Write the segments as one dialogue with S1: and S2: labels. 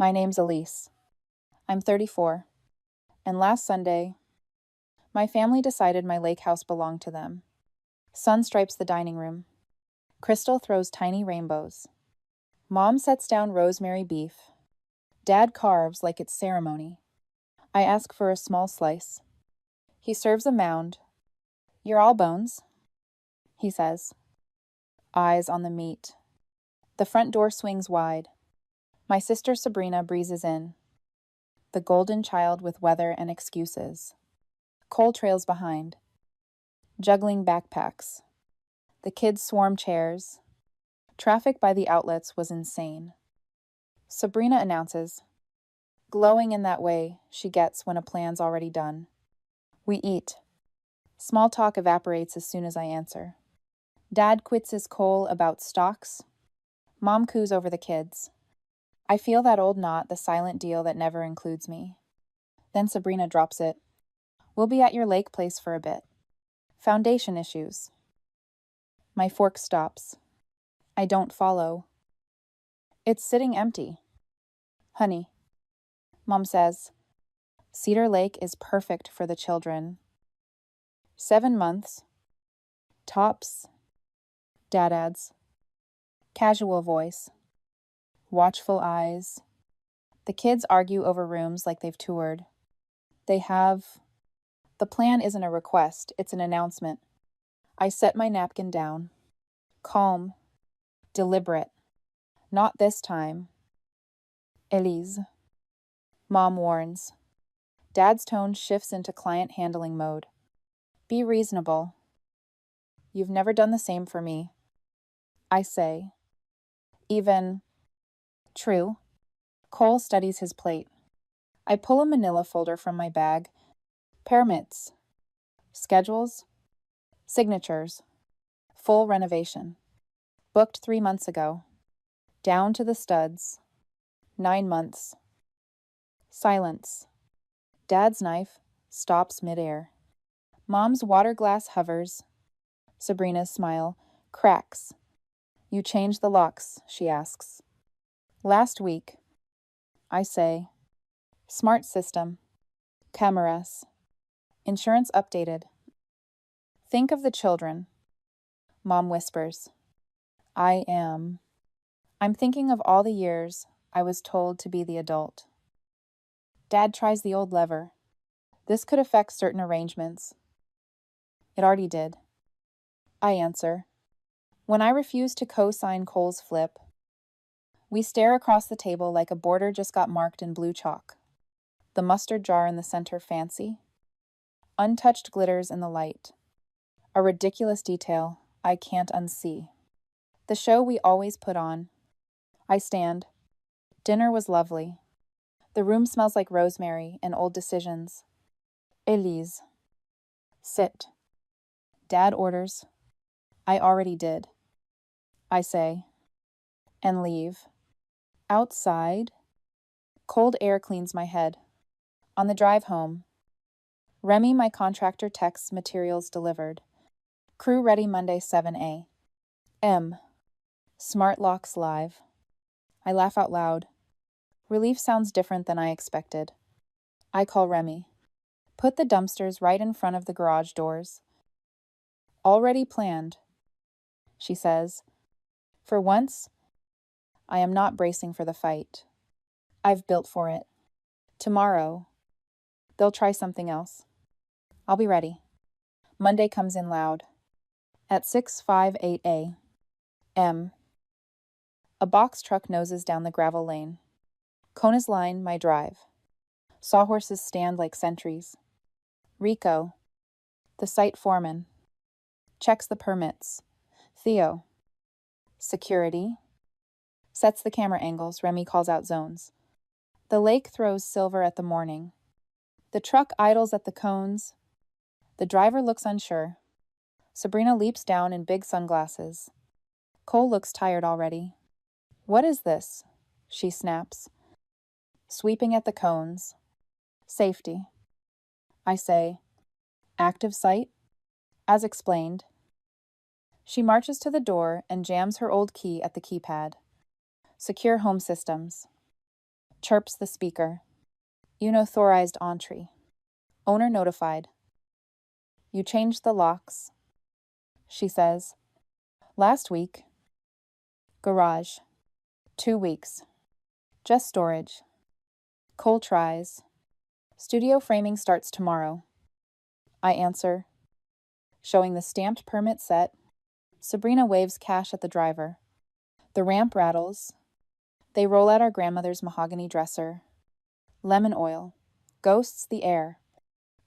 S1: My name's Elise. I'm 34, and last Sunday, my family decided my lake house belonged to them. Sun stripes the dining room. Crystal throws tiny rainbows. Mom sets down rosemary beef. Dad carves like it's ceremony. I ask for a small slice. He serves a mound. "You're all bones," he says. Eyes on the meat. The front door swings wide. My sister Sabrina breezes in. The golden child with weather and excuses. Cole trails behind. Juggling backpacks. The kids swarm chairs. Traffic by the outlets was insane. Sabrina announces, glowing in that way she gets when a plan's already done. We eat. Small talk evaporates as soon as I answer. Dad quits his coal about stocks. Mom coos over the kids. I feel that old knot, the silent deal that never includes me. Then Sabrina drops it. "We'll be at your lake place for a bit. Foundation issues." My fork stops. I don't follow. It's sitting empty. "Honey," Mom says, "Cedar Lake is perfect for the children. 7 months. Tops." Dad adds. Casual voice. Watchful eyes. The kids argue over rooms like they've toured. They have. The plan isn't a request, it's an announcement. I set my napkin down. Calm. Deliberate. Not this time. "Elise," Mom warns. Dad's tone shifts into client handling mode. "Be reasonable. You've never done the same for me." I say. Even. True. Cole studies his plate. I pull a manila folder from my bag. Permits. Schedules. Signatures. Full renovation. Booked 3 months ago. Down to the studs. 9 months. Silence. Dad's knife stops midair. Mom's water glass hovers. Sabrina's smile cracks. "You changed the locks," she asks. "Last week." I say. "Smart system. Cameras. Insurance updated." "Think of the children," Mom whispers. I'm thinking of all the years I was told to be the adult. Dad tries the old lever. This could affect certain arrangements. It already did. I answer. When I refuse to co-sign Cole's flip, we stare across the table like a border just got marked in blue chalk. The mustard jar in the center fancy. Untouched glitters in the light. A ridiculous detail I can't unsee. The show we always put on. I stand. Dinner was lovely. The room smells like rosemary and old decisions. "Elise." "Sit." Dad orders. I already did. I say. And leave. Outside. Cold air cleans my head. On the drive home. Remy, my contractor, texts materials delivered. Crew ready Monday 7 a.m. Smart locks live. I laugh out loud. Relief sounds different than I expected. I call Remy. "Put the dumpsters right in front of the garage doors." "Already planned," she says. For once, I am not bracing for the fight. I've built for it. Tomorrow, they'll try something else. I'll be ready. Monday comes in loud. At 6:58 a.m. A box truck noses down the gravel lane. Kona's line, my drive. Sawhorses stand like sentries. Rico, the site foreman, checks the permits. Theo, security, sets the camera angles. Remy calls out zones. The lake throws silver at the morning. The truck idles at the cones. The driver looks unsure. Sabrina leaps down in big sunglasses. Cole looks tired already. "What is this?" she snaps. Sweeping at the cones. Safety. I say. Active site? As explained. She marches to the door and jams her old key at the keypad. Secure home systems. Chirps the speaker. Unauthorized entry. Owner notified. You changed the locks. She says. Last week. Garage. 2 weeks. Just storage. Cole tries. Studio framing starts tomorrow. I answer. Showing the stamped permit set, Sabrina waves cash at the driver. The ramp rattles. They roll out our grandmother's mahogany dresser. Lemon oil. Ghosts the air.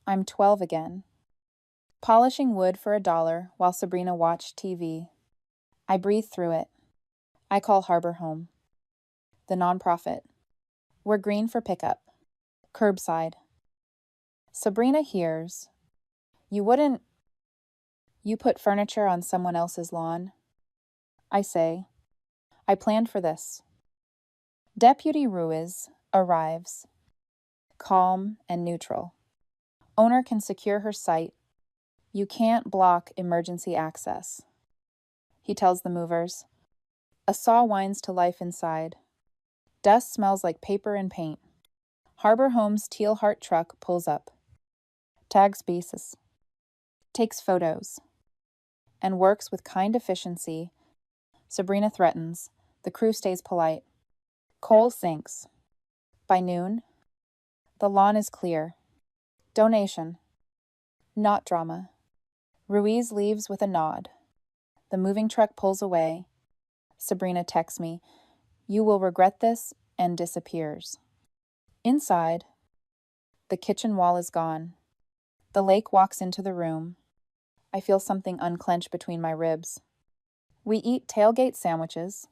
S1: I'm 12 again. Polishing wood for $1 while Sabrina watched TV. I breathe through it. I call Harbor home. The nonprofit. We're green for pickup. Curbside. Sabrina hears. You wouldn't. You put furniture on someone else's lawn. I say. I planned for this. Deputy Ruiz arrives. Calm and neutral. Owner can secure her site. You can't block emergency access. He tells the movers. A saw winds to life inside. Dust smells like paper and paint. Harbor Home's teal heart truck pulls up. Tags bases. Takes photos. And works with kind efficiency. Sabrina threatens. The crew stays polite. Coal sinks. By noon, the lawn is clear. Donation. Not drama. Ruiz leaves with a nod. The moving truck pulls away. Sabrina texts me, you will regret this, and disappears. Inside, the kitchen wall is gone. The lake walks into the room. I feel something unclench between my ribs. We eat tailgate sandwiches.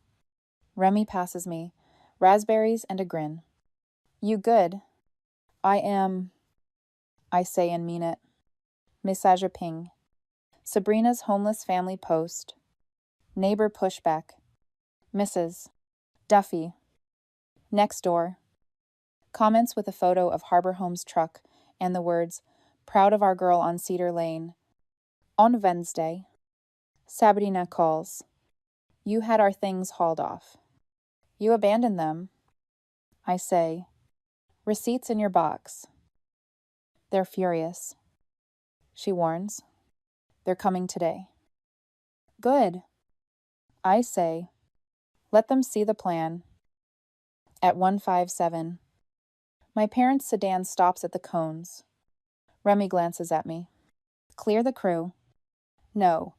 S1: Remy passes me, raspberries and a grin. You good? I am, I say and mean it. Message ping. Sabrina's homeless family post. Neighbor pushback. Mrs. Duffy. Next door. Comments with a photo of Harbor Home's truck and the words, proud of our girl on Cedar Lane. On Wednesday. Sabrina calls. You had our things hauled off. You abandoned them. I say. Receipts in your box. They're furious. She warns. They're coming today. Good. I say. Let them see the plan. At 157. My parents' sedan stops at the cones. Remy glances at me. Clear the crew. No.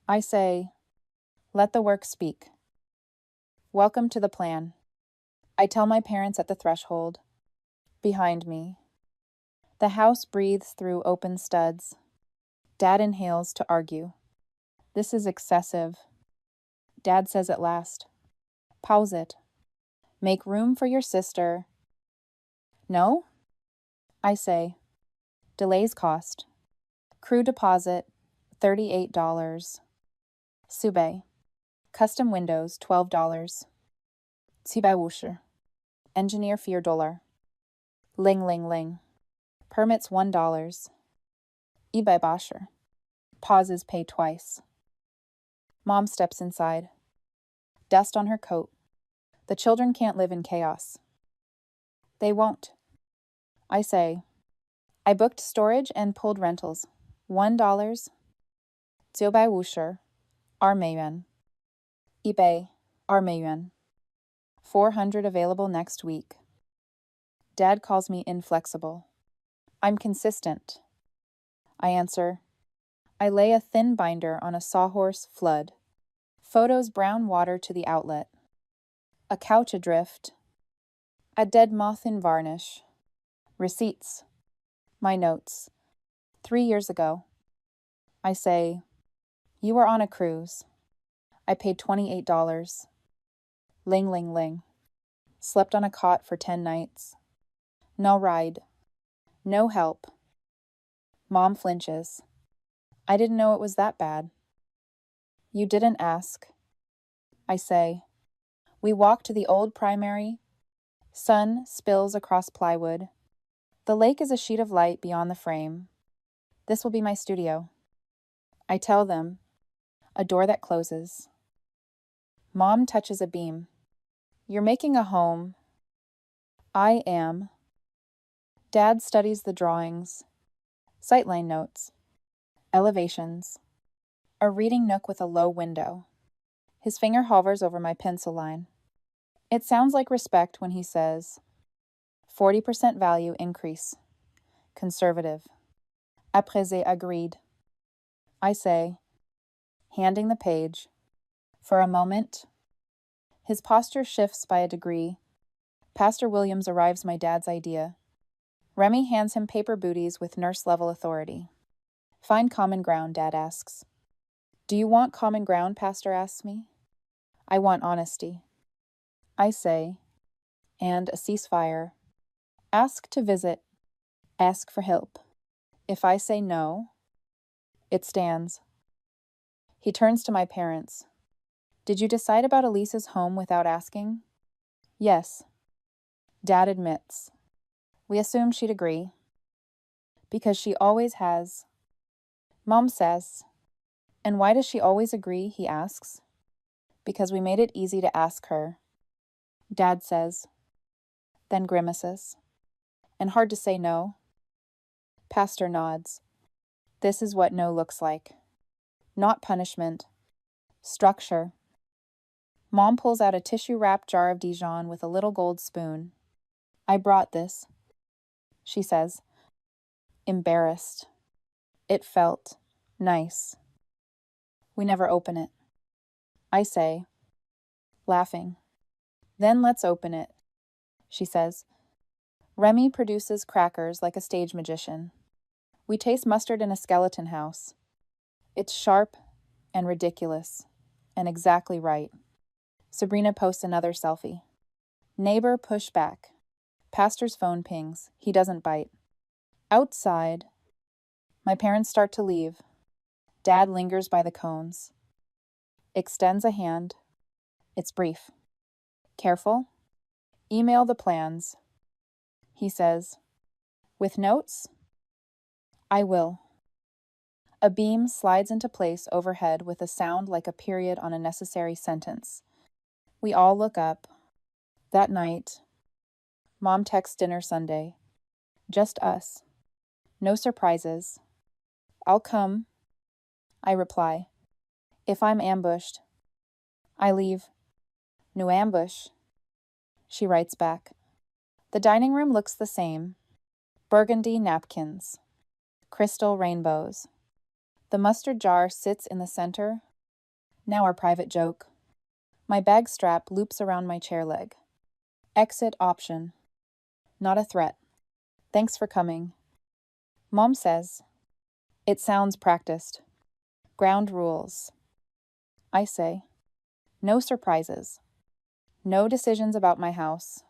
S1: I say, let the work speak. Welcome to the plan. I tell my parents at the threshold. Behind me. The house breathes through open studs. Dad inhales to argue. This is excessive. Dad says at last. Pause it. Make room for your sister. No? I say. Delays cost. Crew deposit, $38. Sube. Custom windows, $12. $7. Engineer $4. Ling ling ling. Permits $1. eBay Basher. Pauses pay twice. Mom steps inside. Dust on her coat. The children can't live in chaos. They won't. I say. I booked storage and pulled rentals. $1. 950. Yuan. eBay. Yuan. 400 available next week. Dad calls me inflexible. I'm consistent. I answer. I lay a thin binder on a sawhorse flood. Photos brown water to the outlet. A couch adrift. A dead moth in varnish. Receipts. My notes. 3 years ago. I say, you were on a cruise. I paid $28. Ling ling ling. Slept on a cot for 10 nights. No ride. No help. Mom flinches. I didn't know it was that bad. You didn't ask. I say. We walk to the old primary. Sun spills across plywood. The lake is a sheet of light beyond the frame. This will be my studio. I tell them. A door that closes. Mom touches a beam. You're making a home. I am. Dad studies the drawings, sightline notes, elevations, a reading nook with a low window. His finger hovers over my pencil line. It sounds like respect when he says, 40% value increase. Conservative. Après agreed. I say, handing the page. For a moment, his posture shifts by a degree. Pastor Williams arrives my dad's idea. Remy hands him paper booties with nurse-level authority. Find common ground, Dad asks. Do you want common ground, Pastor asks me. I want honesty. I say, and a ceasefire. Ask to visit. Ask for help. If I say no, it stands. He turns to my parents. Did you decide about Elise's home without asking? Yes. Dad admits. We assumed she'd agree. Because she always has. Mom says. And why does she always agree, he asks. Because we made it easy to ask her. Dad says. Then grimaces. And hard to say no. Pastor nods. This is what no looks like. Not punishment. Structure. Mom pulls out a tissue-wrapped jar of Dijon with a little gold spoon. I brought this, she says, embarrassed. It felt nice. We never open it. I say, laughing. Then let's open it, she says. Remy produces crackers like a stage magician. We taste mustard in a skeleton house. It's sharp and ridiculous and exactly right. Sabrina posts another selfie. Neighbor push back. Pastor's phone pings. He doesn't bite. Outside, my parents start to leave. Dad lingers by the cones. Extends a hand. It's brief. Careful. Email the plans. He says, with notes? I will. A beam slides into place overhead with a sound like a period on a necessary sentence. We all look up. That night, Mom texts dinner Sunday. Just us. No surprises. I'll come. I reply. If I'm ambushed. I leave. No ambush. She writes back. The dining room looks the same. Burgundy napkins. Crystal rainbows. The mustard jar sits in the center. Now our private joke. My bag strap loops around my chair leg. Exit option. Not a threat. Thanks for coming. Mom says. It sounds practiced. Ground rules. I say. No surprises. No decisions about my house.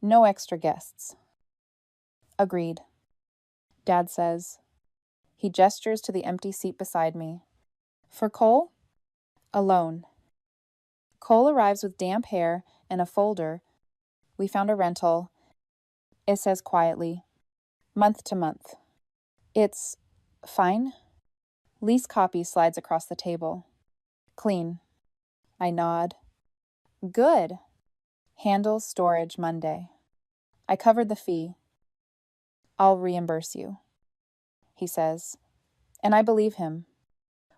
S1: No extra guests. Agreed. Dad says. He gestures to the empty seat beside me. For Cole? Alone. Cole arrives with damp hair and a folder. We found a rental. It says quietly, month to month. It's fine. Lease copy slides across the table. Clean. I nod. Good. Handles storage Monday. I covered the fee. I'll reimburse you, he says. And I believe him.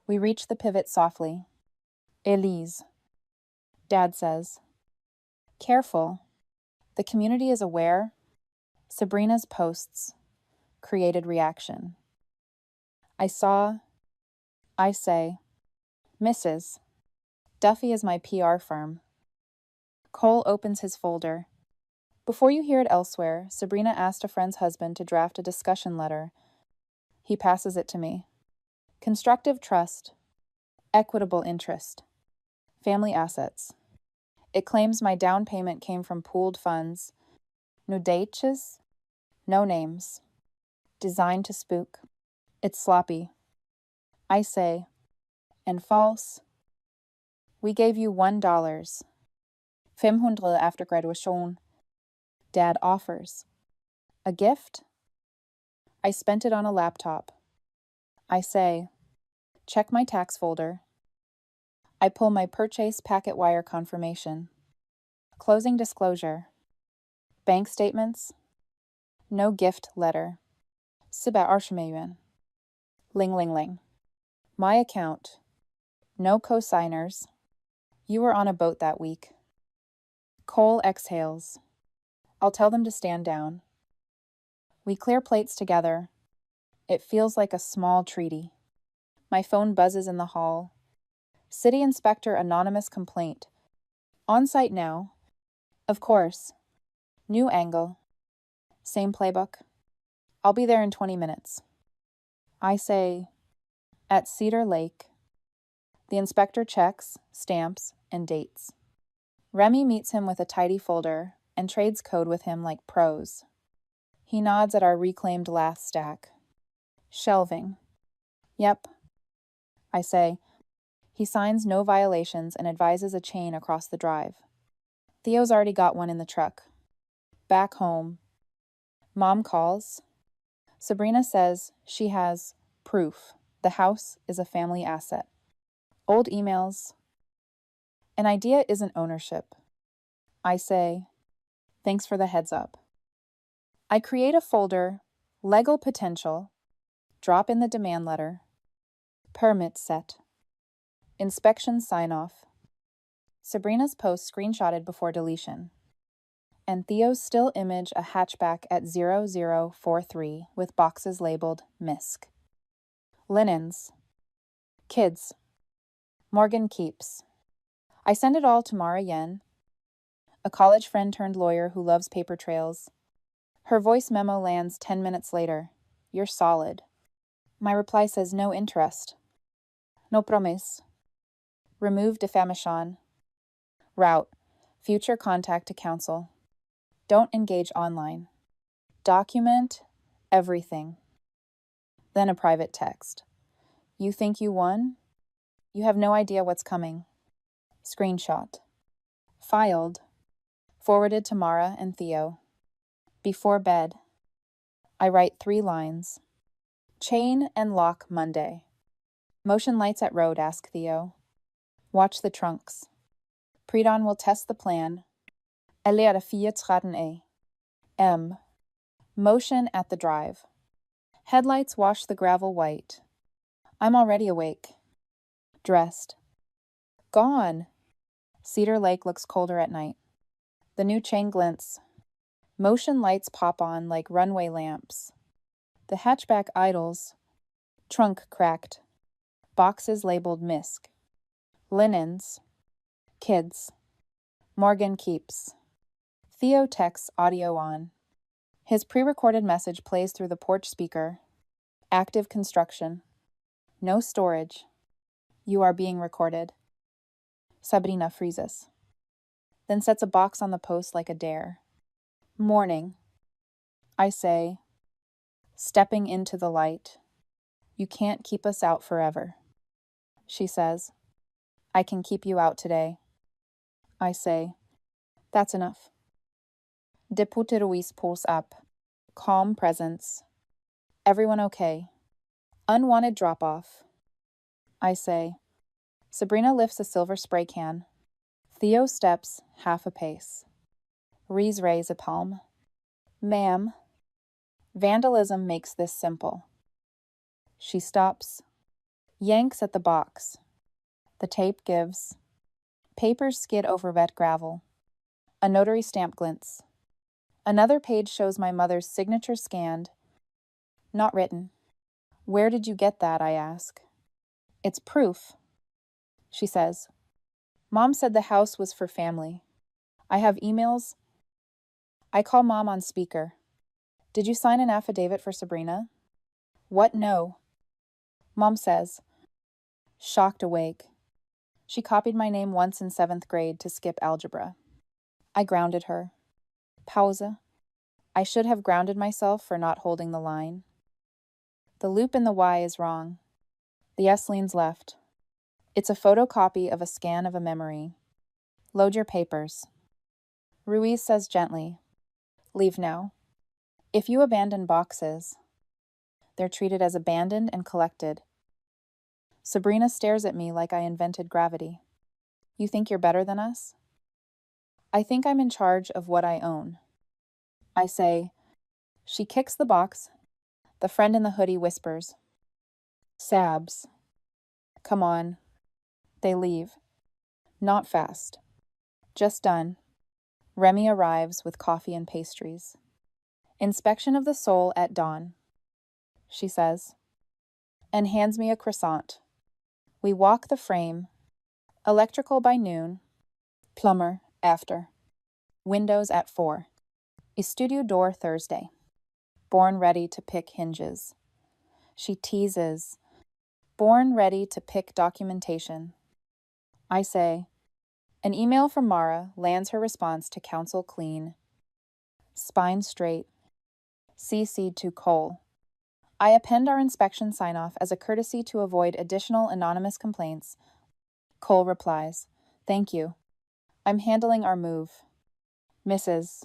S1: We reach the pivot softly. Elise. Dad says. Careful. The community is aware. Sabrina's posts created reaction. I say, Mrs. Duffy is my PR firm. Cole opens his folder. Before you hear it elsewhere, Sabrina asked a friend's husband to draft a discussion letter. He passes it to me. Constructive trust. Equitable interest. Family assets. It claims my down payment came from pooled funds. No dates, no names. Designed to spook. It's sloppy. I say, and false. We gave you $1. 500 after graduation. Dad offers. A gift? I spent it on a laptop. I say, check my tax folder. I pull my purchase packet wire confirmation. Closing disclosure. Bank statements? No gift letter. Siba Arshmayuan. Ling ling ling. My account. No co-signers. You were on a boat that week. Cole exhales. I'll tell them to stand down. We clear plates together. It feels like a small treaty. My phone buzzes in the hall. City Inspector anonymous complaint. On site now. Of course. New angle. Same playbook. I'll be there in 20 minutes. I say, at Cedar Lake. The inspector checks, stamps, and dates. Remy meets him with a tidy folder and trades code with him like pros. He nods at our reclaimed last stack. Shelving. Yep. I say. He signs no violations and advises a chain across the drive. Theo's already got one in the truck. Back home. Mom calls. Sabrina says she has proof. The house is a family asset. Old emails. An idea isn't ownership. I say, thanks for the heads up. I create a folder, legal potential, drop in the demand letter, permit set, inspection sign-off, Sabrina's post screenshotted before deletion, and Theo's still image a hatchback at 0043 with boxes labeled MISC. Linens. Kids. Morgan keeps. I send it all to Mara Yen, a college friend turned lawyer who loves paper trails. Her voice memo lands 10 minutes later. You're solid. My reply says no interest. No promise. Remove defamation. Route. Future contact to counsel. Don't engage online. Document everything. Then a private text. You think you won? You have no idea what's coming. Screenshot. Filed. Forwarded to Mara and Theo. Before bed. I write 3 lines. Chain and lock Monday. Motion lights at road, ask Theo. Watch the trunks. Predon will test the plan. Elle er 4 traden A. M. Motion at the drive. Headlights wash the gravel white. I'm already awake. Dressed. Gone. Cedar Lake looks colder at night. The new chain glints. Motion lights pop on like runway lamps. The hatchback idles. Trunk cracked. Boxes labeled MISC. Linens. Kids. Morgan keeps. Theo texts audio on. His pre-recorded message plays through the porch speaker. Active construction. No storage. You are being recorded. Sabrina freezes. Then sets a box on the post like a dare. Morning. I say, stepping into the light. You can't keep us out forever. She says, I can keep you out today. I say, that's enough. Depute Ruiz pulls up. Calm presence. Everyone okay. Unwanted drop-off. I say, Sabrina lifts a silver spray can. Theo steps half a pace. Rees raise a palm. Ma'am, vandalism makes this simple. She stops, yanks at the box. The tape gives. Papers skid over wet gravel. A notary stamp glints. Another page shows my mother's signature scanned. Not written. Where did you get that, I ask. It's proof, she says. Mom said the house was for family. I have emails. I call Mom on speaker. Did you sign an affidavit for Sabrina? What? No. Mom says. Shocked awake. She copied my name once in 7th grade to skip algebra. I grounded her. Pause. I should have grounded myself for not holding the line. The loop in the Y is wrong. The S leans left. It's a photocopy of a scan of a memory. Load your papers. Ruiz says gently, leave now. If you abandon boxes, they're treated as abandoned and collected. Sabrina stares at me like I invented gravity. You think you're better than us? I think I'm in charge of what I own. I say. She kicks the box. The friend in the hoodie whispers, Sabs. Come on. They leave. Not fast. Just done. Remy arrives with coffee and pastries. Inspection of the soul at dawn, she says, and hands me a croissant. We walk the frame. Electrical by noon. Plumber after. Windows at 4. Estudio door Thursday. Born ready to pick hinges. She teases. Born ready to pick documentation. I say. An email from Mara lands her response to counsel clean. Spine straight. CC'd to Cole. I append our inspection sign-off as a courtesy to avoid additional anonymous complaints. Cole replies, Thank you. I'm handling our move. Mrs.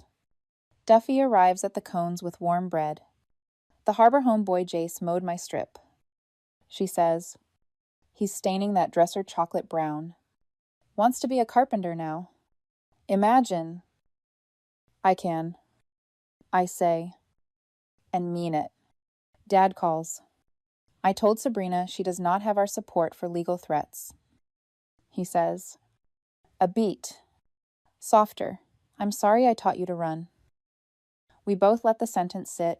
S1: Duffy arrives at the cones with warm bread. The harbor homeboy Jace mowed my strip. She says, He's staining that dresser chocolate brown. Wants to be a carpenter now. Imagine. I can. I say. And mean it. Dad calls. I told Sabrina she does not have our support for legal threats. He says, A beat. Softer. I'm sorry I taught you to run. We both let the sentence sit.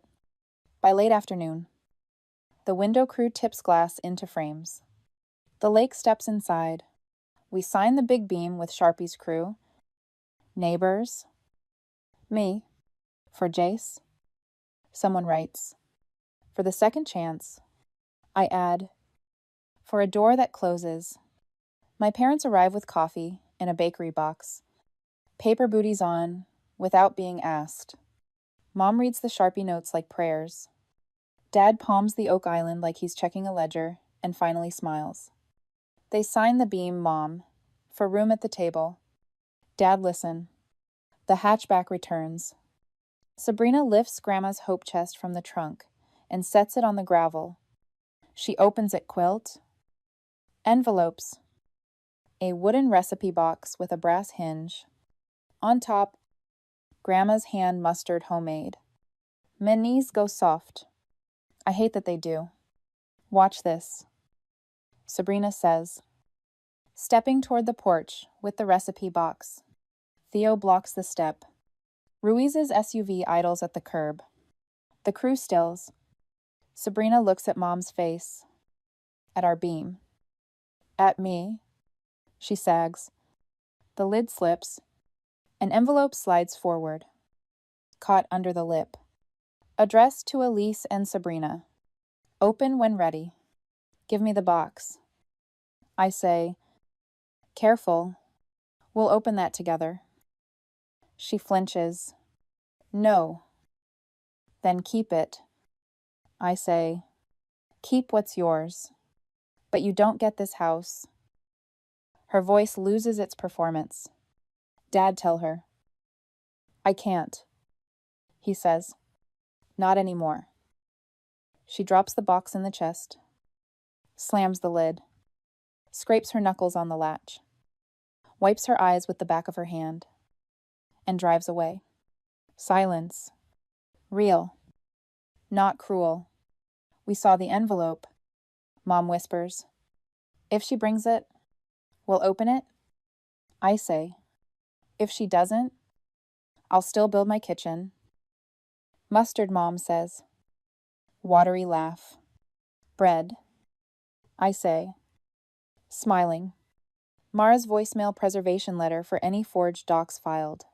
S1: By late afternoon, the window crew tips glass into frames. The lake steps inside. We sign the big beam with Sharpie's crew. Neighbors. Me. For Jace. Someone writes. For the second chance. I add. For a door that closes. My parents arrive with coffee in a bakery box. Paper booties on, without being asked. Mom reads the Sharpie notes like prayers. Dad palms the Oak Island like he's checking a ledger and finally smiles. They sign the beam, Mom, for room at the table. Dad, listen. The hatchback returns. Sabrina lifts Grandma's hope chest from the trunk and sets it on the gravel. She opens it, quilt. Envelopes. A wooden recipe box with a brass hinge. On top, Grandma's hand mustard homemade. My knees go soft. I hate that they do. Watch this. Sabrina says, stepping toward the porch with the recipe box. Theo blocks the step. Ruiz's SUV idles at the curb. The crew stills. Sabrina looks at Mom's face. At our beam. At me. She sags. The lid slips. An envelope slides forward. Caught under the lip. Addressed to Elise and Sabrina. Open when ready. Give me the box. I say, careful. We'll open that together. She flinches. No. Then keep it. I say, keep what's yours. But you don't get this house. Her voice loses its performance. Dad, tell her. I can't. He says, not anymore. She drops the box in the chest, slams the lid, scrapes her knuckles on the latch, wipes her eyes with the back of her hand, and drives away. Silence. Real. Not cruel. We saw the envelope. Mom whispers. If she brings it, we'll open it. I say, if she doesn't, I'll still build my kitchen. Mustard, Mom says. Watery laugh. Bread. I say, smiling. Mara's voicemail preservation letter for any forged docs filed.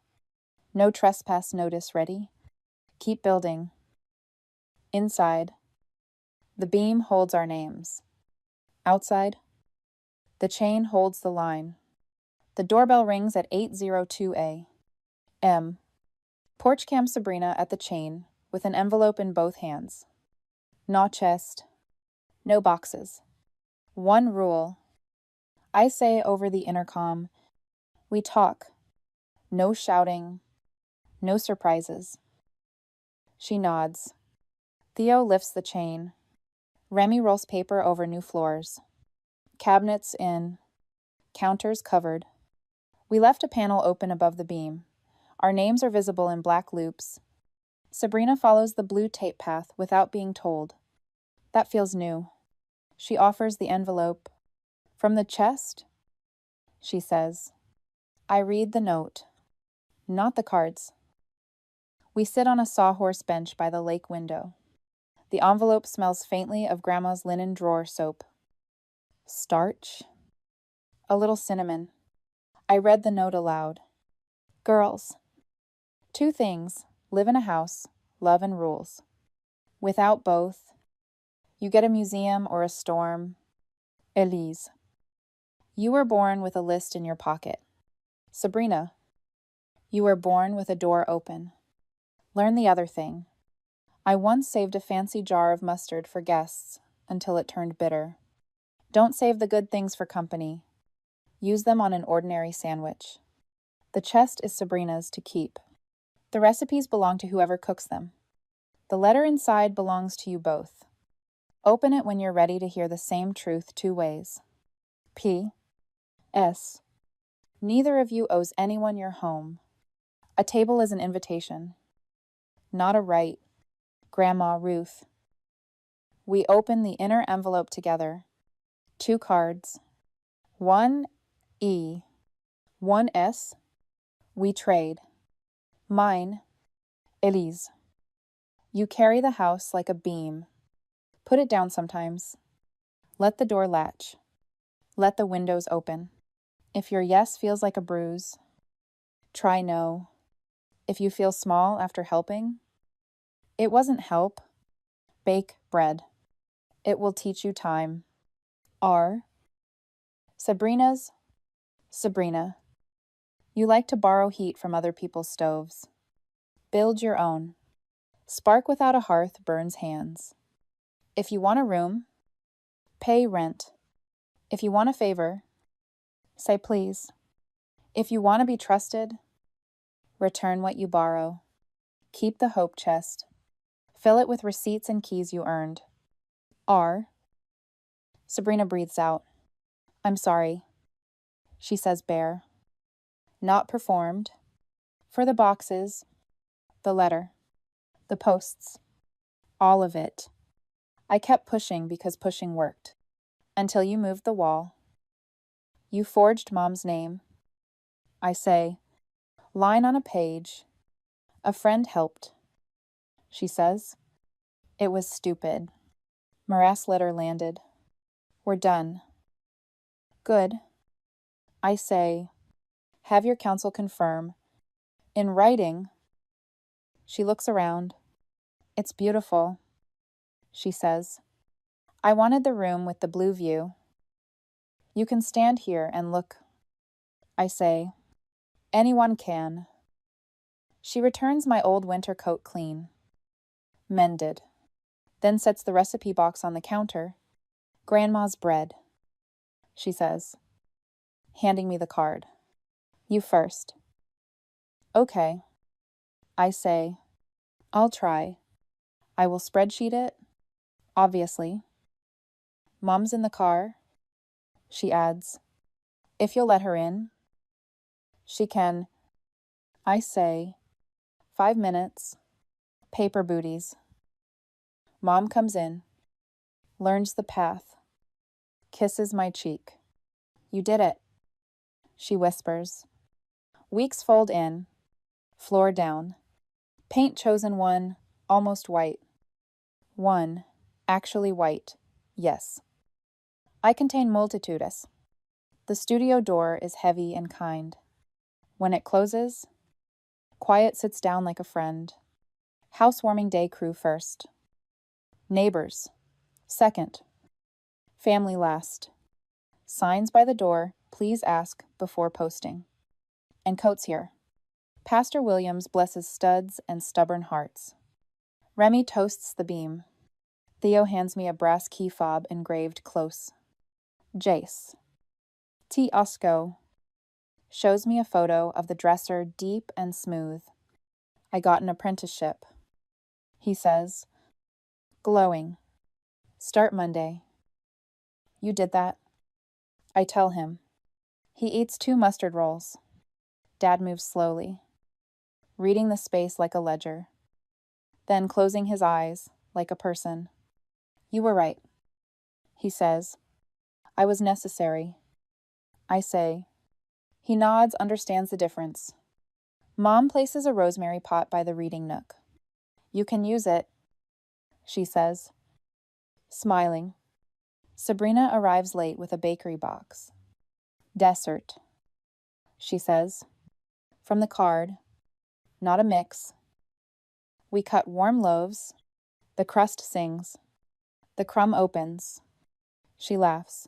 S1: No trespass notice ready. Keep building. Inside. The beam holds our names. Outside. The chain holds the line. The doorbell rings at 8:02 a.m. Porch cam Sabrina at the chain with an envelope in both hands. No chest. No boxes. One rule. I say over the intercom, we talk. No shouting. No surprises. She nods. Theo lifts the chain. Remy rolls paper over new floors. Cabinets in. Counters covered. We left a panel open above the beam. Our names are visible in black loops. Sabrina follows the blue tape path without being told. That feels new. She offers the envelope. From the chest? She says. I read the note. Not the cards. We sit on a sawhorse bench by the lake window. The envelope smells faintly of Grandma's linen drawer soap. Starch? A little cinnamon. I read the note aloud. Girls. 2 things. Live in a house. Love and rules. Without both, you get a museum or a storm. Elise. You were born with a list in your pocket. Sabrina. You were born with a door open. Learn the other thing. I once saved a fancy jar of mustard for guests until it turned bitter. Don't save the good things for company. Use them on an ordinary sandwich. The chest is Sabrina's to keep. The recipes belong to whoever cooks them. The letter inside belongs to you both. Open it when you're ready to hear the same truth 2 ways. P.S. Neither of you owes anyone your home. A table is an invitation, not a right. Grandma Ruth. We open the inner envelope together. 2 cards. 1 E. 1 S. We trade. Mine, Elise. You carry the house like a beam. Put it down sometimes. Let the door latch. Let the windows open. If your yes feels like a bruise, try no. If you feel small after helping, it wasn't help. Bake bread. It will teach you time. R. Sabrina's. Sabrina. You like to borrow heat from other people's stoves. Build your own. Spark without a hearth burns hands. If you want a room, pay rent. If you want a favor, say please. If you want to be trusted, return what you borrow. Keep the hope chest. Fill it with receipts and keys you earned. R. Sabrina breathes out. I'm sorry. She says bare. Not performed. For the boxes, the letter, the posts, all of it. I kept pushing because pushing worked. Until you moved the wall. You forged Mom's name. I say, line on a page. A friend helped. She says, it was stupid. Morass letter landed. We're done. Good. I say, have your counsel confirm. In writing. She looks around. It's beautiful. She says, I wanted the room with the blue view. You can stand here and look. I say, anyone can. She returns my old winter coat clean. Mended. Then sets the recipe box on the counter. Grandma's bread. She says, handing me the card. You first. Okay. I say, I'll try. I will spreadsheet it, obviously. Mom's in the car. She adds, if you'll let her in. She can. I say, 5 minutes. Paper booties. Mom comes in, learns the path, kisses my cheek. You did it, she whispers. Weeks fold in, floor down. Paint chosen one, almost white. One, actually white, yes. I contain multitudes. The studio door is heavy and kind. When it closes, quiet sits down like a friend. Housewarming day crew first. Neighbors, second. Family last. Signs by the door, please ask before posting. And coats here. Pastor Williams blesses studs and stubborn hearts. Remy toasts the beam. Theo hands me a brass key fob engraved close. Jace. T. Osco shows me a photo of the dresser deep and smooth. I got an apprenticeship. He says, glowing. Start Monday. You did that. I tell him. He eats 2 mustard rolls. Dad moves slowly, reading the space like a ledger. then closing his eyes like a person. You were right, he says. I was necessary. I say. He nods, understands the difference. Mom places a rosemary pot by the reading nook. You can use it, she says. Smiling. Sabrina arrives late with a bakery box. Dessert, she says. From the card, not a mix. We cut warm loaves. The crust sings. The crumb opens. She laughs.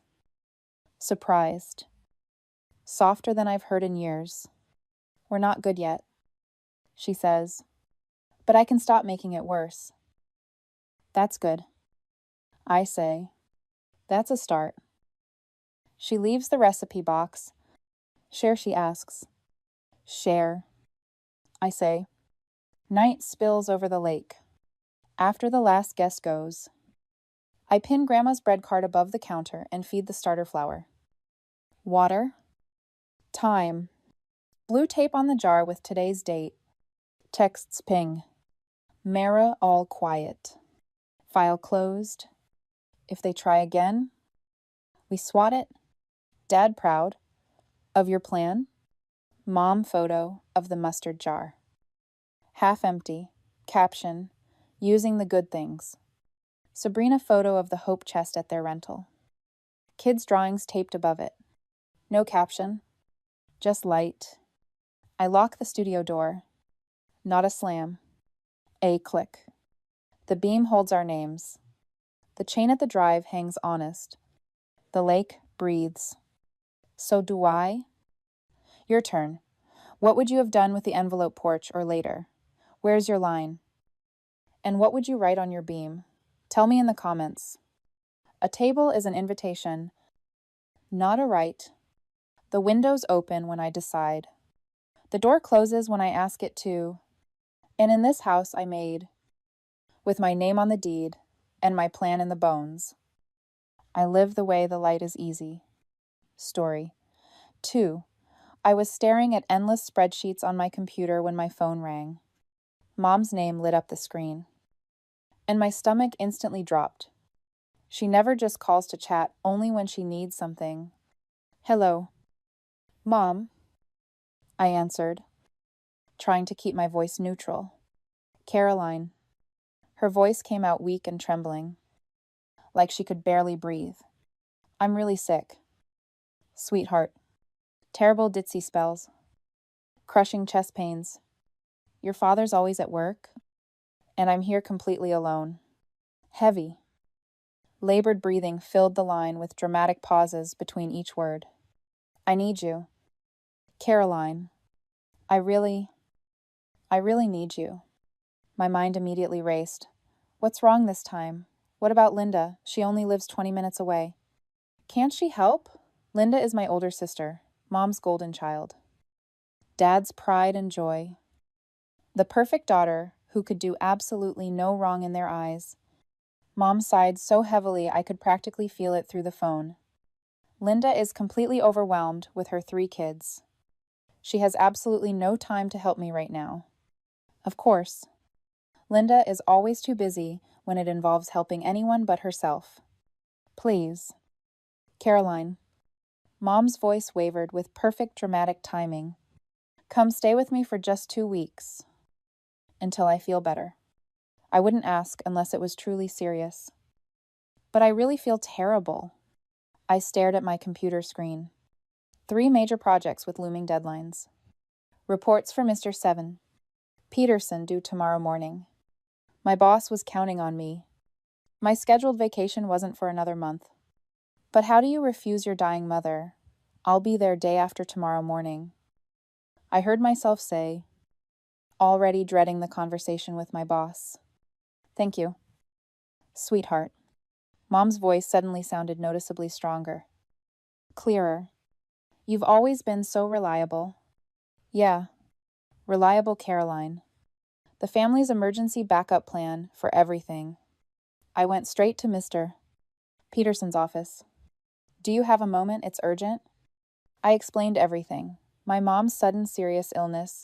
S1: Surprised. Softer than I've heard in years. We're not good yet, she says. But I can stop making it worse. That's good. I say. That's a start. She leaves the recipe box. Share, she asks. Share. I say. Night spills over the lake. After the last guest goes. I pin Grandma's bread card above the counter and feed the starter flour. Water. Time. Blue tape on the jar with today's date. Texts ping. Mara all quiet. File closed. If they try again, we swat it. Dad proud. Of your plan. Mom photo of the mustard jar. Half empty. Caption. Using the good things. Sabrina photo of the hope chest at their rental. Kids' drawings taped above it. No caption. Just light. I lock the studio door. Not a slam. A click. The beam holds our names. The chain at the drive hangs honest. The lake breathes. So do I? Your turn. What would you have done with the envelope porch or later? Where's your line? And what would you write on your beam? Tell me in the comments. A table is an invitation, not a right. The windows open when I decide. The door closes when I ask it to. And in this house I made, with my name on the deed and my plan in the bones. I live the way the light is easy. Story. 2. I was staring at endless spreadsheets on my computer when my phone rang. Mom's name lit up the screen. And my stomach instantly dropped. She never just calls to chat, only when she needs something. Hello. Mom, I answered, trying to keep my voice neutral. Caroline. Her voice came out weak and trembling, like she could barely breathe. I'm really sick. Sweetheart. Terrible ditzy spells. Crushing chest pains. Your father's always at work, and I'm here completely alone. Heavy. Labored breathing filled the line with dramatic pauses between each word. I need you. Caroline. I really need you. My mind immediately raced. What's wrong this time? What about Linda? She only lives 20 minutes away. Can't she help? Linda is my older sister, Mom's golden child. Dad's pride and joy. The perfect daughter who could do absolutely no wrong in their eyes. Mom sighed so heavily I could practically feel it through the phone. Linda is completely overwhelmed with her 3 kids. She has absolutely no time to help me right now. Of course, Linda is always too busy when it involves helping anyone but herself. Please. Caroline. Mom's voice wavered with perfect dramatic timing. Come stay with me for just 2 weeks. Until I feel better. I wouldn't ask unless it was truly serious. But I really feel terrible. I stared at my computer screen. 3 major projects with looming deadlines. Reports for Mr. 7. Peterson due tomorrow morning. My boss was counting on me. My scheduled vacation wasn't for another month. But how do you refuse your dying mother? I'll be there day after tomorrow morning. I heard myself say, already dreading the conversation with my boss. Thank you. Sweetheart. Mom's voice suddenly sounded noticeably stronger. Clearer. You've always been so reliable. Yeah. Reliable Caroline. The family's emergency backup plan for everything. I went straight to Mr. Peterson's office. Do you have a moment? It's urgent. I explained everything. My mom's sudden serious illness.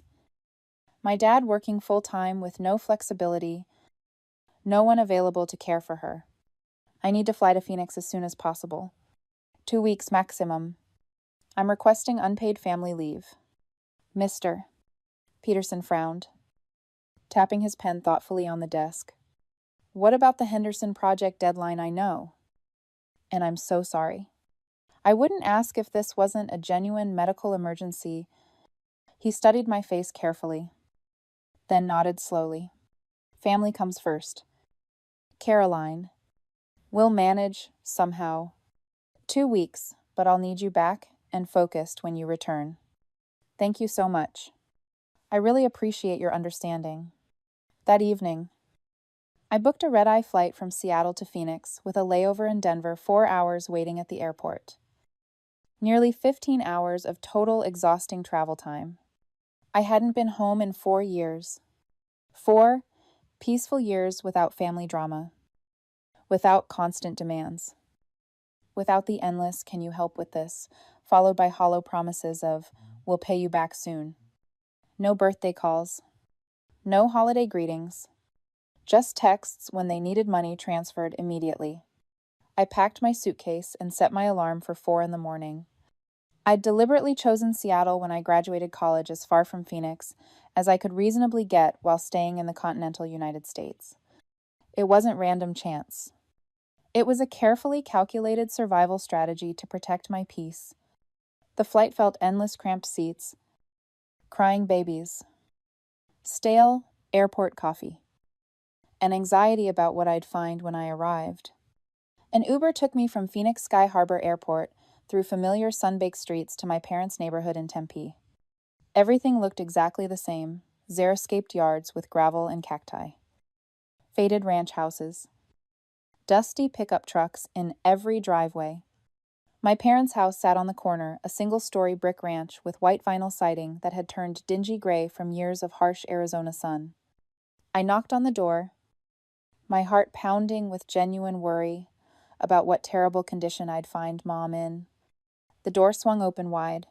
S1: My dad working full-time with no flexibility No one available to care for her. I need to fly to Phoenix as soon as possible. 2 weeks maximum. I'm requesting unpaid family leave. Mr. Peterson frowned, tapping his pen thoughtfully on the desk. What about the Henderson project deadline? I know. And I'm so sorry. I wouldn't ask if this wasn't a genuine medical emergency. He studied my face carefully, then nodded slowly. Family comes first. Caroline. We'll manage, somehow. 2 weeks, but I'll need you back and focused when you return. Thank you so much. I really appreciate your understanding. That evening, I booked a red-eye flight from Seattle to Phoenix with a layover in Denver, 4 hours waiting at the airport. Nearly 15 hours of total exhausting travel time. I hadn't been home in 4 years. 4 peaceful years without family drama, without constant demands, without the endless "can you help with this?" followed by hollow promises of "we'll pay you back soon." No birthday calls, no holiday greetings, just texts when they needed money transferred immediately. I packed my suitcase and set my alarm for 4 in the morning. I'd deliberately chosen Seattle when I graduated college as far from Phoenix as I could reasonably get while staying in the continental United States. It wasn't random chance. It was a carefully calculated survival strategy to protect my peace. The flight felt endless cramped seats, crying babies, stale airport coffee, and anxiety about what I'd find when I arrived. An Uber took me from Phoenix Sky Harbor Airport through familiar sun-baked streets to my parents' neighborhood in Tempe. Everything looked exactly the same, xeriscaped yards with gravel and cacti, faded ranch houses, dusty pickup trucks in every driveway. My parents' house sat on the corner, a single-story brick ranch with white vinyl siding that had turned dingy gray from years of harsh Arizona sun. I knocked on the door, my heart pounding with genuine worry about what terrible condition I'd find Mom in. The door swung open wide,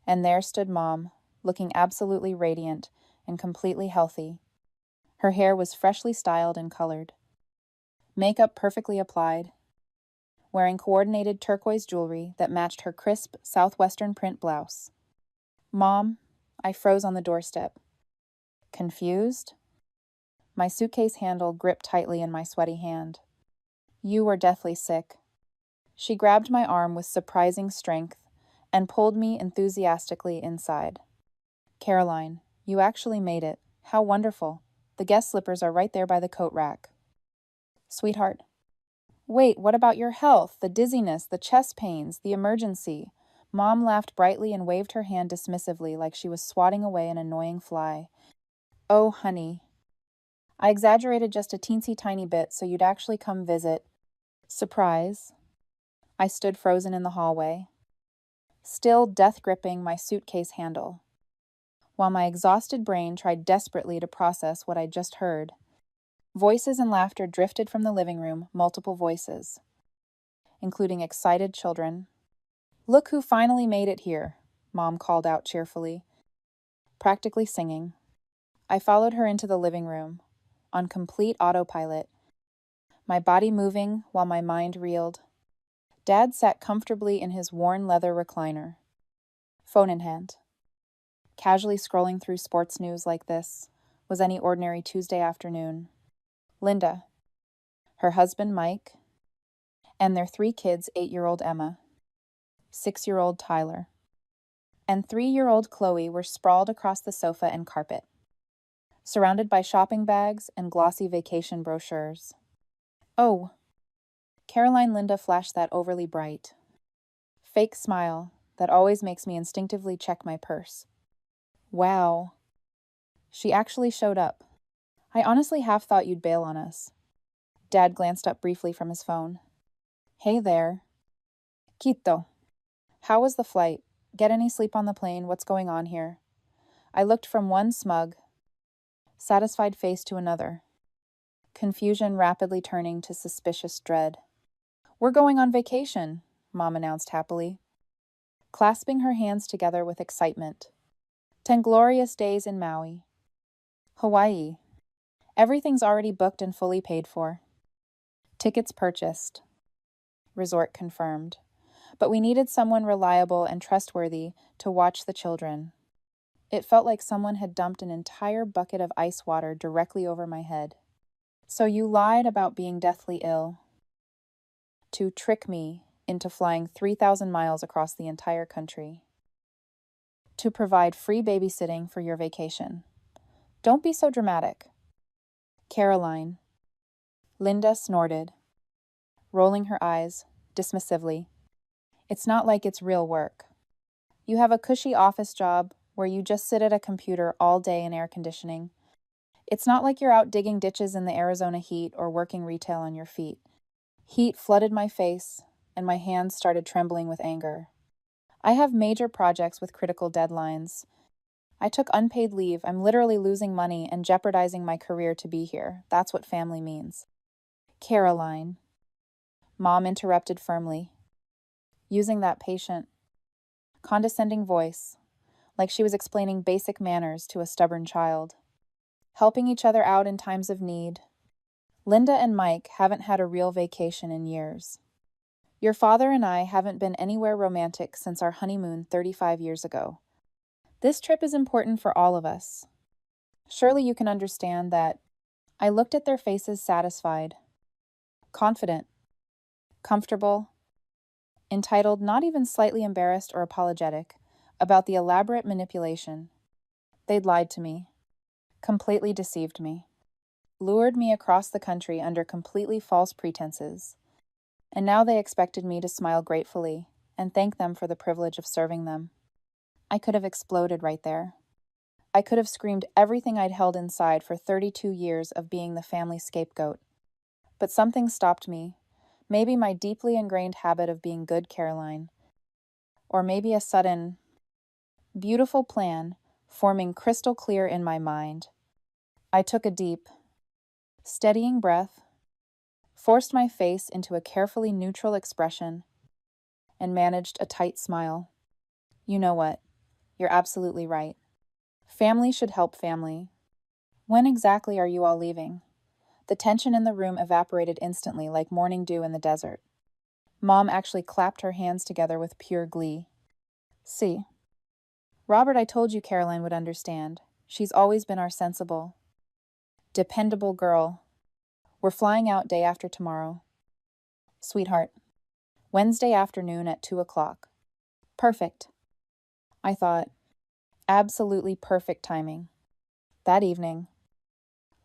S1: and there stood Mom, looking absolutely radiant and completely healthy. Her hair was freshly styled and colored, makeup perfectly applied, wearing coordinated turquoise jewelry that matched her crisp southwestern print blouse. Mom, I froze on the doorstep. Confused? My suitcase handle gripped tightly in my sweaty hand. You were deathly sick. She grabbed my arm with surprising strength and pulled me enthusiastically inside. Caroline, you actually made it. How wonderful. The guest slippers are right there by the coat rack. Sweetheart. Wait, what about your health? The dizziness, the chest pains, the emergency? Mom laughed brightly and waved her hand dismissively like she was swatting away an annoying fly. Oh, honey. I exaggerated just a teensy tiny bit so you'd actually come visit. Surprise. I stood frozen in the hallway, still death-gripping my suitcase handle, while my exhausted brain tried desperately to process what I'd just heard. Voices and laughter drifted from the living room, multiple voices, including excited children. Look who finally made it here, Mom called out cheerfully, practically singing. I followed her into the living room, on complete autopilot, my body moving while my mind reeled. Dad sat comfortably in his worn leather recliner, phone in hand. Casually scrolling through sports news like this was any ordinary Tuesday afternoon. Linda, her husband Mike, and their 3 kids, 8-year-old Emma, 6-year-old Tyler, and 3-year-old Chloe were sprawled across the sofa and carpet, surrounded by shopping bags and glossy vacation brochures. Oh, Caroline Linda flashed that overly bright, fake smile that always makes me instinctively check my purse. Wow. She actually showed up. I honestly half thought you'd bail on us. Dad glanced up briefly from his phone. Hey there. Quito. How was the flight? Get any sleep on the plane? What's going on here? I looked from one smug, satisfied face to another, confusion rapidly turning to suspicious dread. We're going on vacation, Mom announced happily, clasping her hands together with excitement. 10 glorious days in Maui. Hawaii. Everything's already booked and fully paid for. Tickets purchased. Resort confirmed. But we needed someone reliable and trustworthy to watch the children. It felt like someone had dumped an entire bucket of ice water directly over my head. So you lied about being deathly ill to trick me into flying 3,000 miles across the entire country. To provide free babysitting for your vacation. Don't be so dramatic. Caroline. Linda snorted, rolling her eyes dismissively. It's not like it's real work. You have a cushy office job where you just sit at a computer all day in air conditioning. It's not like you're out digging ditches in the Arizona heat or working retail on your feet. Heat flooded my face, and my hands started trembling with anger. I have major projects with critical deadlines. I took unpaid leave. I'm literally losing money and jeopardizing my career to be here. That's what family means. Caroline. Mom interrupted firmly, using that patient, condescending voice, like she was explaining basic manners to a stubborn child. Helping each other out in times of need. Linda and Mike haven't had a real vacation in years. Your father and I haven't been anywhere romantic since our honeymoon 35 years ago. This trip is important for all of us. Surely you can understand that. I looked at their faces satisfied, confident, comfortable, entitled, not even slightly embarrassed or apologetic, about the elaborate manipulation. They'd lied to me, completely deceived me, lured me across the country under completely false pretenses, and now they expected me to smile gratefully and thank them for the privilege of serving them. I could have exploded right there. I could have screamed everything I'd held inside for 32 years of being the family scapegoat. But something stopped me. Maybe my deeply ingrained habit of being good Caroline. Or maybe a sudden, beautiful plan forming crystal clear in my mind. I took a deep, steadying breath, forced my face into a carefully neutral expression, and managed a tight smile. You know what? You're absolutely right. Family should help family. When exactly are you all leaving? The tension in the room evaporated instantly like morning dew in the desert. Mom actually clapped her hands together with pure glee. See. Robert, I told you Caroline would understand. She's always been our sensible, dependable girl. We're flying out day after tomorrow. Sweetheart, Wednesday afternoon at 2 o'clock. Perfect. I thought, absolutely perfect timing. That evening,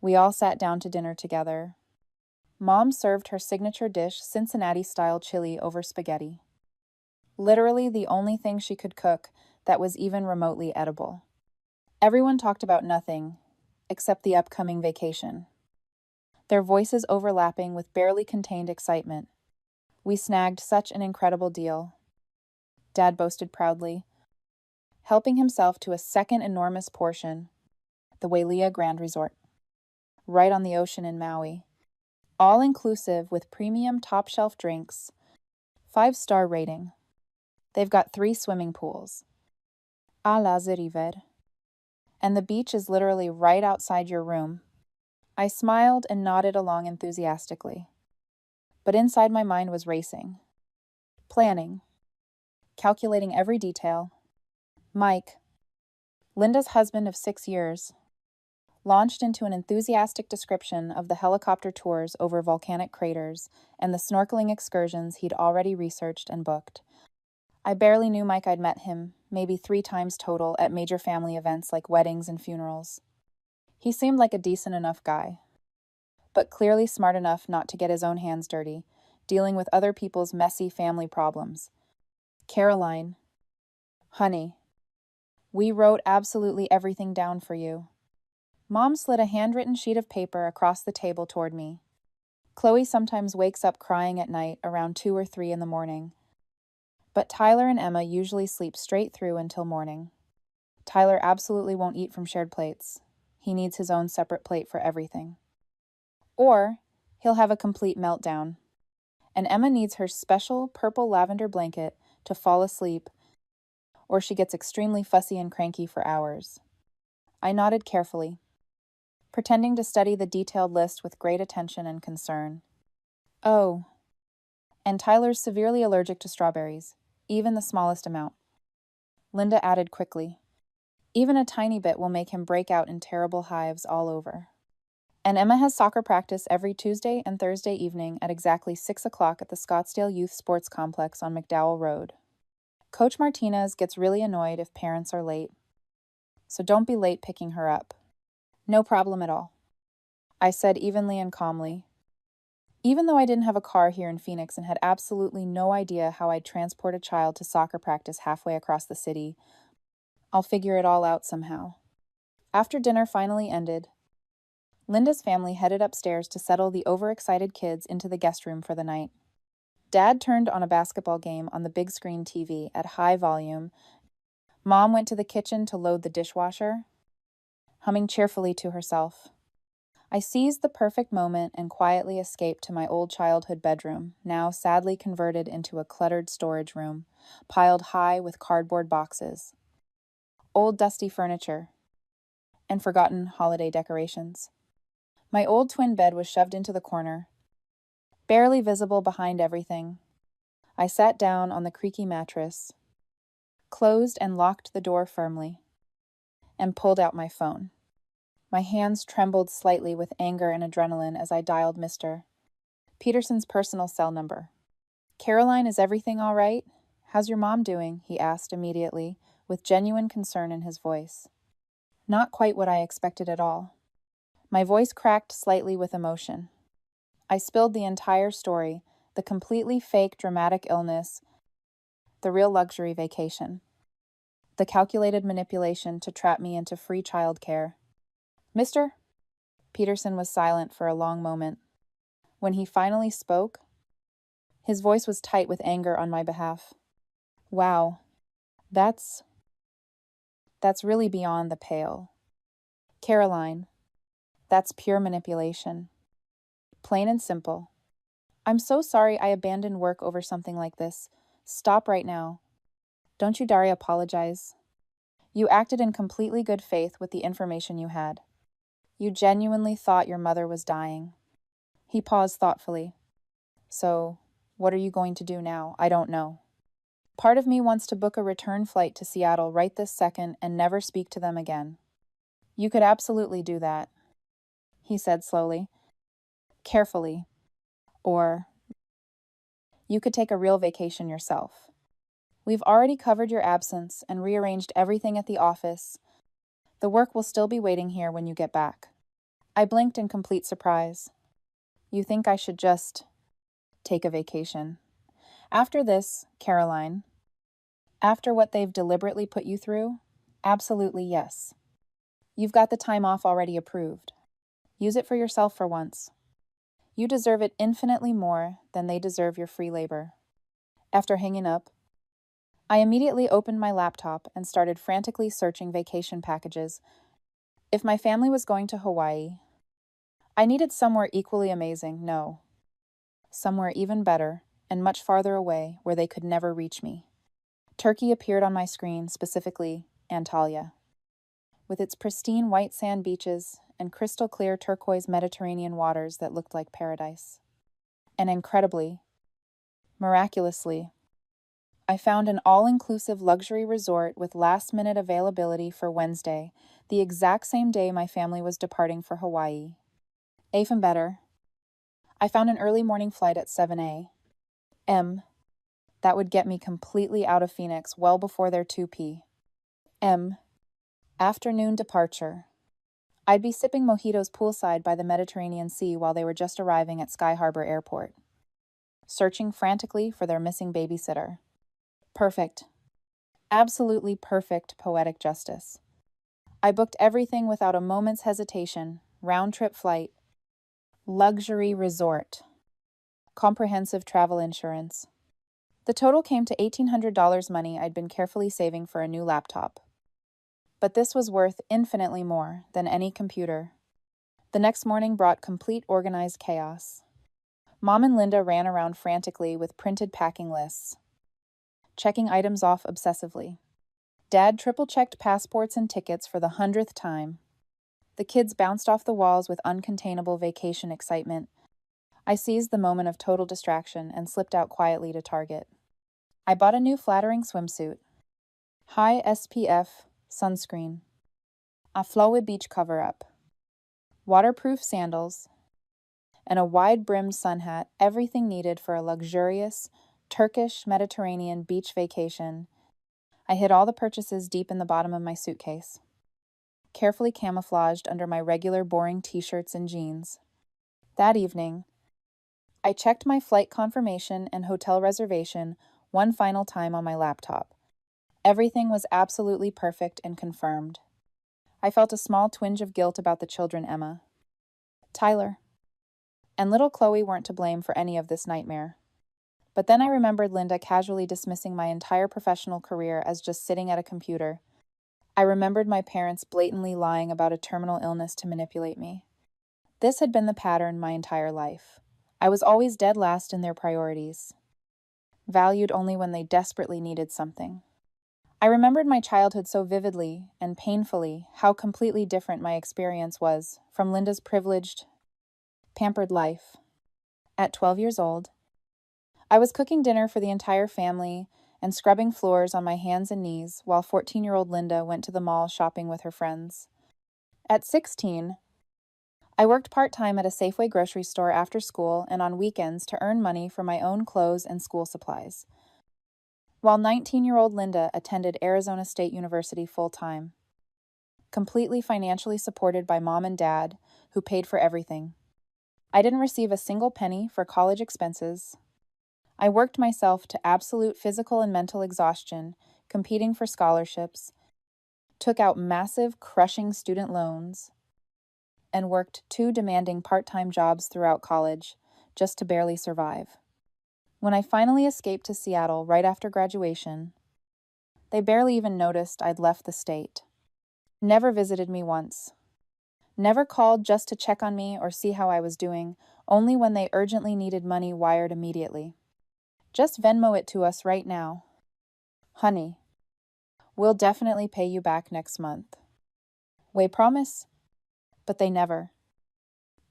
S1: we all sat down to dinner together. Mom served her signature dish, Cincinnati-style chili over spaghetti. Literally the only thing she could cook that was even remotely edible. Everyone talked about nothing, except the upcoming vacation. Their voices overlapping with barely contained excitement. We snagged such an incredible deal. Dad boasted proudly, helping himself to a second enormous portion, the Wailea Grand Resort, right on the ocean in Maui. All-inclusive with premium top-shelf drinks, 5-star rating. They've got 3 swimming pools. A la river. And the beach is literally right outside your room. I smiled and nodded along enthusiastically. But inside my mind was racing. Planning. Calculating every detail. Mike, Linda's husband of 6 years, launched into an enthusiastic description of the helicopter tours over volcanic craters and the snorkeling excursions he'd already researched and booked. I barely knew Mike. I'd met him, maybe 3 times total, at major family events like weddings and funerals. He seemed like a decent enough guy, but clearly smart enough not to get his own hands dirty, dealing with other people's messy family problems. Caroline, honey, we wrote absolutely everything down for you. Mom slid a handwritten sheet of paper across the table toward me. Chloe sometimes wakes up crying at night around 2 or 3 in the morning. But Tyler and Emma usually sleep straight through until morning. Tyler absolutely won't eat from shared plates. He needs his own separate plate for everything. Or he'll have a complete meltdown. And Emma needs her special purple lavender blanket to fall asleep, or she gets extremely fussy and cranky for hours. I nodded carefully. pretending to study the detailed list with great attention and concern. Oh, and Tyler's severely allergic to strawberries, even the smallest amount. Linda added quickly. Even a tiny bit will make him break out in terrible hives all over. And Emma has soccer practice every Tuesday and Thursday evening at exactly 6 o'clock at the Scottsdale Youth Sports Complex on McDowell Road. Coach Martinez gets really annoyed if parents are late, so don't be late picking her up. No problem at all, I said evenly and calmly. Even though I didn't have a car here in Phoenix and had absolutely no idea how I'd transport a child to soccer practice halfway across the city, I'll figure it all out somehow. After dinner finally ended, Linda's family headed upstairs to settle the overexcited kids into the guest room for the night. Dad turned on a basketball game on the big screen TV at high volume. Mom went to the kitchen to load the dishwasher, humming cheerfully to herself. I seized the perfect moment and quietly escaped to my old childhood bedroom, now sadly converted into a cluttered storage room, piled high with cardboard boxes, old dusty furniture, and forgotten holiday decorations. My old twin bed was shoved into the corner, barely visible behind everything. I sat down on the creaky mattress, closed and locked the door firmly, and pulled out my phone. My hands trembled slightly with anger and adrenaline as I dialed Mr. Peterson's personal cell number. "Caroline, is everything all right? How's your mom doing?" he asked immediately, with genuine concern in his voice. Not quite what I expected at all. My voice cracked slightly with emotion. I spilled the entire story, the completely fake dramatic illness, the real luxury vacation, the calculated manipulation to trap me into free childcare. "Mr. Peterson was silent for a long moment. When he finally spoke, his voice was tight with anger on my behalf. "Wow, that's really beyond the pale. Caroline, that's pure manipulation. Plain and simple. I'm so sorry I abandoned work over something like this. Stop right now. Don't you dare apologize. You acted in completely good faith with the information you had. You genuinely thought your mother was dying." He paused thoughtfully. "So, what are you going to do now?" "I don't know. Part of me wants to book a return flight to Seattle right this second and never speak to them again." "You could absolutely do that," he said slowly, carefully. "Or you could take a real vacation yourself. We've already covered your absence and rearranged everything at the office. The work will still be waiting here when you get back." I blinked in complete surprise. "You think I should just take a vacation? After this, Caroline, after what they've deliberately put you through? Absolutely yes. You've got the time off already approved. Use it for yourself for once. You deserve it infinitely more than they deserve your free labor." After hanging up, I immediately opened my laptop and started frantically searching vacation packages. If my family was going to Hawaii, I needed somewhere equally amazing, no, somewhere even better and much farther away where they could never reach me. Turkey appeared on my screen, specifically Antalya, with its pristine white sand beaches and crystal clear turquoise Mediterranean waters that looked like paradise. And incredibly, miraculously, I found an all-inclusive luxury resort with last-minute availability for Wednesday, the exact same day my family was departing for Hawaii. Even better, I found an early morning flight at 7 a.m. That would get me completely out of Phoenix well before their 2 p.m. afternoon departure. I'd be sipping mojitos poolside by the Mediterranean Sea while they were just arriving at Sky Harbor Airport, searching frantically for their missing babysitter. Perfect. Absolutely perfect poetic justice. I booked everything without a moment's hesitation. Round-trip flight, luxury resort, comprehensive travel insurance. The total came to $1,800 money I'd been carefully saving for a new laptop. But this was worth infinitely more than any computer. The next morning brought complete organized chaos. Mom and Linda ran around frantically with printed packing lists, checking items off obsessively. Dad triple-checked passports and tickets for the 100th time. The kids bounced off the walls with uncontainable vacation excitement. I seized the moment of total distraction and slipped out quietly to Target. I bought a new flattering swimsuit, high SPF sunscreen, a flowy beach cover-up, waterproof sandals, and a wide-brimmed sun hat, everything needed for a luxurious Turkish Mediterranean beach vacation. I hid all the purchases deep in the bottom of my suitcase, carefully camouflaged under my regular boring t-shirts and jeans. That evening, I checked my flight confirmation and hotel reservation one final time on my laptop. Everything was absolutely perfect and confirmed. I felt a small twinge of guilt about the children, Emma, Tyler, and little Chloe weren't to blame for any of this nightmare. But then I remembered Linda casually dismissing my entire professional career as just sitting at a computer. I remembered my parents blatantly lying about a terminal illness to manipulate me. This had been the pattern my entire life. I was always dead last in their priorities, valued only when they desperately needed something. I remembered my childhood so vividly and painfully, how completely different my experience was from Linda's privileged, pampered life. At 12 years old, I was cooking dinner for the entire family and scrubbing floors on my hands and knees while 14-year-old Linda went to the mall shopping with her friends. At 16, I worked part-time at a Safeway grocery store after school and on weekends to earn money for my own clothes and school supplies, while 19-year-old Linda attended Arizona State University full-time, completely financially supported by mom and dad, who paid for everything. I didn't receive a single penny for college expenses. I worked myself to absolute physical and mental exhaustion, competing for scholarships, took out massive, crushing student loans, and worked 2 demanding part-time jobs throughout college just to barely survive. When I finally escaped to Seattle right after graduation, they barely even noticed I'd left the state. Never visited me once. Never called just to check on me or see how I was doing, only when they urgently needed money wired immediately. Just Venmo it to us right now. Honey, we'll definitely pay you back next month. We promise? But they never,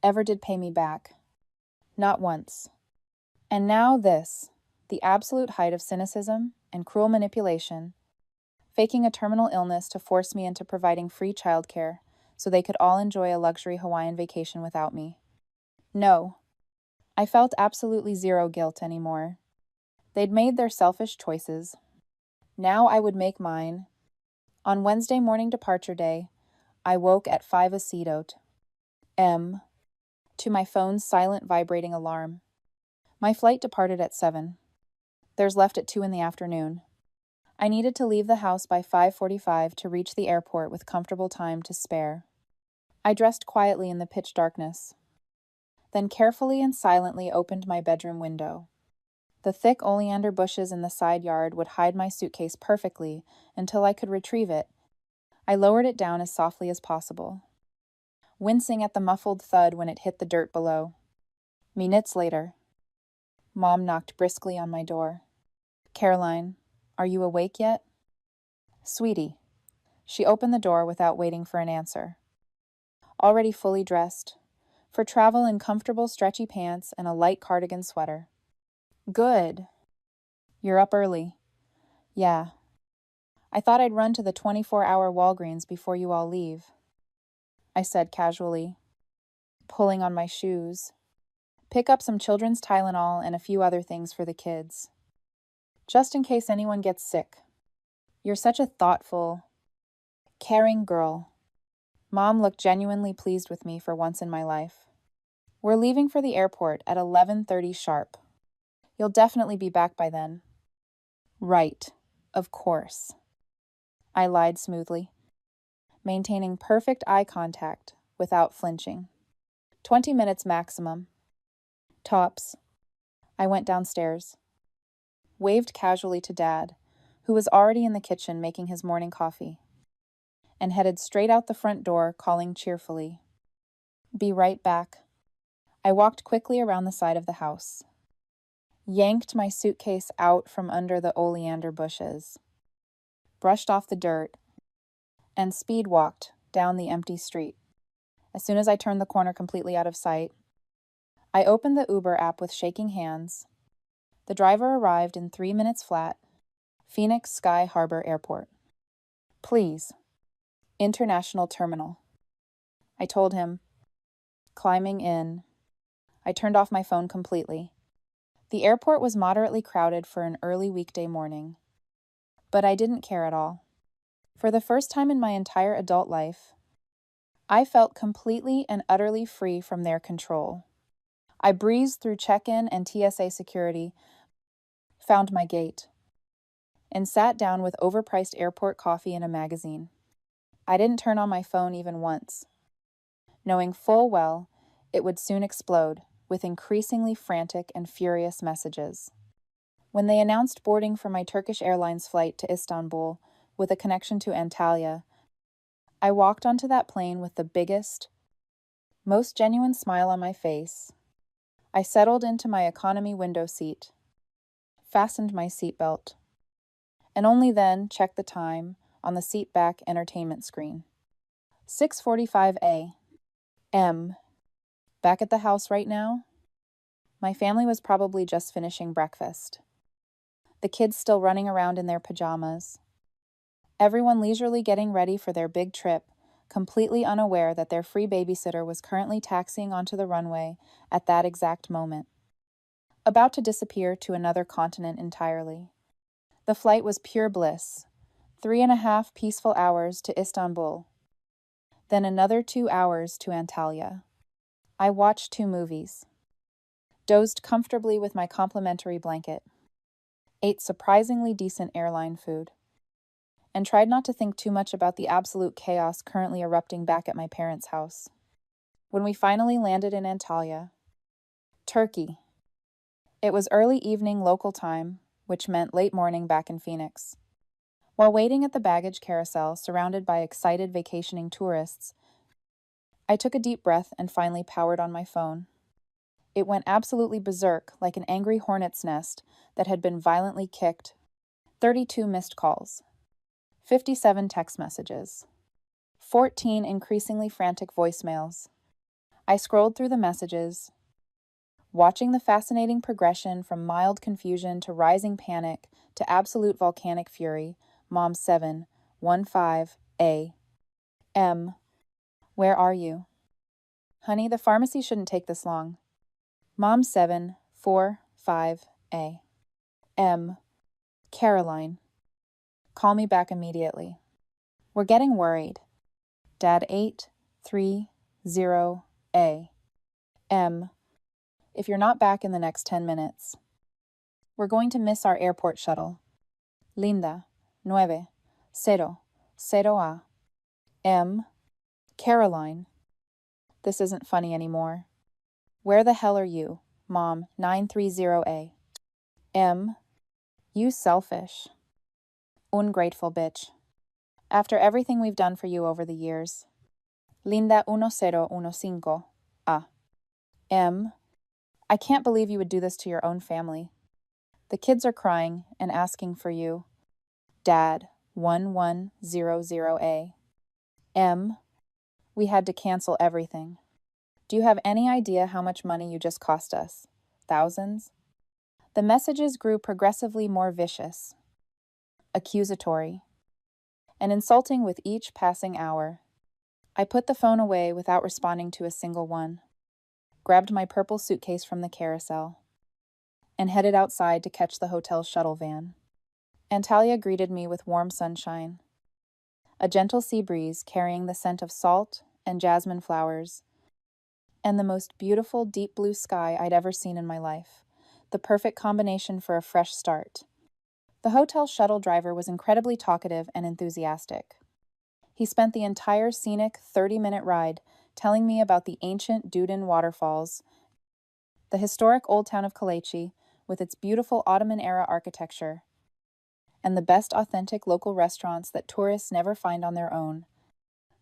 S1: ever did pay me back. Not once. And now this, the absolute height of cynicism and cruel manipulation, faking a terminal illness to force me into providing free childcare so they could all enjoy a luxury Hawaiian vacation without me. No, I felt absolutely zero guilt anymore. They'd made their selfish choices. Now I would make mine. On Wednesday morning departure day, I woke at 5 acetate M to my phone's silent vibrating alarm. My flight departed at 7. Theirs left at 2 in the afternoon. I needed to leave the house by 5:45 to reach the airport with comfortable time to spare. I dressed quietly in the pitch darkness, then carefully and silently opened my bedroom window. The thick oleander bushes in the side yard would hide my suitcase perfectly until I could retrieve it. I lowered it down as softly as possible, wincing at the muffled thud when it hit the dirt below. Minutes later, Mom knocked briskly on my door. "Caroline, are you awake yet?" "Sweetie." She opened the door without waiting for an answer. Already fully dressed, for travel in comfortable stretchy pants and a light cardigan sweater. "Good. You're up early." "Yeah. I thought I'd run to the 24-hour Walgreens before you all leave," I said casually, pulling on my shoes. "Pick up some children's Tylenol and a few other things for the kids, just in case anyone gets sick. You're such a thoughtful, caring girl." Mom looked genuinely pleased with me for once in my life. "We're leaving for the airport at 11:30 sharp. You'll definitely be back by then." "Right, of course," I lied smoothly, maintaining perfect eye contact without flinching. 20 minutes maximum. Tops. I went downstairs, waved casually to Dad, who was already in the kitchen making his morning coffee, and headed straight out the front door, calling cheerfully, "Be right back." I walked quickly around the side of the house, yanked my suitcase out from under the oleander bushes, brushed off the dirt, and speed walked down the empty street. As soon as I turned the corner completely out of sight, I opened the Uber app with shaking hands. The driver arrived in 3 minutes flat. Phoenix Sky Harbor Airport. Please. International Terminal. I told him. Climbing in. I turned off my phone completely. The airport was moderately crowded for an early weekday morning. But I didn't care at all. For the first time in my entire adult life, I felt completely and utterly free from their control. I breezed through check-in and TSA security, found my gate, and sat down with overpriced airport coffee and a magazine. I didn't turn on my phone even once, knowing full well it would soon explode with increasingly frantic and furious messages. When they announced boarding for my Turkish Airlines flight to Istanbul with a connection to Antalya, I walked onto that plane with the biggest, most genuine smile on my face. I settled into my economy window seat, fastened my seatbelt, and only then checked the time on the seat back entertainment screen. 6:45 a.m. Back at the house right now? My family was probably just finishing breakfast. The kids still running around in their pajamas. Everyone leisurely getting ready for their big trip, completely unaware that their free babysitter was currently taxiing onto the runway at that exact moment, about to disappear to another continent entirely. The flight was pure bliss. 3.5 peaceful hours to Istanbul, then another 2 hours to Antalya. I watched 2 movies, dozed comfortably with my complimentary blanket, ate surprisingly decent airline food, and tried not to think too much about the absolute chaos currently erupting back at my parents' house. When we finally landed in Antalya, Turkey, it was early evening local time, which meant late morning back in Phoenix. While waiting at the baggage carousel, surrounded by excited vacationing tourists, I took a deep breath and finally powered on my phone. It went absolutely berserk, like an angry hornet's nest that had been violently kicked. 32 missed calls, 57 text messages, 14 increasingly frantic voicemails. I scrolled through the messages, watching the fascinating progression from mild confusion to rising panic to absolute volcanic fury. Mom 7:15 a.m. Where are you? Honey, the pharmacy shouldn't take this long. Mom 7:45 a.m. Caroline. Call me back immediately. We're getting worried. Dad 8:30 a.m. If you're not back in the next 10 minutes, we're going to miss our airport shuttle. Linda 9:00 a.m. Caroline. This isn't funny anymore. Where the hell are you? Mom 9:30 a.m. You selfish, ungrateful bitch. After everything we've done for you over the years. Linda 10:15 a.m. I can't believe you would do this to your own family. The kids are crying and asking for you. Dad 11:00 a.m. We had to cancel everything. Do you have any idea how much money you just cost us? Thousands? The messages grew progressively more vicious, accusatory, and insulting with each passing hour. I put the phone away without responding to a single one, grabbed my purple suitcase from the carousel, and headed outside to catch the hotel's shuttle van. Antalya greeted me with warm sunshine, a gentle sea breeze carrying the scent of salt and jasmine flowers, and the most beautiful deep blue sky I'd ever seen in my life, the perfect combination for a fresh start. The hotel shuttle driver was incredibly talkative and enthusiastic. He spent the entire scenic 30-minute ride telling me about the ancient Dudin waterfalls, the historic old town of Kalechi with its beautiful Ottoman-era architecture, and the best authentic local restaurants that tourists never find on their own.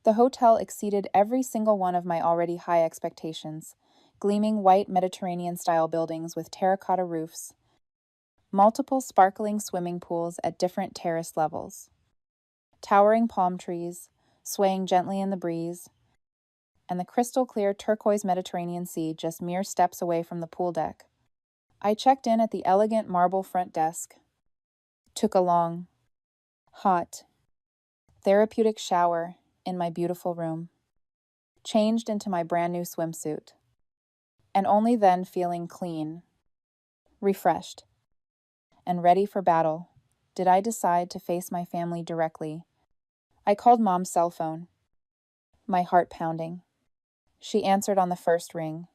S1: The hotel exceeded every single one of my already high expectations, gleaming white Mediterranean-style buildings with terracotta roofs, multiple sparkling swimming pools at different terrace levels, towering palm trees, swaying gently in the breeze, and the crystal clear turquoise Mediterranean Sea just mere steps away from the pool deck. I checked in at the elegant marble front desk, took a long, hot, therapeutic shower in my beautiful room, changed into my brand new swimsuit, and only then, feeling clean, refreshed, and ready for battle, did I decide to face my family directly. I called Mom's cell phone, my heart pounding. She answered on the first ring,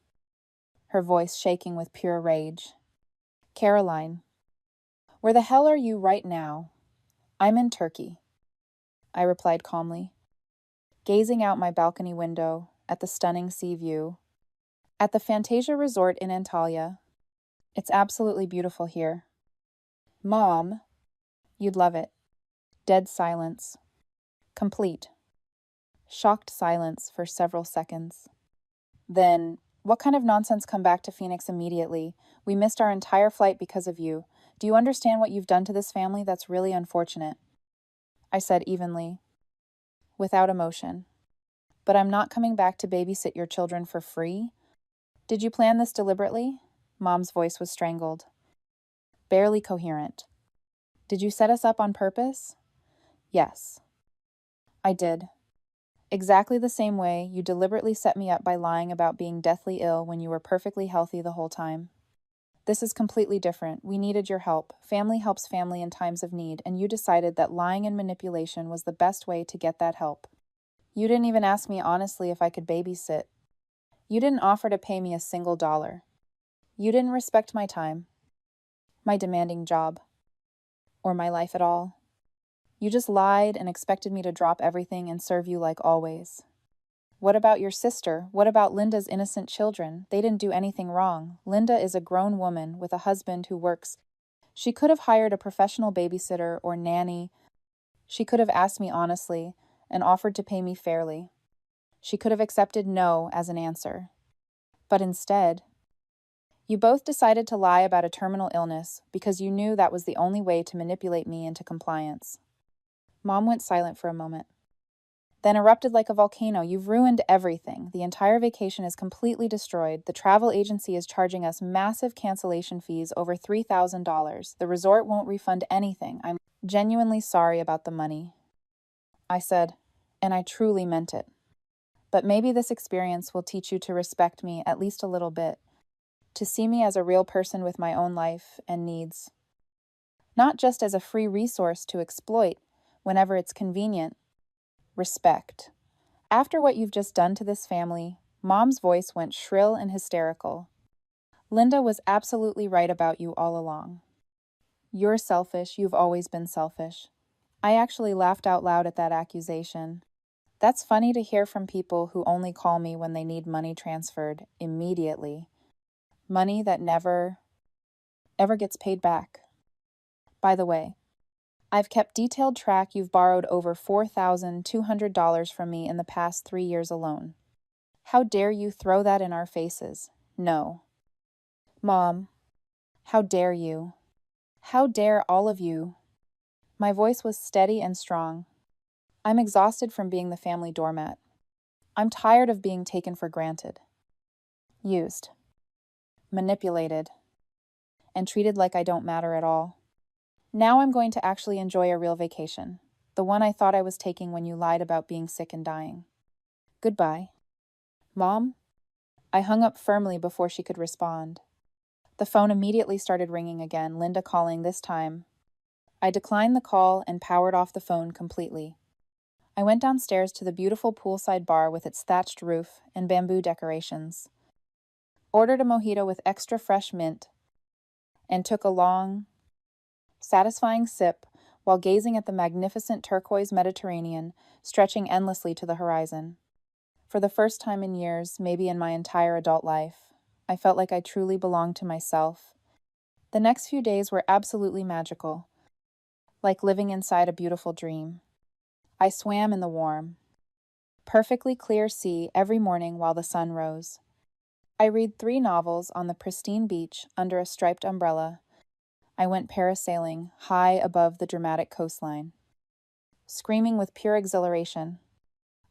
S1: her voice shaking with pure rage. "Caroline, where the hell are you right now?" "I'm in Turkey," I replied calmly, gazing out my balcony window at the stunning sea view. "At the Fantasia Resort in Antalya. It's absolutely beautiful here." "Mom, you'd love it." Dead silence. Complete. Shocked silence for several seconds. Then, "What kind of nonsense, come back to Phoenix immediately? We missed our entire flight because of you. Do you understand what you've done to this family? That's really unfortunate," I said evenly, without emotion. "But I'm not coming back to babysit your children for free." "Did you plan this deliberately?" Mom's voice was strangled, barely coherent. "Did you set us up on purpose?" "Yes, I did. Exactly the same way you deliberately set me up by lying about being deathly ill when you were perfectly healthy the whole time. This is completely different. We needed your help. Family helps family in times of need, and you decided that lying and manipulation was the best way to get that help. You didn't even ask me honestly if I could babysit. You didn't offer to pay me a single dollar. You didn't respect my time, my demanding job, or my life at all. You just lied and expected me to drop everything and serve you like always. What about your sister? What about Linda's innocent children? They didn't do anything wrong. Linda is a grown woman with a husband who works. She could have hired a professional babysitter or nanny. She could have asked me honestly and offered to pay me fairly. She could have accepted no as an answer. But instead, you both decided to lie about a terminal illness because you knew that was the only way to manipulate me into compliance. Mom went silent for a moment, then erupted like a volcano. "You've ruined everything. The entire vacation is completely destroyed. The travel agency is charging us massive cancellation fees, over $3,000. The resort won't refund anything. I'm genuinely sorry about the money," I said, and I truly meant it. "But maybe this experience will teach you to respect me at least a little bit, to see me as a real person with my own life and needs, not just as a free resource to exploit whenever it's convenient. Respect." After what you've just done to this family, Mom's voice went shrill and hysterical. "Linda was absolutely right about you all along. You're selfish. You've always been selfish." I actually laughed out loud at that accusation. That's funny to hear from people who only call me when they need money transferred immediately. Money that never, ever gets paid back. By the way, I've kept detailed track. You've borrowed over $4,200 from me in the past 3 years alone. How dare you throw that in our faces? No. Mom, how dare you? How dare all of you? My voice was steady and strong. I'm exhausted from being the family doormat. I'm tired of being taken for granted, used, manipulated, and treated like I don't matter at all. Now I'm going to actually enjoy a real vacation, the one I thought I was taking when you lied about being sick and dying. Goodbye. Mom? I hung up firmly before she could respond. The phone immediately started ringing again, Linda calling this time. I declined the call and powered off the phone completely. I went downstairs to the beautiful poolside bar with its thatched roof and bamboo decorations, ordered a mojito with extra fresh mint, and took a long, satisfying sip while gazing at the magnificent turquoise Mediterranean stretching endlessly to the horizon. For the first time in years, maybe in my entire adult life, I felt like I truly belonged to myself. The next few days were absolutely magical, like living inside a beautiful dream. I swam in the warm, perfectly clear sea every morning while the sun rose. I read 3 novels on the pristine beach under a striped umbrella. I went parasailing high above the dramatic coastline. Screaming with pure exhilaration,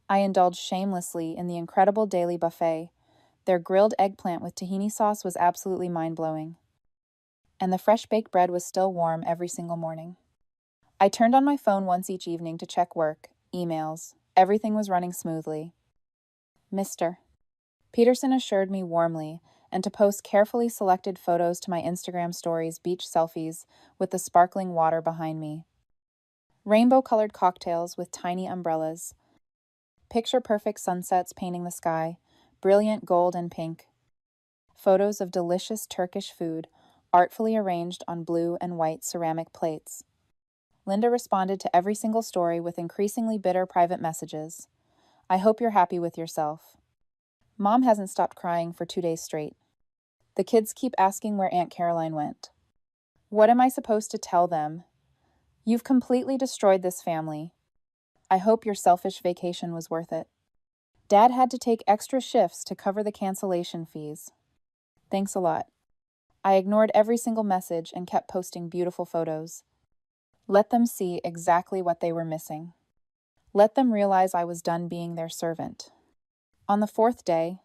S1: I indulged shamelessly in the incredible daily buffet. Their grilled eggplant with tahini sauce was absolutely mind-blowing. And the fresh baked bread was still warm every single morning. I turned on my phone once each evening to check work, emails. Everything was running smoothly. Mr. Peterson assured me warmly, and to post carefully selected photos to my Instagram stories, beach selfies with the sparkling water behind me. Rainbow-colored cocktails with tiny umbrellas. Picture-perfect sunsets painting the sky, brilliant gold and pink. Photos of delicious Turkish food, artfully arranged on blue and white ceramic plates. Linda responded to every single story with increasingly bitter private messages. I hope you're happy with yourself. Mom hasn't stopped crying for 2 days straight. The kids keep asking where Aunt Caroline went. What am I supposed to tell them? You've completely destroyed this family. I hope your selfish vacation was worth it. Dad had to take extra shifts to cover the cancellation fees. Thanks a lot. I ignored every single message and kept posting beautiful photos. Let them see exactly what they were missing. Let them realize I was done being their servant. On the 4th day,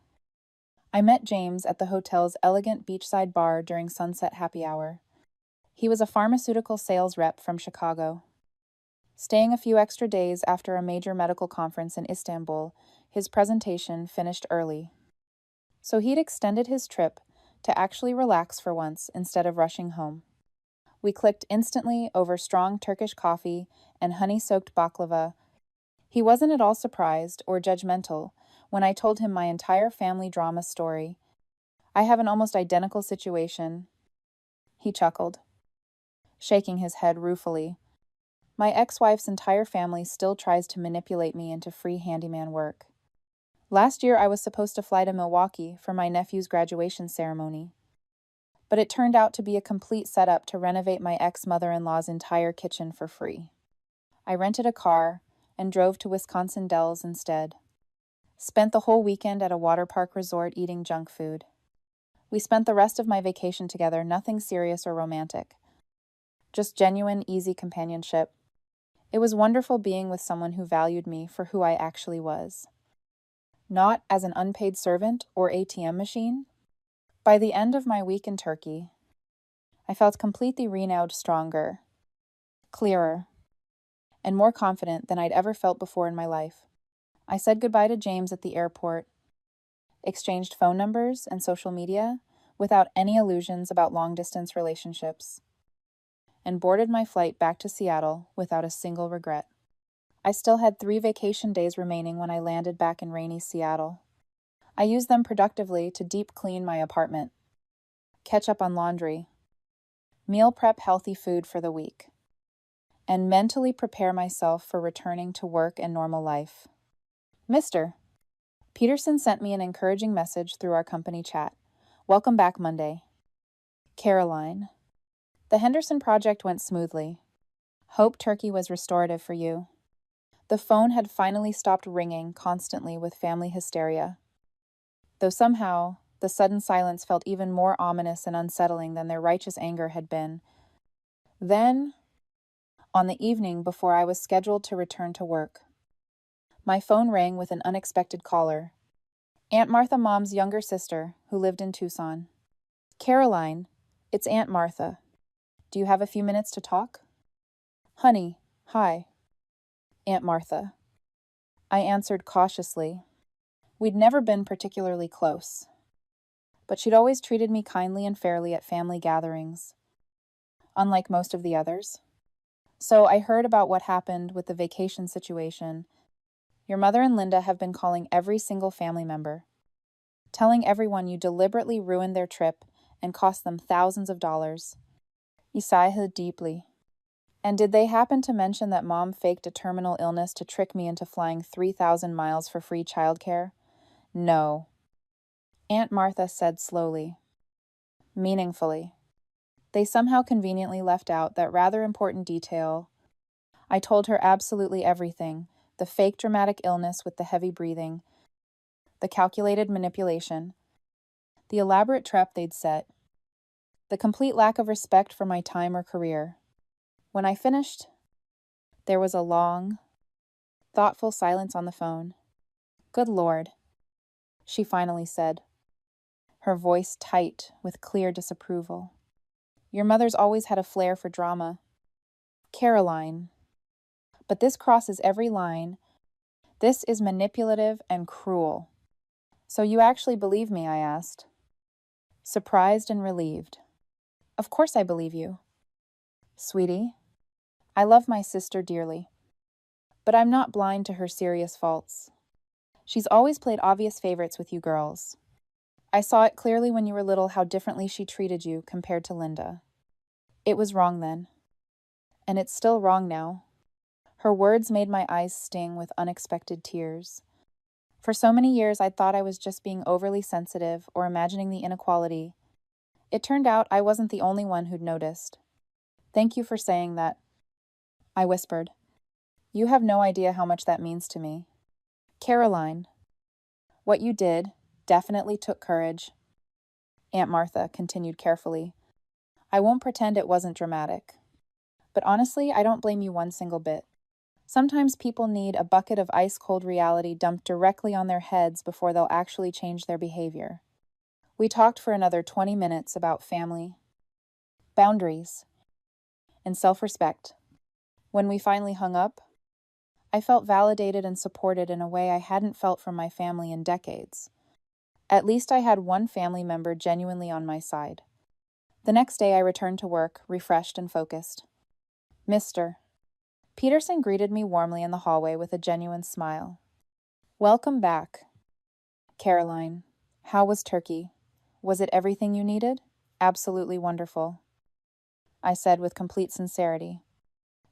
S1: I met James at the hotel's elegant beachside bar during sunset happy hour. He was a pharmaceutical sales rep from Chicago. Staying a few extra days after a major medical conference in Istanbul, his presentation finished early. So he'd extended his trip to actually relax for once instead of rushing home. We clicked instantly over strong Turkish coffee and honey-soaked baklava. He wasn't at all surprised or judgmental when I told him my entire family drama story. I have an almost identical situation. He chuckled, shaking his head ruefully. My ex-wife's entire family still tries to manipulate me into free handyman work. Last year I was supposed to fly to Milwaukee for my nephew's graduation ceremony, but it turned out to be a complete setup to renovate my ex-mother-in-law's entire kitchen for free. I rented a car and drove to Wisconsin Dells instead. Spent the whole weekend at a water park resort eating junk food. We spent the rest of my vacation together, nothing serious or romantic. Just genuine, easy companionship. It was wonderful being with someone who valued me for who I actually was. Not as an unpaid servant or ATM machine. By the end of my week in Turkey, I felt completely renewed, stronger, clearer, and more confident than I'd ever felt before in my life. I said goodbye to James at the airport, exchanged phone numbers and social media without any illusions about long-distance relationships, and boarded my flight back to Seattle without a single regret. I still had 3 vacation days remaining when I landed back in rainy Seattle. I used them productively to deep clean my apartment, catch up on laundry, meal prep healthy food for the week, and mentally prepare myself for returning to work and normal life. Mr. Peterson sent me an encouraging message through our company chat. Welcome back Monday. Caroline. The Henderson project went smoothly. Hope turkey was restorative for you. The phone had finally stopped ringing constantly with family hysteria. Though somehow, the sudden silence felt even more ominous and unsettling than their righteous anger had been. Then, on the evening before I was scheduled to return to work, my phone rang with an unexpected caller. Aunt Martha, Mom's younger sister, who lived in Tucson. Caroline, it's Aunt Martha. Do you have a few minutes to talk? Honey, hi. Aunt Martha. I answered cautiously. We'd never been particularly close, but she'd always treated me kindly and fairly at family gatherings, unlike most of the others. So I heard about what happened with the vacation situation. Your mother and Linda have been calling every single family member, telling everyone you deliberately ruined their trip and cost them thousands of dollars. I sighed deeply. And did they happen to mention that Mom faked a terminal illness to trick me into flying 3,000 miles for free childcare? No. Aunt Martha said slowly, meaningfully. They somehow conveniently left out that rather important detail. I told her absolutely everything, the fake dramatic illness with the heavy breathing, the calculated manipulation, the elaborate trap they'd set, the complete lack of respect for my time or career. When I finished, there was a long, thoughtful silence on the phone. Good Lord, she finally said, her voice tight with clear disapproval. Your mother's always had a flair for drama. Caroline. But this crosses every line. This is manipulative and cruel. So you actually believe me, I asked, surprised and relieved. Of course I believe you. Sweetie, I love my sister dearly, but I'm not blind to her serious faults. She's always played obvious favorites with you girls. I saw it clearly when you were little how differently she treated you compared to Linda. It was wrong then. And it's still wrong now. Her words made my eyes sting with unexpected tears. For so many years, I'd thought I was just being overly sensitive or imagining the inequality. It turned out I wasn't the only one who'd noticed. Thank you for saying that, I whispered. You have no idea how much that means to me. Caroline, what you did definitely took courage. Aunt Martha continued carefully. I won't pretend it wasn't dramatic. But honestly, I don't blame you one single bit. Sometimes people need a bucket of ice-cold reality dumped directly on their heads before they'll actually change their behavior. We talked for another 20 minutes about family, boundaries, and self-respect. When we finally hung up, I felt validated and supported in a way I hadn't felt from my family in decades. At least I had one family member genuinely on my side. The next day I returned to work, refreshed and focused. Mr. Peterson greeted me warmly in the hallway with a genuine smile. Welcome back. Caroline, how was Turkey? Was it everything you needed? Absolutely wonderful, I said with complete sincerity.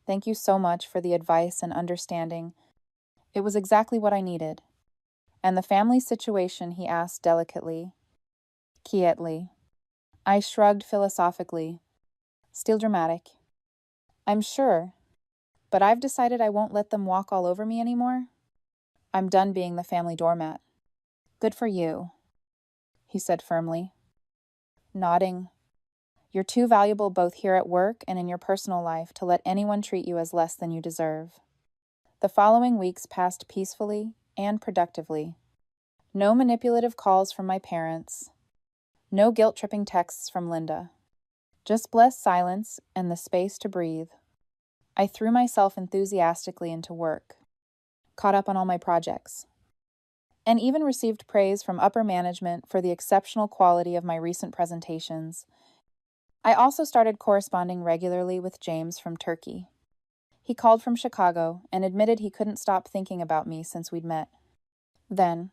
S1: Thank you so much for the advice and understanding. It was exactly what I needed. And the family situation, he asked delicately, quietly. I shrugged philosophically, still dramatic. I'm sure, but I've decided I won't let them walk all over me anymore. I'm done being the family doormat. Good for you, he said firmly. Nodding. You're too valuable both here at work and in your personal life to let anyone treat you as less than you deserve. The following weeks passed peacefully and productively. No manipulative calls from my parents. No guilt-tripping texts from Linda. Just blessed silence and the space to breathe. I threw myself enthusiastically into work, caught up on all my projects, and even received praise from upper management for the exceptional quality of my recent presentations. I also started corresponding regularly with James from Turkey. He called from Chicago and admitted he couldn't stop thinking about me since we'd met. Then,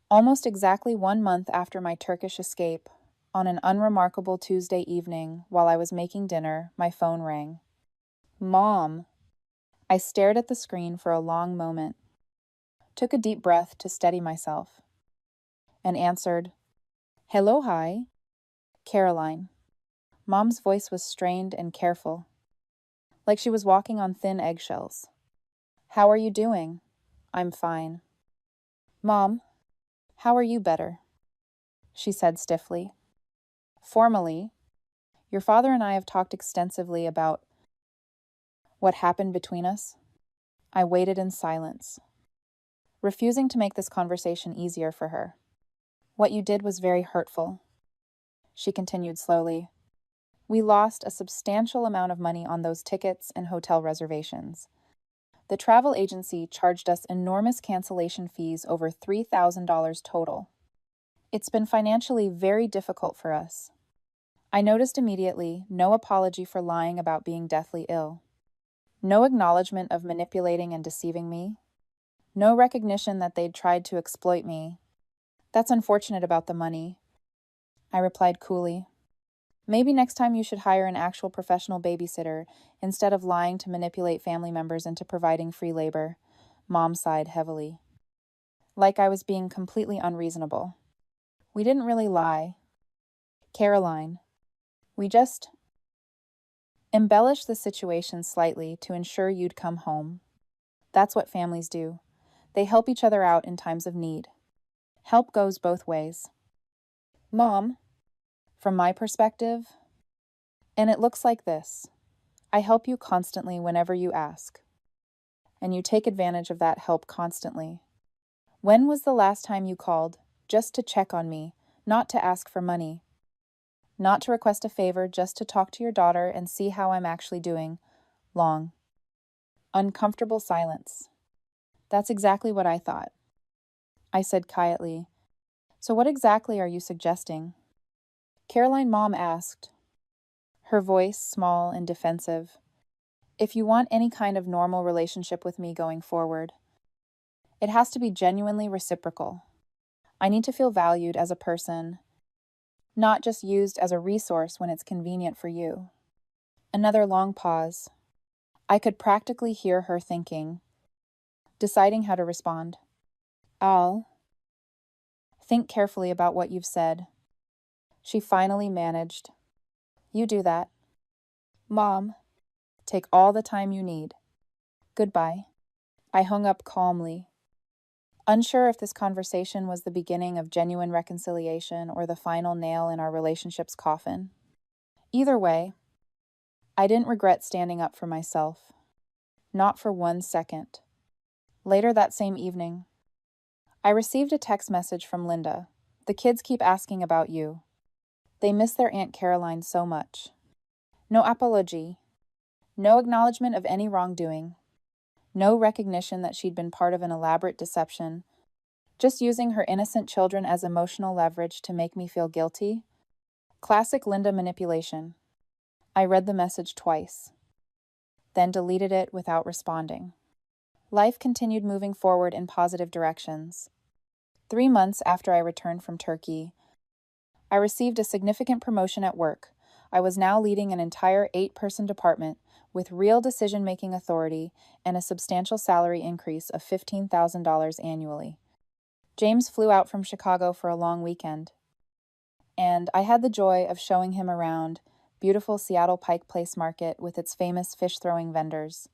S1: almost exactly 1 month after my Turkish escape, on an unremarkable Tuesday evening while I was making dinner, my phone rang. Mom! I stared at the screen for a long moment, took a deep breath to steady myself, and answered, Hello, hi. Caroline. Mom's voice was strained and careful, like she was walking on thin eggshells. How are you doing? I'm fine. Mom, how are you better? She said stiffly. Formally, your father and I have talked extensively about what happened between us. I waited in silence, refusing to make this conversation easier for her. What you did was very hurtful, she continued slowly. We lost a substantial amount of money on those tickets and hotel reservations. The travel agency charged us enormous cancellation fees, over $3,000 total. It's been financially very difficult for us. I noticed immediately no apology for lying about being deathly ill. No acknowledgement of manipulating and deceiving me. No recognition that they'd tried to exploit me. That's unfortunate about the money, I replied coolly. Maybe next time you should hire an actual professional babysitter instead of lying to manipulate family members into providing free labor. Mom sighed heavily. Like I was being completely unreasonable. We didn't really lie. Caroline. We just embellished the situation slightly to ensure you'd come home. That's what families do. They help each other out in times of need. Help goes both ways. Mom, from my perspective, and it looks like this. I help you constantly whenever you ask. And you take advantage of that help constantly. When was the last time you called? Just to check on me, not to ask for money. Not to request a favor, just to talk to your daughter and see how I'm actually doing. Long. Uncomfortable silence. That's exactly what I thought. I said quietly, "So what exactly are you suggesting?" Caroline Mom asked, her voice small and defensive. "If you want any kind of normal relationship with me going forward, it has to be genuinely reciprocal. I need to feel valued as a person, not just used as a resource when it's convenient for you." Another long pause. I could practically hear her thinking, deciding how to respond. "I'll think carefully about what you've said." She finally managed. "You do that. Mom, take all the time you need. Goodbye." I hung up calmly, unsure if this conversation was the beginning of genuine reconciliation or the final nail in our relationship's coffin. Either way, I didn't regret standing up for myself. Not for 1 second. Later that same evening, I received a text message from Linda. "The kids keep asking about you. They miss their Aunt Caroline so much." No apology, no acknowledgement of any wrongdoing, no recognition that she'd been part of an elaborate deception, just using her innocent children as emotional leverage to make me feel guilty. Classic Linda manipulation. I read the message twice, then deleted it without responding. Life continued moving forward in positive directions. 3 months after I returned from Turkey, I received a significant promotion at work. I was now leading an entire 8-person department with real decision-making authority and a substantial salary increase of $15,000 annually. James flew out from Chicago for a long weekend, and I had the joy of showing him around beautiful Seattle Pike Place Market with its famous fish-throwing vendors,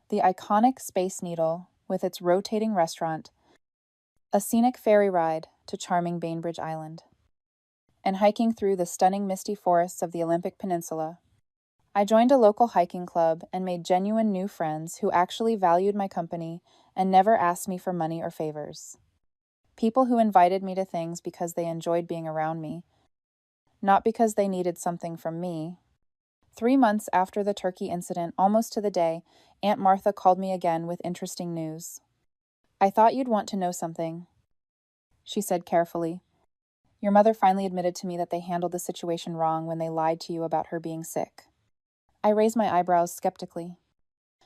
S1: the iconic Space Needle with its rotating restaurant, a scenic ferry ride to charming Bainbridge Island, and hiking through the stunning misty forests of the Olympic Peninsula. I joined a local hiking club and made genuine new friends who actually valued my company and never asked me for money or favors. People who invited me to things because they enjoyed being around me, not because they needed something from me. 3 months after the Turkey incident, almost to the day, Aunt Martha called me again with interesting news. "I thought you'd want to know something," she said carefully. "Your mother finally admitted to me that they handled the situation wrong when they lied to you about her being sick." I raised my eyebrows skeptically.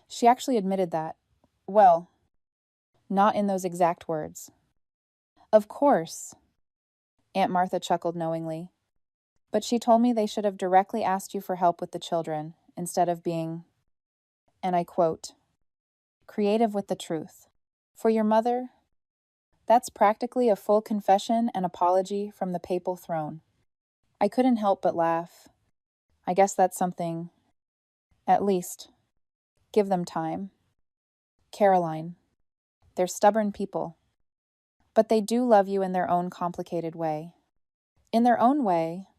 S1: "She actually admitted that. Well, not in those exact words." "Of course," Aunt Martha chuckled knowingly. "But she told me they should have directly asked you for help with the children, instead of being," and I quote, "creative with the truth. For your mother, that's practically a full confession and apology from the papal throne." I couldn't help but laugh. I guess that's something. At least, give them time. Caroline. They're stubborn people. But they do love you in their own complicated way. In their own way,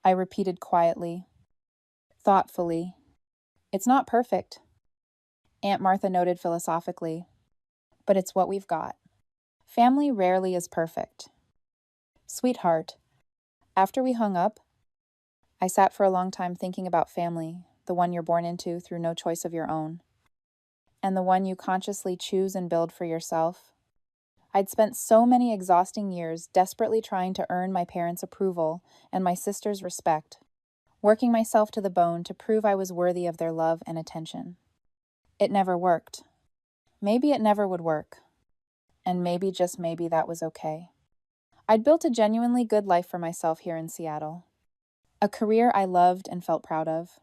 S1: I repeated quietly, thoughtfully. "It's not perfect," Aunt Martha noted philosophically, "but it's what we've got. Family rarely is perfect." Sweetheart, after we hung up, I sat for a long time thinking about family, the one you're born into through no choice of your own, and the one you consciously choose and build for yourself. I'd spent so many exhausting years desperately trying to earn my parents' approval and my sister's respect, working myself to the bone to prove I was worthy of their love and attention. It never worked. Maybe it never would work. And maybe, just maybe, that was okay. I'd built a genuinely good life for myself here in Seattle. A career I loved and felt proud of.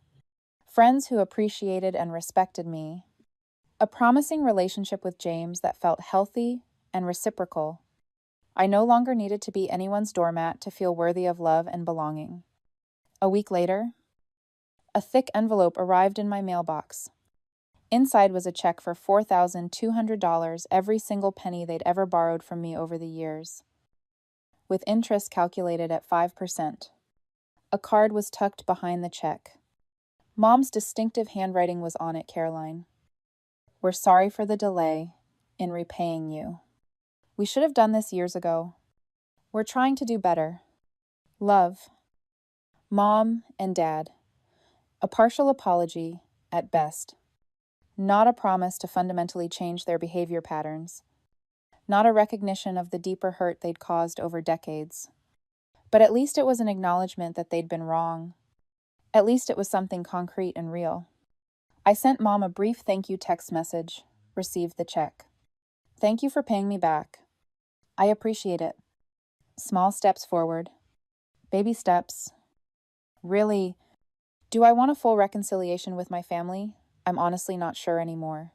S1: Friends who appreciated and respected me. A promising relationship with James that felt healthy and reciprocal. I no longer needed to be anyone's doormat to feel worthy of love and belonging. A week later, a thick envelope arrived in my mailbox. Inside was a check for $4,200, every single penny they'd ever borrowed from me over the years, with interest calculated at 5%. A card was tucked behind the check. Mom's distinctive handwriting was on it, Caroline. "We're sorry for the delay in repaying you." We should have done this years ago. We're trying to do better. Love. Mom and Dad. A partial apology, at best. Not a promise to fundamentally change their behavior patterns. Not a recognition of the deeper hurt they'd caused over decades. But at least it was an acknowledgement that they'd been wrong. At least it was something concrete and real. I sent Mom a brief thank you text message, received the check. Thank you for paying me back. I appreciate it. Small steps forward. Baby steps. Really, do I want a full reconciliation with my family? I'm honestly not sure anymore.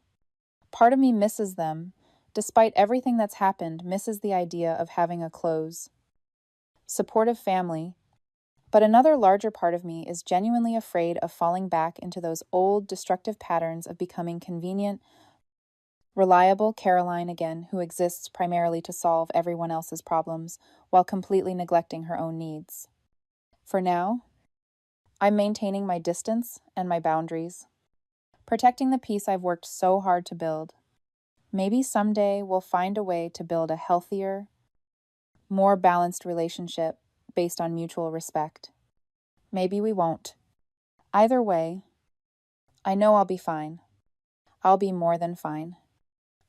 S1: Part of me misses them, despite everything that's happened, misses the idea of having a close, supportive family, but another larger part of me is genuinely afraid of falling back into those old, destructive patterns of becoming convenient, reliable Caroline again, who exists primarily to solve everyone else's problems while completely neglecting her own needs. For now, I'm maintaining my distance and my boundaries, protecting the peace I've worked so hard to build. Maybe someday we'll find a way to build a healthier, more balanced relationship based on mutual respect. Maybe we won't. Either way, I know I'll be fine. I'll be more than fine.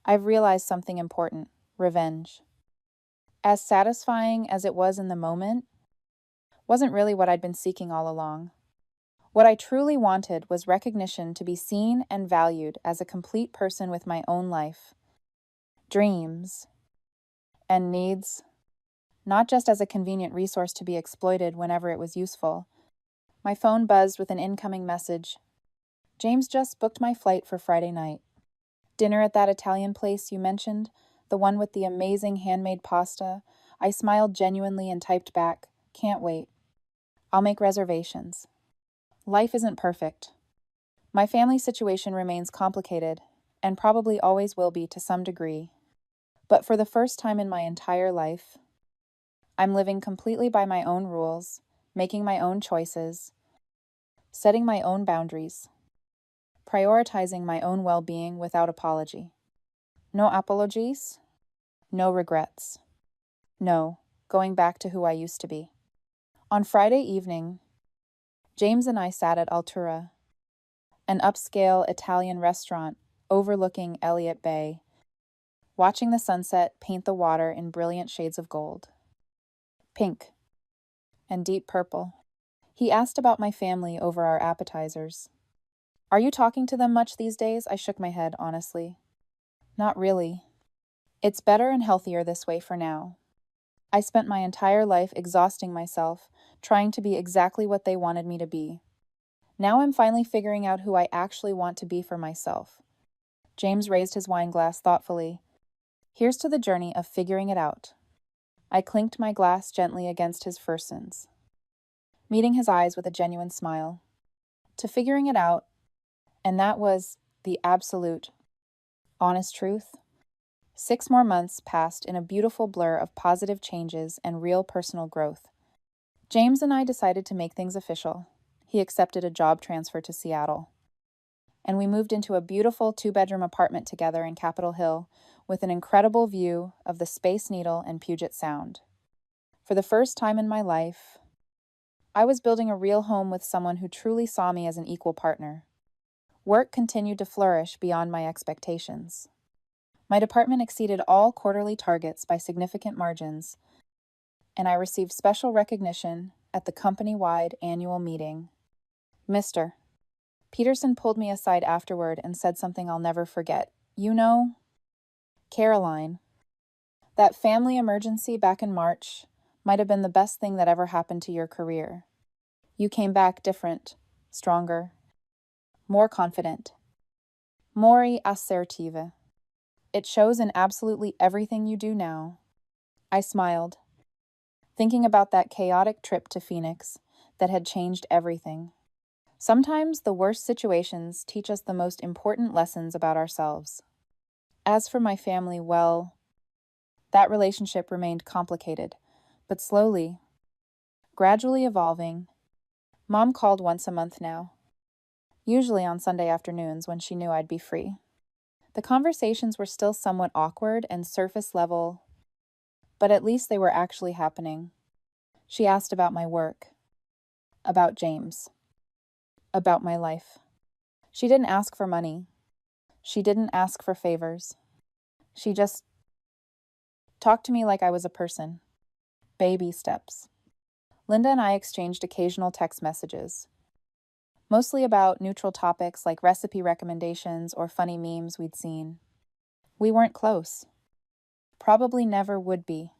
S1: I've realized something important: revenge. As satisfying as it was in the moment, wasn't really what I'd been seeking all along. What I truly wanted was recognition, to be seen and valued as a complete person with my own life, dreams, and needs, not just as a convenient resource to be exploited whenever it was useful. My phone buzzed with an incoming message. James just booked my flight for Friday night. Dinner at that Italian place you mentioned, the one with the amazing handmade pasta. I smiled genuinely and typed back, "Can't wait. I'll make reservations." Life isn't perfect. My family situation remains complicated, and probably always will be to some degree. But for the first time in my entire life, I'm living completely by my own rules, making my own choices, setting my own boundaries, prioritizing my own well-being without apology. No apologies, no regrets. No, going back to who I used to be. On Friday evening, James and I sat at Altura, an upscale Italian restaurant overlooking Elliott Bay, watching the sunset paint the water in brilliant shades of gold, pink, and deep purple. He asked about my family over our appetizers. "Are you talking to them much these days?" I shook my head, honestly. "Not really. It's better and healthier this way for now. I spent my entire life exhausting myself, trying to be exactly what they wanted me to be. Now I'm finally figuring out who I actually want to be for myself." James raised his wine glass thoughtfully. "Here's to the journey of figuring it out." I clinked my glass gently against his Fursons, meeting his eyes with a genuine smile. To figuring it out, and that was the absolute, honest truth. 6 more months passed in a beautiful blur of positive changes and real personal growth. James and I decided to make things official. He accepted a job transfer to Seattle, and we moved into a beautiful 2-bedroom apartment together in Capitol Hill with an incredible view of the Space Needle and Puget Sound. For the first time in my life, I was building a real home with someone who truly saw me as an equal partner. Work continued to flourish beyond my expectations. My department exceeded all quarterly targets by significant margins, and I received special recognition at the company-wide annual meeting. "Mr. Peterson pulled me aside afterward and said something I'll never forget. "You know, Caroline, that family emergency back in March might have been the best thing that ever happened to your career. You came back different, stronger, more confident, more assertive. It shows in absolutely everything you do now." I smiled, thinking about that chaotic trip to Phoenix that had changed everything. Sometimes the worst situations teach us the most important lessons about ourselves. As for my family, well, that relationship remained complicated, but slowly, gradually evolving. Mom called once a month now, usually on Sunday afternoons when she knew I'd be free. The conversations were still somewhat awkward and surface level, but at least they were actually happening. She asked about my work, about James, about my life. She didn't ask for money. She didn't ask for favors. She just talked to me like I was a person. Baby steps. Linda and I exchanged occasional text messages, mostly about neutral topics like recipe recommendations or funny memes we'd seen. We weren't close. Probably never would be.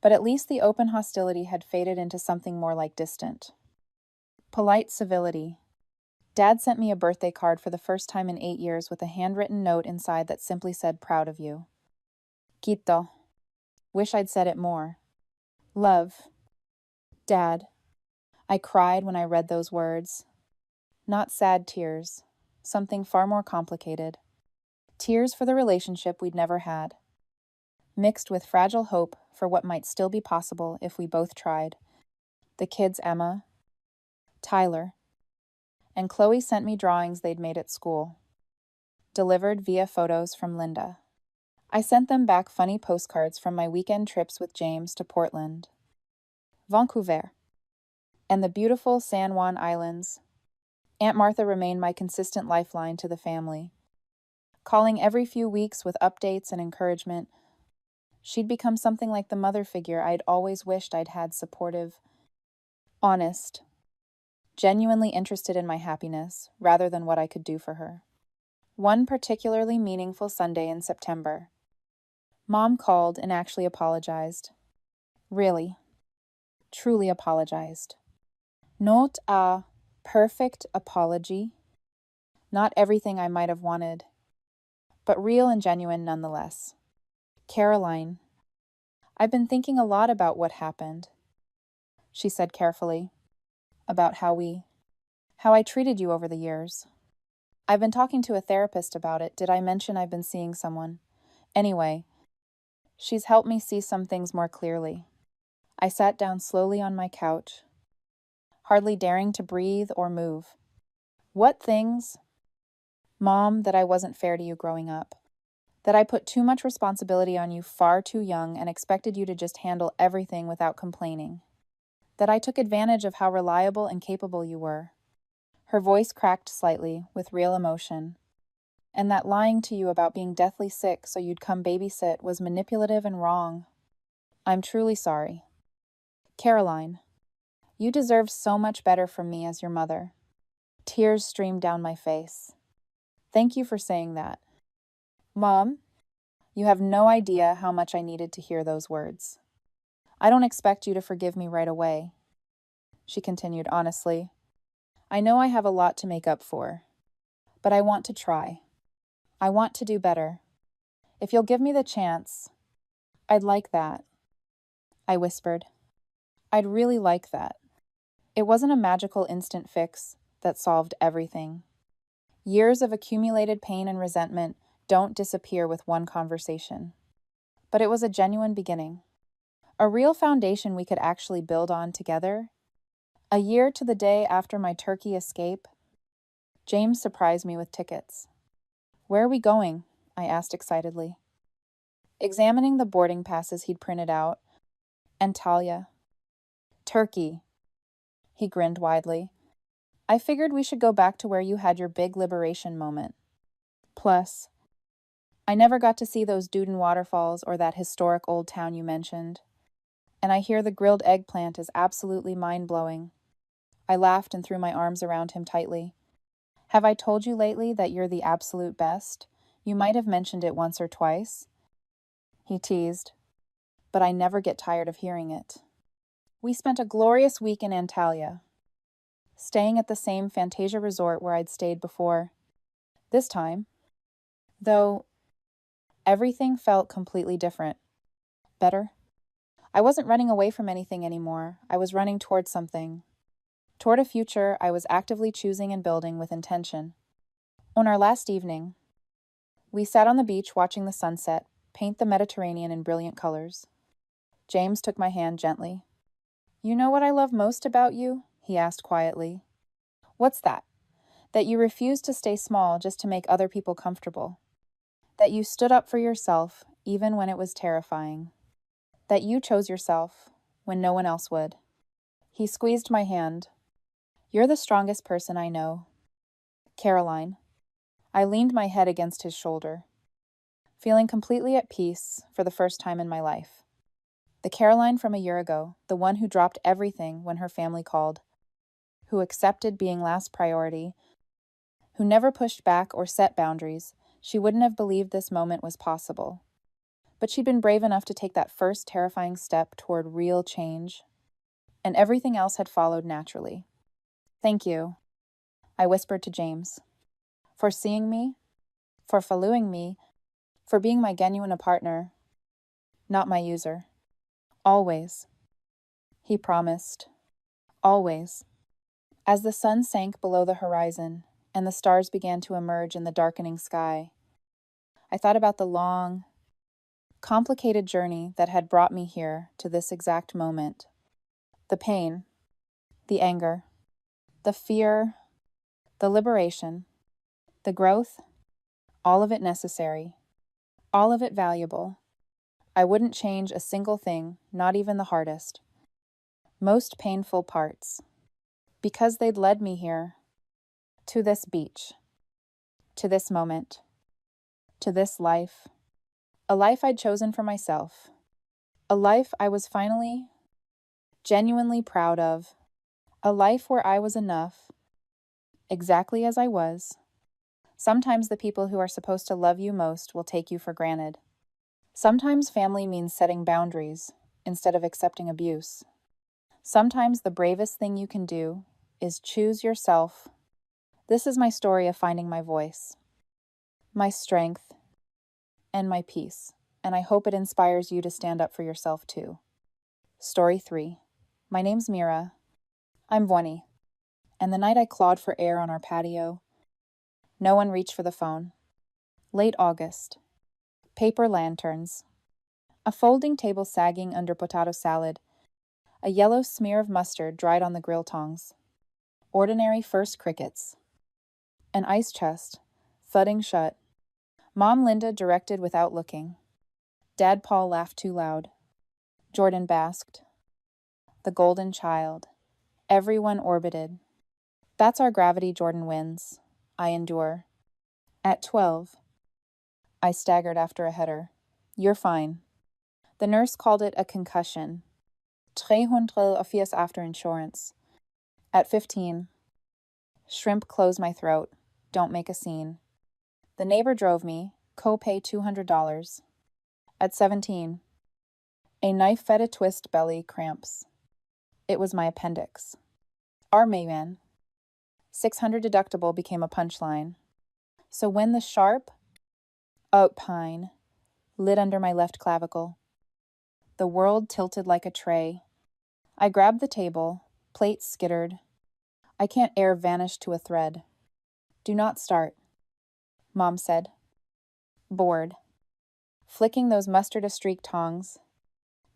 S1: But at least the open hostility had faded into something more like distant. Polite civility. Dad sent me a birthday card for the first time in 8 years with a handwritten note inside that simply said, "Proud of you." Quito. Wish I'd said it more. Love. Dad. I cried when I read those words. Not sad tears. Something far more complicated. Tears for the relationship we'd never had, mixed with fragile hope for what might still be possible if we both tried. The kids, Emma, Tyler, and Chloe sent me drawings they'd made at school, delivered via photos from Linda. I sent them back funny postcards from my weekend trips with James to Portland, Vancouver, and the beautiful San Juan Islands. Aunt Martha remained my consistent lifeline to the family, calling every few weeks with updates and encouragement. She'd become something like the mother figure I'd always wished I'd had, supportive, honest, genuinely interested in my happiness rather than what I could do for her. One particularly meaningful Sunday in September, Mom called and actually apologized. Really, truly apologized. Not a perfect apology, not everything I might have wanted, but real and genuine nonetheless. "Caroline, I've been thinking a lot about what happened," she said carefully, "about how I treated you over the years. I've been talking to a therapist about it. Did I mention I've been seeing someone? Anyway, she's helped me see some things more clearly." I sat down slowly on my couch, hardly daring to breathe or move. "What things?" "Mom, that I wasn't fair to you growing up. That I put too much responsibility on you far too young and expected you to just handle everything without complaining. That I took advantage of how reliable and capable you were." Her voice cracked slightly, with real emotion. "And that lying to you about being deathly sick so you'd come babysit was manipulative and wrong. I'm truly sorry. Caroline, you deserve so much better from me as your mother." Tears streamed down my face. "Thank you for saying that. Mom, you have no idea how much I needed to hear those words. I don't expect you to forgive me right away," she continued honestly. "I know I have a lot to make up for, but I want to try. I want to do better. If you'll give me the chance, I'd like that." I whispered. "I'd really like that." It wasn't a magical instant fix that solved everything. Years of accumulated pain and resentment don't disappear with one conversation. But it was a genuine beginning. A real foundation we could actually build on together. A year to the day after my Turkey escape, James surprised me with tickets. "Where are we going?" I asked excitedly. Examining the boarding passes he'd printed out. "Antalya." "Turkey." He grinned widely. "I figured we should go back to where you had your big liberation moment. Plus, I never got to see those Duden waterfalls or that historic old town you mentioned. And I hear the grilled eggplant is absolutely mind-blowing." I laughed and threw my arms around him tightly. "Have I told you lately that you're the absolute best? You might have mentioned it once or twice." He teased, but I never get tired of hearing it. We spent a glorious week in Antalya, staying at the same Fantasia resort where I'd stayed before. This time, though, everything felt completely different. Better. I wasn't running away from anything anymore. I was running toward something. Toward a future I was actively choosing and building with intention. On our last evening, we sat on the beach watching the sunset paint the Mediterranean in brilliant colors. James took my hand gently. "You know what I love most about you?" he asked quietly. "What's that?" "That you refused to stay small just to make other people comfortable. That you stood up for yourself, even when it was terrifying." that you chose yourself when no one else would. He squeezed my hand. You're the strongest person I know. Caroline. I leaned my head against his shoulder, feeling completely at peace for the first time in my life. The Caroline from a year ago, the one who dropped everything when her family called, who accepted being last priority, who never pushed back or set boundaries. She wouldn't have believed this moment was possible. But she'd been brave enough to take that first terrifying step toward real change, and everything else had followed naturally. Thank you, I whispered to James, for seeing me, for following me, for being my genuine partner, not my user. Always. He promised. Always. As the sun sank below the horizon and the stars began to emerge in the darkening sky, I thought about the long, complicated journey that had brought me here to this exact moment. The pain, the anger, the fear, the liberation, the growth, all of it necessary, all of it valuable. I wouldn't change a single thing, not even the hardest, most painful parts, because they'd led me here, to this beach, to this moment, to this life, a life I'd chosen for myself, a life I was finally, genuinely proud of, a life where I was enough, exactly as I was. Sometimes the people who are supposed to love you most will take you for granted. Sometimes family means setting boundaries instead of accepting abuse. Sometimes the bravest thing you can do is choose yourself. This is my story of finding my voice, my strength, and my peace, and I hope it inspires you to stand up for yourself too. Story 3. My name's Mira. I'm 20, and the night I clawed for air on our patio, no one reached for the phone. Late August. Paper lanterns. A folding table sagging under potato salad. A yellow smear of mustard dried on the grill tongs. Ordinary first crickets. An ice chest, thudding shut. Mom Linda directed without looking. Dad Paul laughed too loud. Jordan basked. The golden child. Everyone orbited. That's our gravity, Jordan wins. I endure. At 12. I staggered after a header. You're fine. The nurse called it a concussion. 300 office after insurance. At 15. Shrimp close my throat. Don't make a scene. The neighbor drove me. Co-pay $200. At 17. A knife fed a twist belly cramps. It was my appendix. Our Mayman. 600 deductible became a punchline. So when the sharp oak pine lit under my left clavicle, the world tilted like a tray. I grabbed the table, plates skittered. I can't air vanished to a thread. Do not start, Mom said. Bored. Flicking those mustard-a-streak tongs.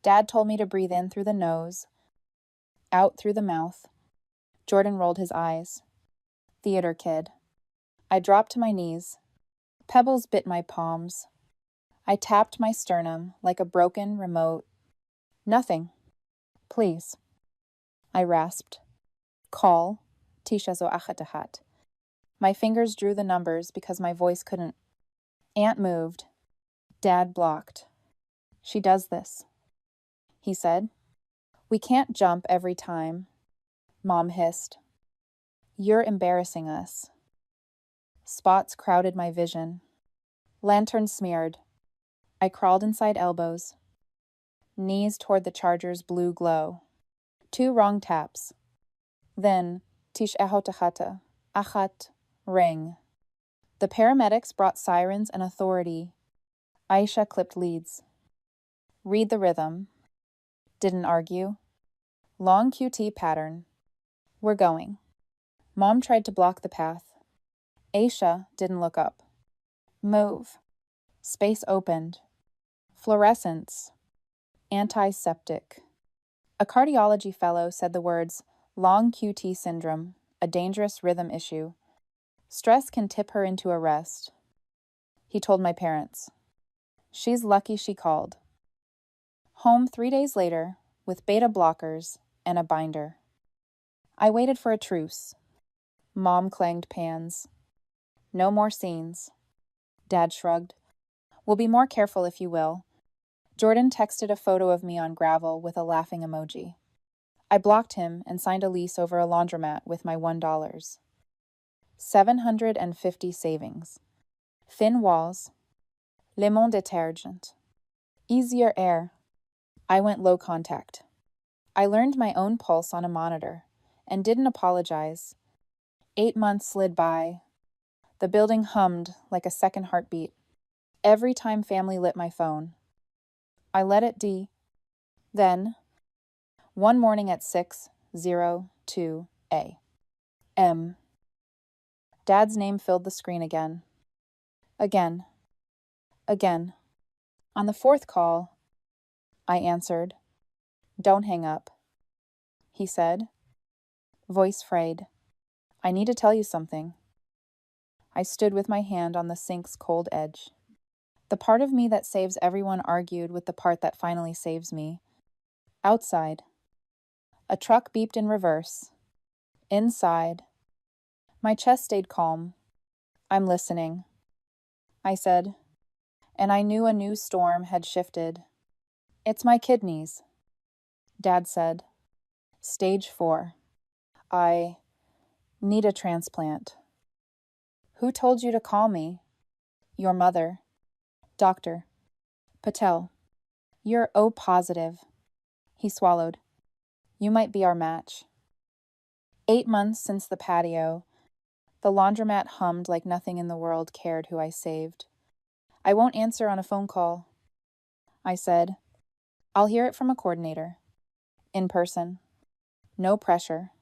S1: Dad told me to breathe in through the nose, out through the mouth. Jordan rolled his eyes. Theater kid. I dropped to my knees. Pebbles bit my palms. I tapped my sternum like a broken remote. Nothing. Please. I rasped. Call. Tisha zo achatahat. My fingers drew the numbers because my voice couldn't. Aunt moved. Dad blocked. She does this, he said. We can't jump every time. Mom hissed. You're embarrassing us. Spots crowded my vision. Lantern smeared. I crawled inside elbows. Knees toward the charger's blue glow. 2 wrong taps. Then, tish ehotachata, achat, ring. The paramedics brought sirens and authority. Aisha clipped leads. Read the rhythm. Didn't argue. Long QT pattern. We're going. Mom tried to block the path. Aisha didn't look up. Move. Space opened. Fluorescence. Antiseptic. A cardiology fellow said the words, long QT syndrome, a dangerous rhythm issue. Stress can tip her into arrest. He told my parents. She's lucky she called. Home 3 days later, with beta blockers and a binder. I waited for a truce. Mom clanged pans. No more scenes. Dad shrugged. We'll be more careful if you will. Jordan texted a photo of me on gravel with a laughing emoji. I blocked him and signed a lease over a laundromat with my $1. 750 savings. Thin walls. Lemon detergent. Easier air. I went low contact. I learned my own pulse on a monitor and didn't apologize. 8 months slid by. The building hummed like a second heartbeat. Every time family lit my phone. I let it D. Then, one morning at 6:02 a.m., Dad's name filled the screen again. Again. Again. On the fourth call, I answered. Don't hang up, he said, voice frayed. I need to tell you something. I stood with my hand on the sink's cold edge. The part of me that saves everyone argued with the part that finally saves me. Outside. A truck beeped in reverse. Inside. My chest stayed calm. I'm listening, I said, and I knew a new storm had shifted. It's my kidneys, Dad said. Stage 4. I need a transplant. Who told you to call me? Your mother. Dr. Patel. You're O positive. He swallowed. You might be our match. 8 months since the patio. The laundromat hummed like nothing in the world cared who I saved. I won't answer on a phone call, I said. I'll hear it from a coordinator. In person. No pressure.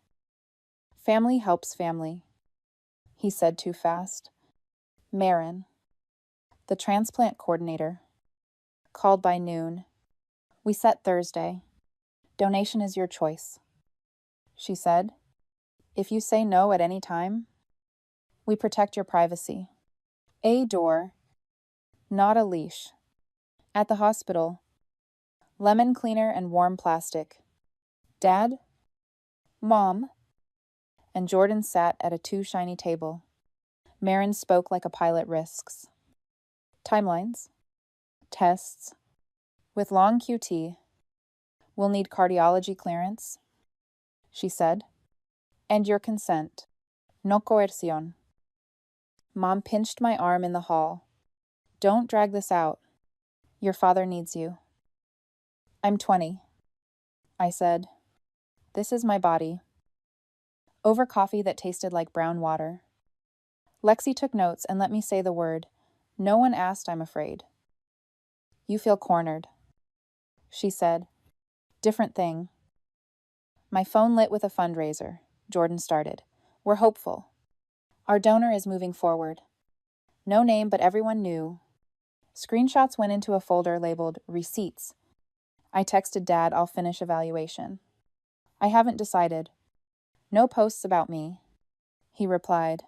S1: Family helps family, he said too fast. Marin, the transplant coordinator, called by noon. We set Thursday. Donation is your choice, she said. If you say no at any time, we protect your privacy. A door, not a leash. At the hospital, lemon cleaner and warm plastic. Dad? Mom? And Jordan sat at a too-shiny table. Marin spoke like a pilot risks. Timelines. Tests. With long QT. We'll need cardiology clearance, she said. And your consent. No coercion. Mom pinched my arm in the hall. Don't drag this out. Your father needs you. I'm 20, I said. This is my body. Over coffee that tasted like brown water. Lexi took notes and let me say the word. No one asked, I'm afraid. You feel cornered, she said. Different thing. My phone lit with a fundraiser. Jordan started. We're hopeful. Our donor is moving forward. No name, but everyone knew. Screenshots went into a folder labeled Receipts. I texted Dad, I'll finish evaluation. I haven't decided. No posts about me. He replied.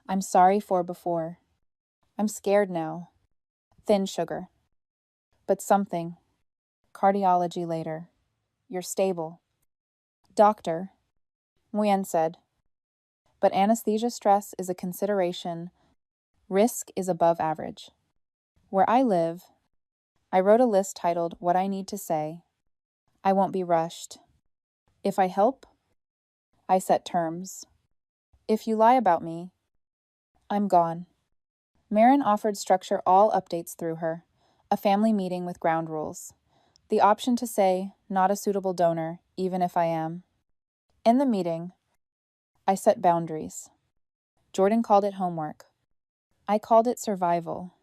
S1: I'm sorry for before. I'm scared now. Thin sugar. But something. Cardiology later. You're stable. Doctor. Nguyen said. But anesthesia stress is a consideration. Risk is above average. Where I live, I wrote a list titled What I Need to Say. I won't be rushed. If I help, I set terms. If you lie about me, I'm gone. Marin offered structure all updates through her, a family meeting with ground rules. The option to say, not a suitable donor, even if I am. In the meeting, I set boundaries. Jordan called it homework. I called it survival.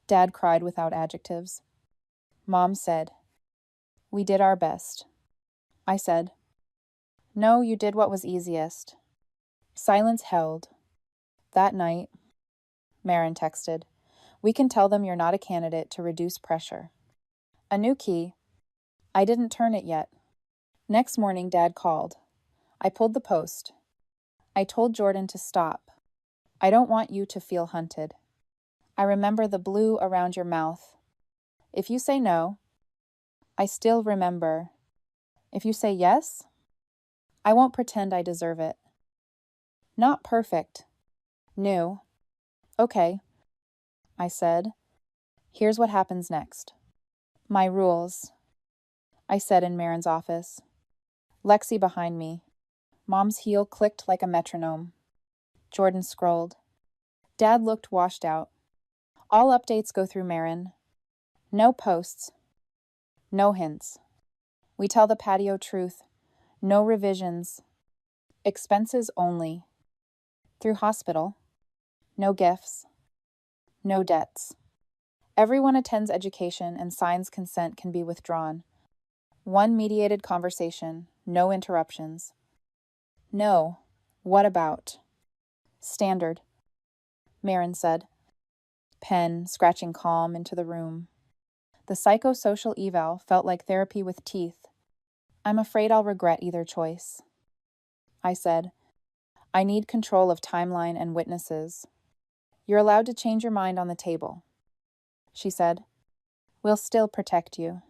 S1: Dad cried without adjectives. Mom said, we did our best. I said, no, you did what was easiest. Silence held. That night, Marin texted, we can tell them you're not a candidate to reduce pressure. A new key. I didn't turn it yet. Next morning, Dad called. I pulled the post. I told Jordan to stop. I don't want you to feel hunted. I remember the blue around your mouth. If you say no, I still remember. If you say yes, I won't pretend I deserve it. Not perfect. New. Okay, I said. Here's what happens next. My rules, I said in Marin's office. Lexi behind me. Mom's heel clicked like a metronome. Jordan scrolled. Dad looked washed out. All updates go through Marin. No posts. No hints. We tell the patio truth. No revisions. Expenses only. Through hospital. No gifts. No debts. Everyone attends education and signs consent can be withdrawn. One mediated conversation. No interruptions. No. What about? Standard, Marin said. Pen scratching calm into the room. The psychosocial eval felt like therapy with teeth. I'm afraid I'll regret either choice. I said, I need control of timeline and witnesses. You're allowed to change your mind on the table. She said, we'll still protect you.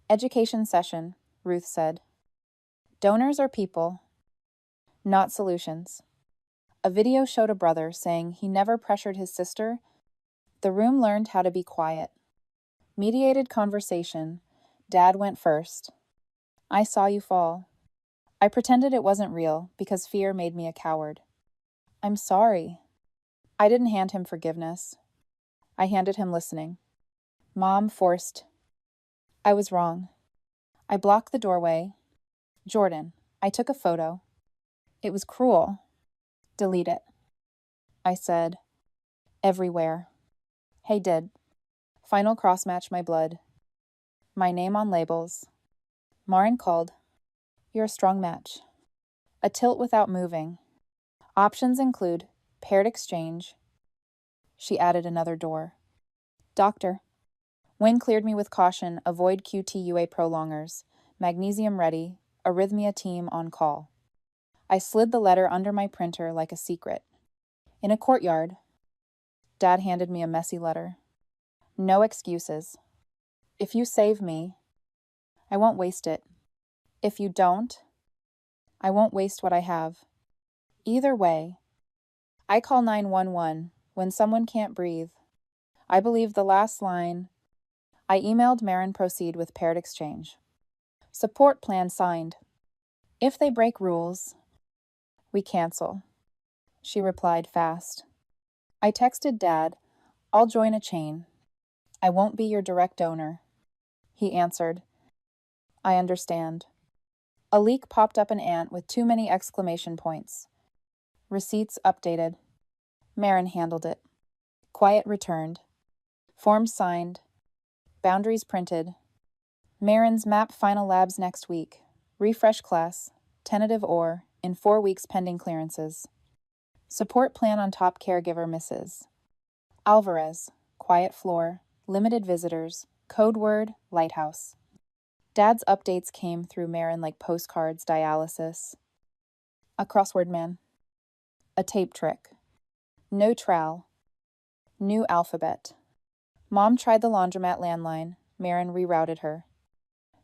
S1: Education session, Ruth said. Donors are people, not solutions. A video showed a brother saying he never pressured his sister. The room learned how to be quiet. Mediated conversation. Dad went first. I saw you fall. I pretended it wasn't real because fear made me a coward. I'm sorry. I didn't hand him forgiveness. I handed him listening. Mom forced. I was wrong. I blocked the doorway. Jordan, I took a photo. It was cruel. Delete it. I said, everywhere. Hey, did. Final cross-match my blood. My name on labels. Marin called. You're a strong match. A tilt without moving. Options include paired exchange. She added another door. Doctor. Wynn cleared me with caution, avoid QTUA prolongers. Magnesium ready, arrhythmia team on call. I slid the letter under my printer like a secret. In a courtyard, Dad handed me a messy letter. No excuses. If you save me, I won't waste it. If you don't, I won't waste what I have. Either way, I call 911 when someone can't breathe. I believe the last line. I emailed Marin proceed with paired exchange. Support plan signed. If they break rules, we cancel. She replied fast. I texted Dad, I'll join a chain. I won't be your direct donor. He answered, I understand. A leak popped up an ant with too many exclamation points. Receipts updated. Marin handled it. Quiet returned. Forms signed. Boundaries printed. Marin's map final labs next week. Refresh class. Tentative OR. In 4 weeks pending clearances. Support plan on top caregiver misses. Alvarez. Quiet floor. Limited visitors. Code word, lighthouse. Dad's updates came through Marin like postcards, dialysis. A crossword man. A tape trick. No trowel. New alphabet. Mom tried the laundromat landline. Marin rerouted her.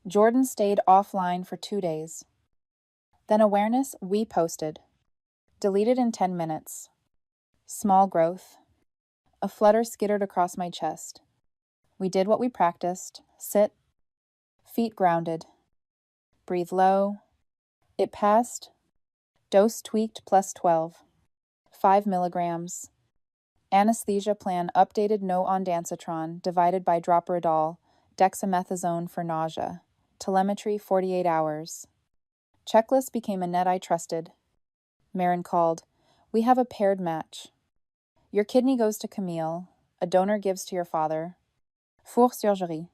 S1: Jordan stayed offline for 2 days. Then awareness, we posted. Deleted in 10 minutes. Small growth. A flutter skittered across my chest. We did what we practiced. Sit. Feet grounded. Breathe low. It passed. Dose tweaked +12. 5 milligrams. Anesthesia plan updated no ondansetron divided by droperidol, dexamethasone for nausea. Telemetry 48 hours. Checklist became a net I trusted. Marin called. We have a paired match. Your kidney goes to Camille. A donor gives to your father. Four surgery.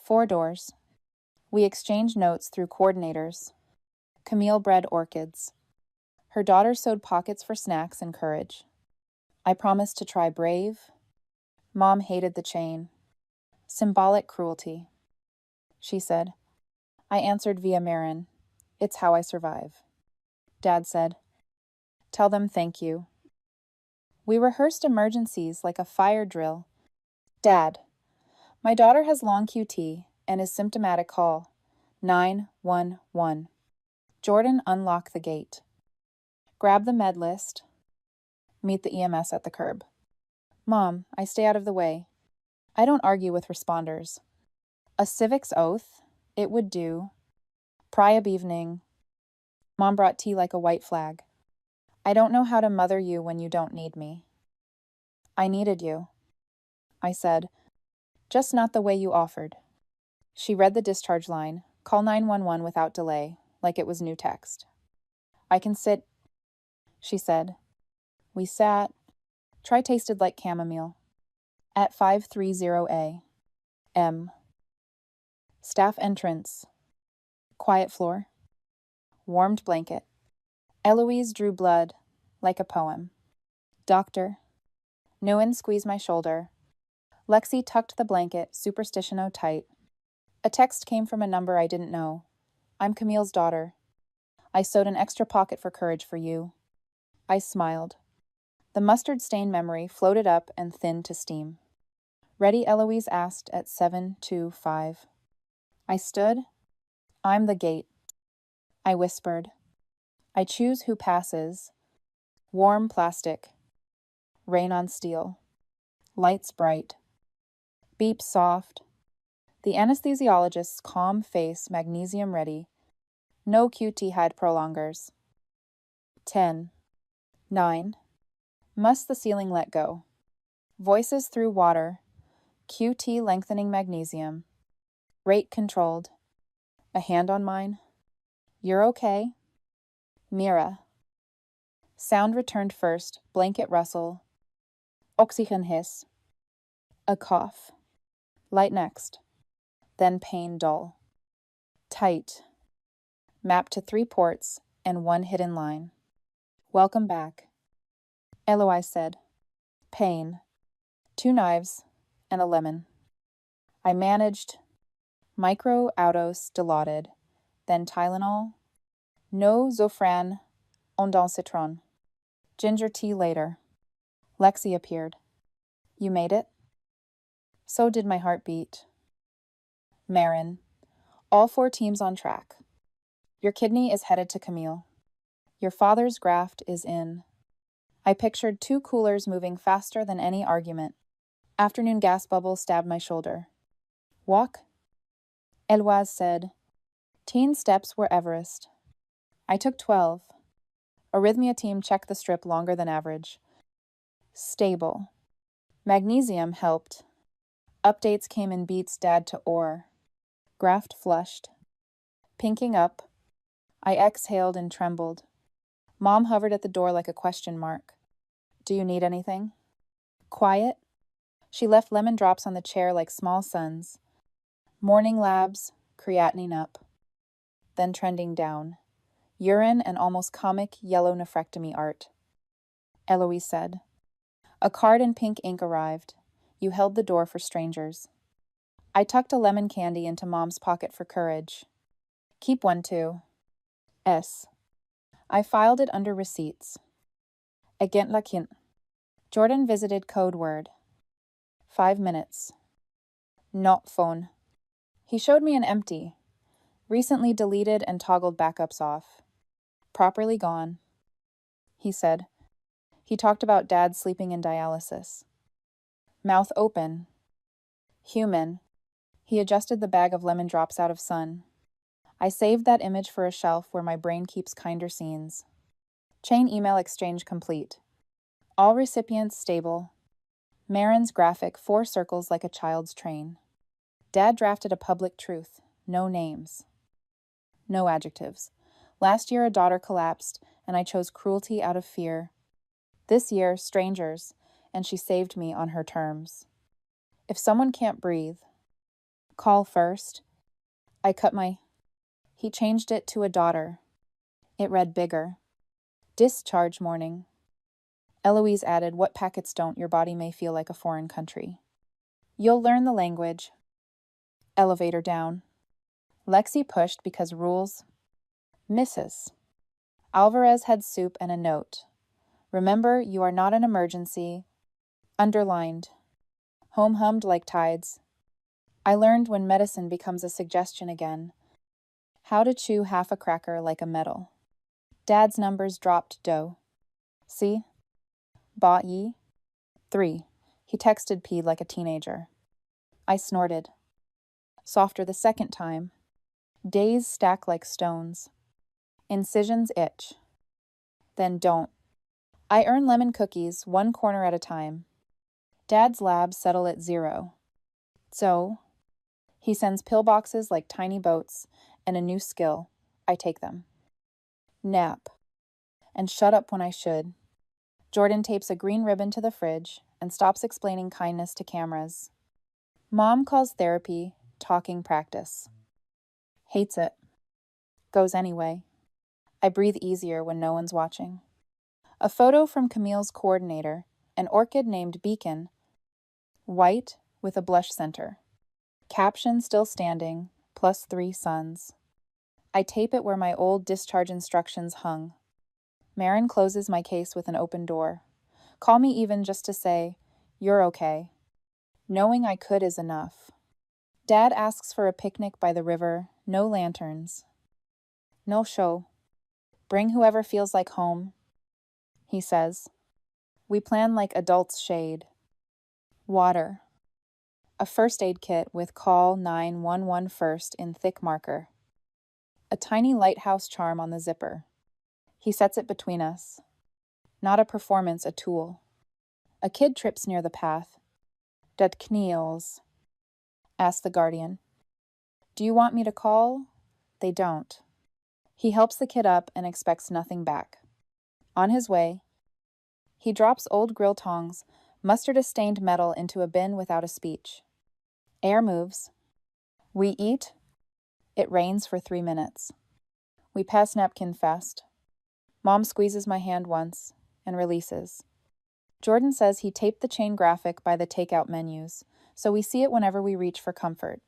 S1: 4 doors. We exchange notes through coordinators. Camille bred orchids. Her daughter sewed pockets for snacks and courage. I promised to try brave. Mom hated the chain. Symbolic cruelty. She said. I answered via Marin. It's how I survive. Dad said. Tell them thank you. We rehearsed emergencies like a fire drill. Dad, my daughter has long QT. and his symptomatic call, 911. Jordan unlocked the gate. Grab the med list. Meet the EMS at the curb. Mom, I stay out of the way. I don't argue with responders. A civics oath, it would do. Priab evening. Mom brought tea like a white flag. I don't know how to mother you when you don't need me. I needed you, I said, just not the way you offered. She read the discharge line, call 911 without delay, like it was new text. I can sit, she said. We sat. Try tasted like chamomile. At 530 A.M. Staff entrance. Quiet floor. Warmed blanket. Eloise drew blood, like a poem. Doctor. Nguyen squeezed my shoulder. Lexi tucked the blanket, superstition-o tight. A text came from a number I didn't know. I'm Camille's daughter. I sewed an extra pocket for courage for you. I smiled. The mustard-stained memory floated up and thinned to steam. Ready, Eloise asked at 7:25. I stood. I'm the gate. I whispered. I choose who passes. Warm plastic. Rain on steel. Lights bright. Beep soft. The anesthesiologist's calm face magnesium ready. No QT hide prolongers. 10. 9. Must the ceiling let go. Voices through water. QT lengthening magnesium. Rate controlled. A hand on mine. You're okay. Mira. Sound returned first, blanket rustle. Oxygen hiss. A cough. Light next. Then pain dull. Tight. Mapped to 3 ports and 1 hidden line. Welcome back. Eloise said. Pain. 2 knives and a lemon. I managed. Micro Autos Dilaudid. Then Tylenol. No Zofran Ondon Citron. Ginger tea later. Lexi appeared. You made it? So did my heartbeat. Marin. All 4 teams on track. Your kidney is headed to Camille. Your father's graft is in. I pictured 2 coolers moving faster than any argument. Afternoon gas bubbles stabbed my shoulder. Walk? Eloise said. Teen steps were Everest. I took 12. Arrhythmia team checked the strip longer than average. Stable. Magnesium helped. Updates came in beats dad to ore. Graft flushed. Pinking up. I exhaled and trembled. Mom hovered at the door like a question mark. Do you need anything? Quiet. She left lemon drops on the chair like small suns. Morning labs, creatinine up. Then trending down. Urine and almost comic yellow nephrectomy art. Eloise said. A card in pink ink arrived. You held the door for strangers. I tucked a lemon candy into Mom's pocket for courage. Keep one too. S. I filed it under receipts. Agent Laquint. Jordan visited code word. 5 minutes. Not phone. He showed me an empty. Recently deleted and toggled backups off. Properly gone. He said. He talked about Dad sleeping in dialysis. Mouth open. Human. He adjusted the bag of lemon drops out of sun. I saved that image for a shelf where my brain keeps kinder scenes. Chain email exchange complete. All recipients stable. Marin's graphic 4 circles like a child's train. Dad drafted a public truth. No names. No adjectives. Last year a daughter collapsed, and I chose cruelty out of fear. This year, strangers, and she saved me on her terms. If someone can't breathe, call first. I cut my... He changed it to a daughter. It read bigger. Discharge morning. Eloise added, what packets don't, your body may feel like a foreign country. You'll learn the language. Elevator down. Lexi pushed because rules. Mrs. Alvarez had soup and a note. Remember, you are not an emergency. Underlined. Home hummed like tides. I learned when medicine becomes a suggestion again, how to chew half a cracker like a medal. Dad's numbers dropped dough. See? Bought ye? 3. He texted P like a teenager. I snorted. Softer the second time. Days stack like stones. Incisions itch. Then don't. I earn lemon cookies, one corner at a time. Dad's labs settle at 0. So, he sends pillboxes like tiny boats and a new skill. I take them. Nap. And shut up when I should. Jordan tapes a green ribbon to the fridge and stops explaining kindness to cameras. Mom calls therapy talking practice. Hates it. Goes anyway. I breathe easier when no one's watching. A photo from Camille's coordinator, an orchid named Beacon, white with a blush center. Caption still standing, +3 sons. I tape it where my old discharge instructions hung. Marin closes my case with an open door. Call me even just to say, you're okay. Knowing I could is enough. Dad asks for a picnic by the river, no lanterns. No show. Bring whoever feels like home, he says. We plan like adults shade. Water. A first aid kit with call 911 first in thick marker. A tiny lighthouse charm on the zipper. He sets it between us. Not a performance, a tool. A kid trips near the path. Dat kniels, asks the guardian. Do you want me to call? They don't. He helps the kid up and expects nothing back. On his way, he drops old grill tongs, mustard-stained metal into a bin without a speech. Air moves. We eat. It rains for 3 minutes. We pass napkin fast. Mom squeezes my hand once and releases. Jordan says he taped the chain graphic by the takeout menus, so we see it whenever we reach for comfort.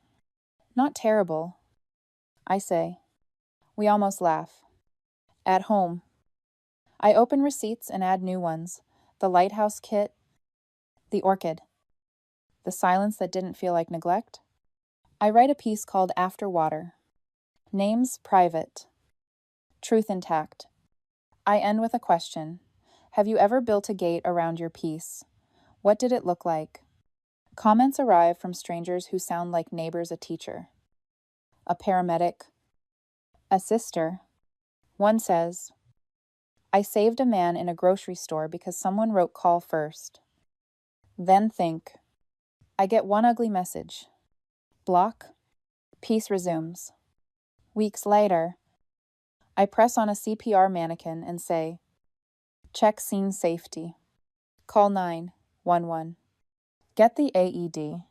S1: Not terrible, I say. We almost laugh. At home. I open receipts and add new ones. The lighthouse kit. The orchid. The silence that didn't feel like neglect. I write a piece called After Water. Names private. Truth intact. I end with a question. Have you ever built a gate around your piece? What did it look like? Comments arrive from strangers who sound like neighbors, a teacher, a paramedic, a sister. One says, I saved a man in a grocery store because someone wrote call first. Then think. I get one ugly message. Block. Peace resumes. Weeks later, I press on a CPR mannequin and say, check scene safety. Call 911. Get the AED.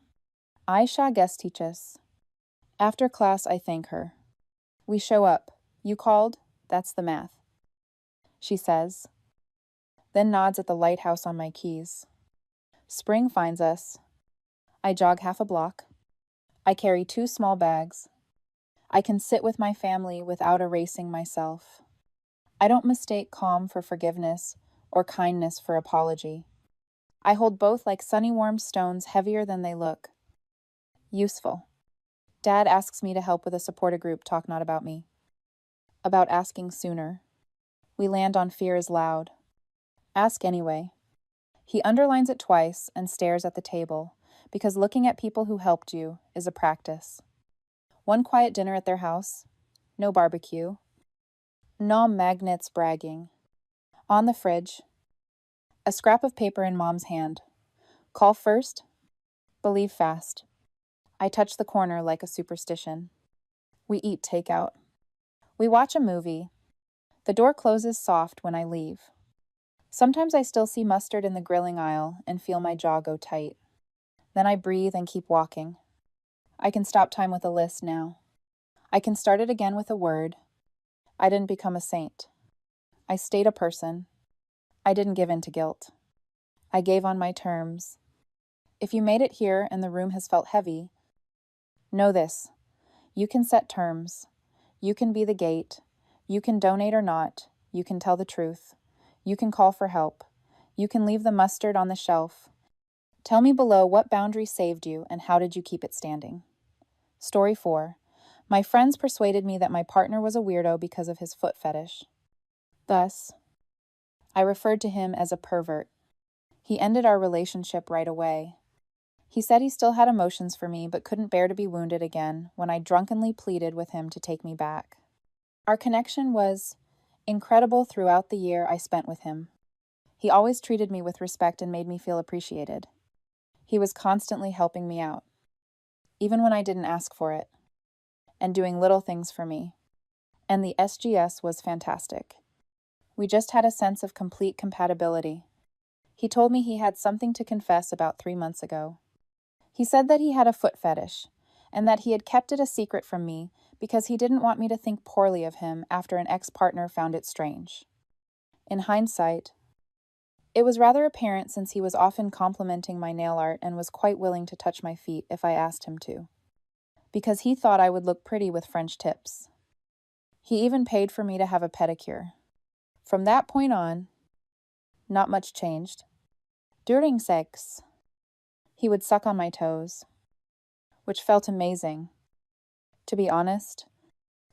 S1: Aisha guest teaches. After class, I thank her. We show up. You called? That's the math. She says, then nods at the lighthouse on my keys. Spring finds us. I jog half a block. I carry 2 small bags. I can sit with my family without erasing myself. I don't mistake calm for forgiveness or kindness for apology. I hold both like sunny warm stones, heavier than they look. Useful. Dad asks me to help with a supporter group, talk not about me. About asking sooner. We land on fear is loud. Ask anyway. He underlines it twice and stares at the table, because looking at people who helped you is a practice. One quiet dinner at their house. No barbecue. No magnets bragging. On the fridge. A scrap of paper in Mom's hand. Call first. Believe fast. I touch the corner like a superstition. We eat takeout. We watch a movie. The door closes soft when I leave. Sometimes I still see mustard in the grilling aisle and feel my jaw go tight. Then I breathe and keep walking. I can stop time with a list now. I can start it again with a word. I didn't become a saint. I stayed a person. I didn't give in to guilt. I gave on my terms. If you made it here and the room has felt heavy, know this. You can set terms. You can be the gate. You can donate or not. You can tell the truth. You can call for help. You can leave the mustard on the shelf. Tell me below what boundary saved you and how did you keep it standing. Story 4. My friends persuaded me that my partner was a weirdo because of his foot fetish. Thus, I referred to him as a pervert. He ended our relationship right away. He said he still had emotions for me but couldn't bear to be wounded again when I drunkenly pleaded with him to take me back. Our connection was incredible throughout the year I spent with him. He always treated me with respect and made me feel appreciated. He was constantly helping me out, even when I didn't ask for it, and doing little things for me. And the SGS was fantastic. We just had a sense of complete compatibility. He told me he had something to confess about 3 months ago. He said that he had a foot fetish, and that he had kept it a secret from me because he didn't want me to think poorly of him after an ex-partner found it strange. In hindsight, it was rather apparent since he was often complimenting my nail art and was quite willing to touch my feet if I asked him to, because he thought I would look pretty with French tips. He even paid for me to have a pedicure. From that point on, not much changed. During sex, he would suck on my toes, which felt amazing. To be honest,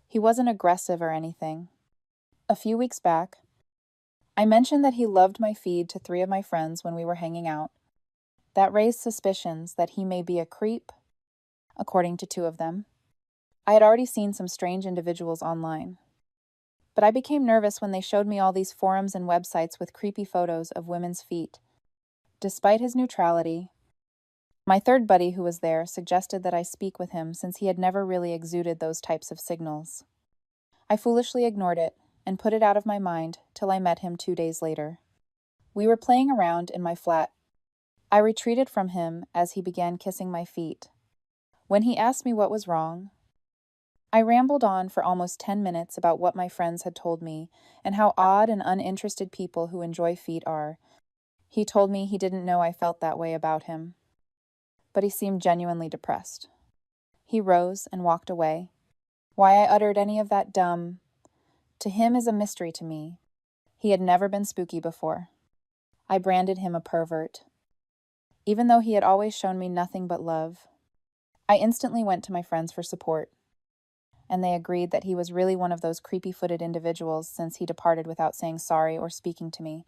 S1: he wasn't aggressive or anything. A few weeks back, I mentioned that he loved my feed to 3 of my friends when we were hanging out. That raised suspicions that he may be a creep, according to 2 of them. I had already seen some strange individuals online, but I became nervous when they showed me all these forums and websites with creepy photos of women's feet. Despite his neutrality, my third buddy who was there suggested that I speak with him since he had never really exuded those types of signals. I foolishly ignored it and put it out of my mind till I met him 2 days later. We were playing around in my flat. I retreated from him as he began kissing my feet. When he asked me what was wrong, I rambled on for almost 10 minutes about what my friends had told me and how odd and uninterested people who enjoy feet are. He told me he didn't know I felt that way about him, but he seemed genuinely depressed. He rose and walked away. Why I uttered any of that to him is a mystery to me. He had never been spooky before. I branded him a pervert, even though he had always shown me nothing but love. I instantly went to my friends for support, and they agreed that he was really one of those creepy-footed individuals since he departed without saying sorry or speaking to me.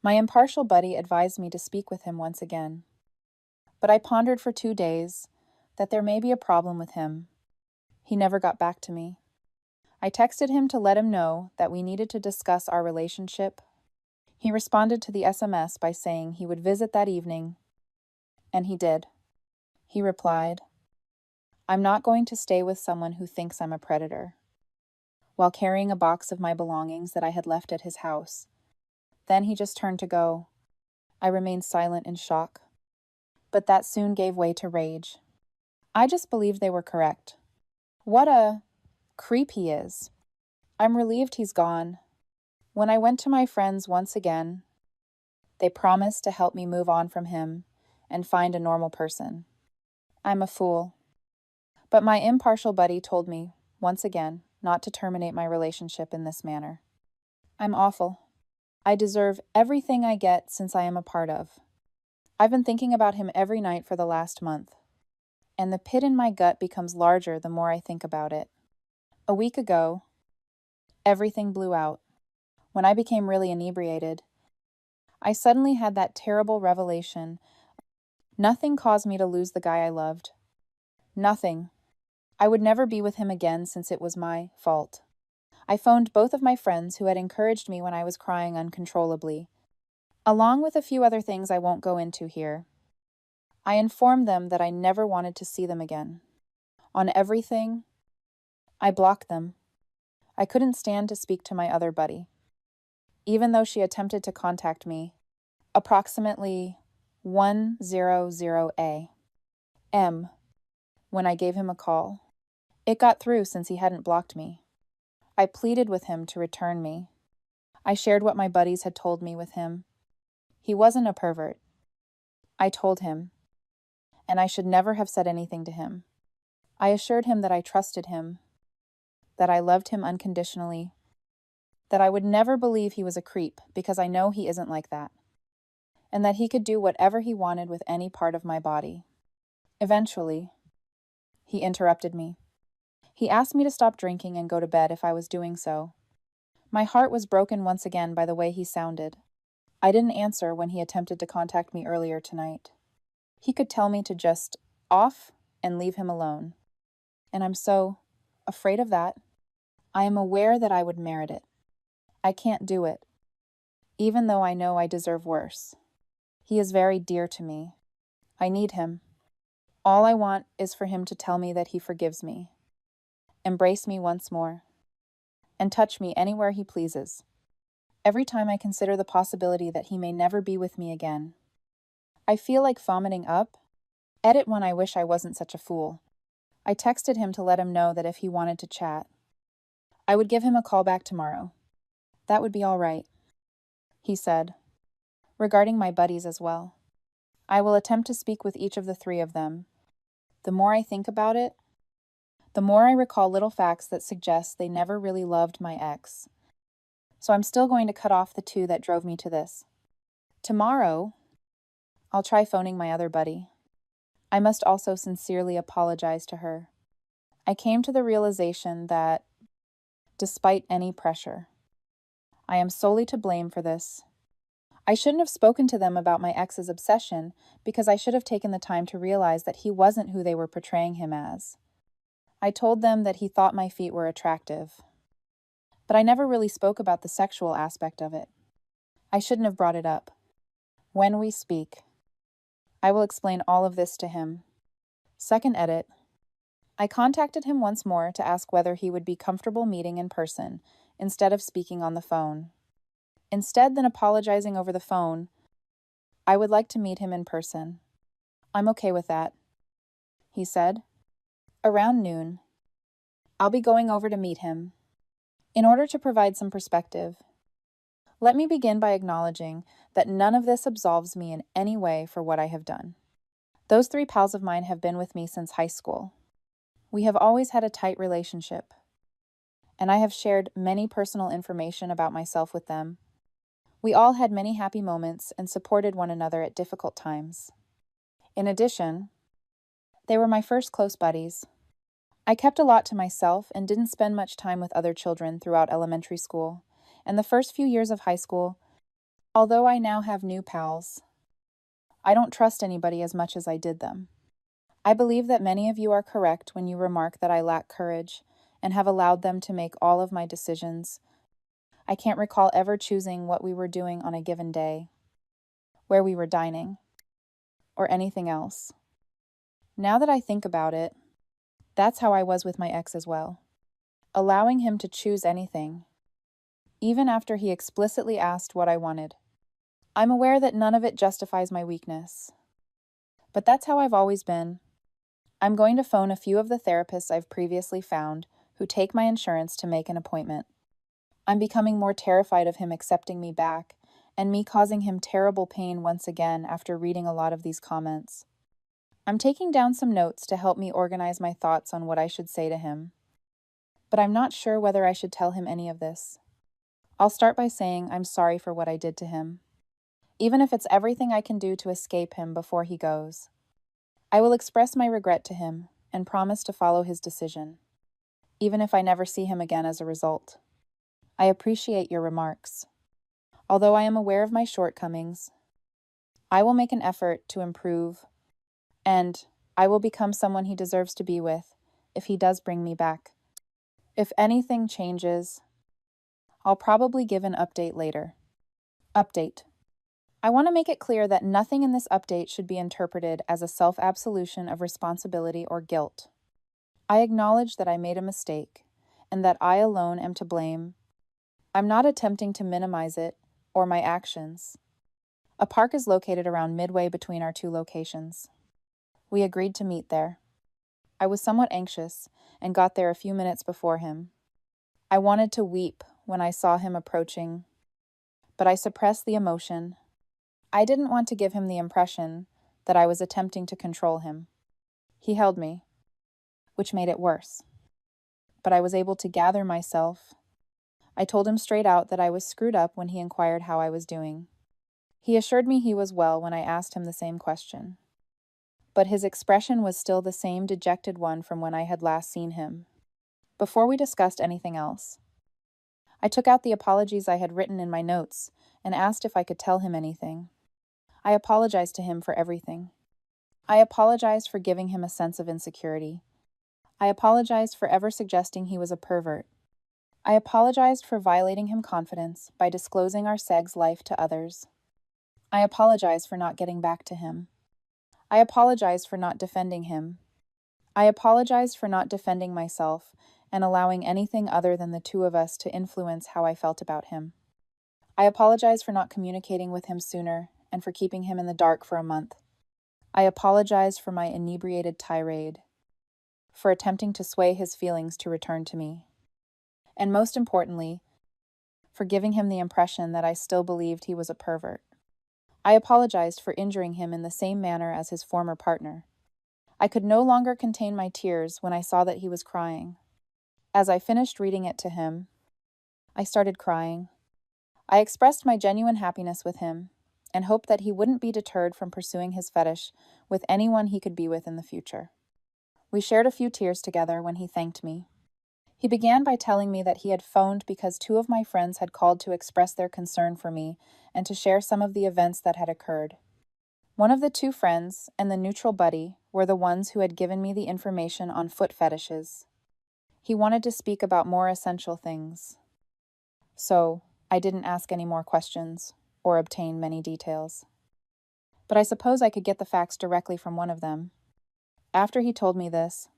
S1: My impartial buddy advised me to speak with him once again, but I pondered for 2 days that there may be a problem with him. He never got back to me. I texted him to let him know that we needed to discuss our relationship. He responded to the SMS by saying he would visit that evening, and he did. He replied, "I'm not going to stay with someone who thinks I'm a predator," while carrying a box of my belongings that I had left at his house. Then he just turned to go. I remained silent in shock, but that soon gave way to rage. I just believed they were correct. What a creep he is. I'm relieved he's gone. When I went to my friends once again, they promised to help me move on from him and find a normal person. I'm a fool. But my impartial buddy told me, once again, not to terminate my relationship in this manner. I'm awful. I deserve everything I get since I am a part of. I've been thinking about him every night for the last month, and the pit in my gut becomes larger the more I think about it. A week ago, everything blew out. When I became really inebriated, I suddenly had that terrible revelation. Nothing caused me to lose the guy I loved. Nothing. I would never be with him again since it was my fault. I phoned both of my friends who had encouraged me when I was crying uncontrollably, along with a few other things I won't go into here. I informed them that I never wanted to see them again. On everything, I blocked them. I couldn't stand to speak to my other buddy, even though she attempted to contact me, approximately 100 a.m. when I gave him a call. It got through since he hadn't blocked me. I pleaded with him to return me. I shared what my buddies had told me with him. He wasn't a pervert. I told him, and I should never have said anything to him. I assured him that I trusted him, that I loved him unconditionally, that I would never believe he was a creep because I know he isn't like that, and that he could do whatever he wanted with any part of my body. Eventually, He interrupted me. He asked me to stop drinking and go to bed if I was doing so. My heart was broken once again by the way he sounded. I didn't answer when he attempted to contact me earlier tonight. He could tell me to just off and leave him alone. And I'm so afraid of that. I am aware that I would merit it. I can't do it, even though I know I deserve worse. He is very dear to me. I need him. All I want is for him to tell me that he forgives me, embrace me once more, and touch me anywhere he pleases. Every time I consider the possibility that he may never be with me again, I feel like vomiting up. Edit when I wish I wasn't such a fool. I texted him to let him know that if he wanted to chat, I would give him a call back tomorrow. That would be all right, he said, regarding my buddies as well. I will attempt to speak with each of the three of them. The more I think about it, the more I recall little facts that suggest they never really loved my ex. So I'm still going to cut off the two that drove me to this. Tomorrow, I'll try phoning my other buddy. I must also sincerely apologize to her. I came to the realization that, despite any pressure, I am solely to blame for this. I shouldn't have spoken to them about my ex's obsession because I should have taken the time to realize that he wasn't who they were portraying him as. I told them that he thought my feet were attractive, but I never really spoke about the sexual aspect of it. I shouldn't have brought it up. When we speak, I will explain all of this to him. Second edit. I contacted him once more to ask whether he would be comfortable meeting in person instead of speaking on the phone. Instead than apologizing over the phone, I would like to meet him in person. I'm okay with that, he said. Around noon, I'll be going over to meet him. In order to provide some perspective, let me begin by acknowledging that none of this absolves me in any way for what I have done. Those three pals of mine have been with me since high school. We have always had a tight relationship, and I have shared many personal information about myself with them. We all had many happy moments and supported one another at difficult times. In addition, they were my first close buddies. I kept a lot to myself and didn't spend much time with other children throughout elementary school and the first few years of high school. Although I now have new pals, I don't trust anybody as much as I did them. I believe that many of you are correct when you remark that I lack courage and have allowed them to make all of my decisions. I can't recall ever choosing what we were doing on a given day, where we were dining, or anything else. Now that I think about it, that's how I was with my ex as well, allowing him to choose anything, even after he explicitly asked what I wanted. I'm aware that none of it justifies my weakness, but that's how I've always been. I'm going to phone a few of the therapists I've previously found who take my insurance to make an appointment. I'm becoming more terrified of him accepting me back and me causing him terrible pain once again after reading a lot of these comments. I'm taking down some notes to help me organize my thoughts on what I should say to him, but I'm not sure whether I should tell him any of this. I'll start by saying I'm sorry for what I did to him, even if it's everything I can do to escape him before he goes. I will express my regret to him and promise to follow his decision, even if I never see him again as a result. I appreciate your remarks. Although I am aware of my shortcomings, I will make an effort to improve, and I will become someone he deserves to be with if he does bring me back. If anything changes, I'll probably give an update later. Update. I want to make it clear that nothing in this update should be interpreted as a self-absolution of responsibility or guilt. I acknowledge that I made a mistake, and that I alone am to blame. I'm not attempting to minimize it or my actions. A park is located around midway between our two locations. We agreed to meet there. I was somewhat anxious and got there a few minutes before him. I wanted to weep when I saw him approaching, but I suppressed the emotion. I didn't want to give him the impression that I was attempting to control him. He held me, which made it worse. But I was able to gather myself. I told him straight out that I was screwed up when he inquired how I was doing. He assured me he was well when I asked him the same question. but his expression was still the same dejected one from when I had last seen him. Before we discussed anything else, I took out the apologies I had written in my notes and asked if I could tell him anything. I apologized to him for everything. I apologized for giving him a sense of insecurity. I apologized for ever suggesting he was a pervert. I apologized for violating his confidence by disclosing our seg's life to others. I apologized for not getting back to him. I apologized for not defending him. I apologized for not defending myself and allowing anything other than the two of us to influence how I felt about him. I apologized for not communicating with him sooner and for keeping him in the dark for a month. I apologized for my inebriated tirade, for attempting to sway his feelings to return to me, and most importantly, for giving him the impression that I still believed he was a pervert. I apologized for injuring him in the same manner as his former partner. I could no longer contain my tears when I saw that he was crying. As I finished reading it to him, I started crying. I expressed my genuine happiness with him and hoped that he wouldn't be deterred from pursuing his fetish with anyone he could be with in the future. We shared a few tears together when he thanked me. He began by telling me that he had phoned because two of my friends had called to express their concern for me and to share some of the events that had occurred. One of the two friends and the neutral buddy were the ones who had given me the information on foot fetishes. He wanted to speak about more essential things. So, I didn't ask any more questions or obtain many details. But I suppose I could get the facts directly from one of them. After he told me this,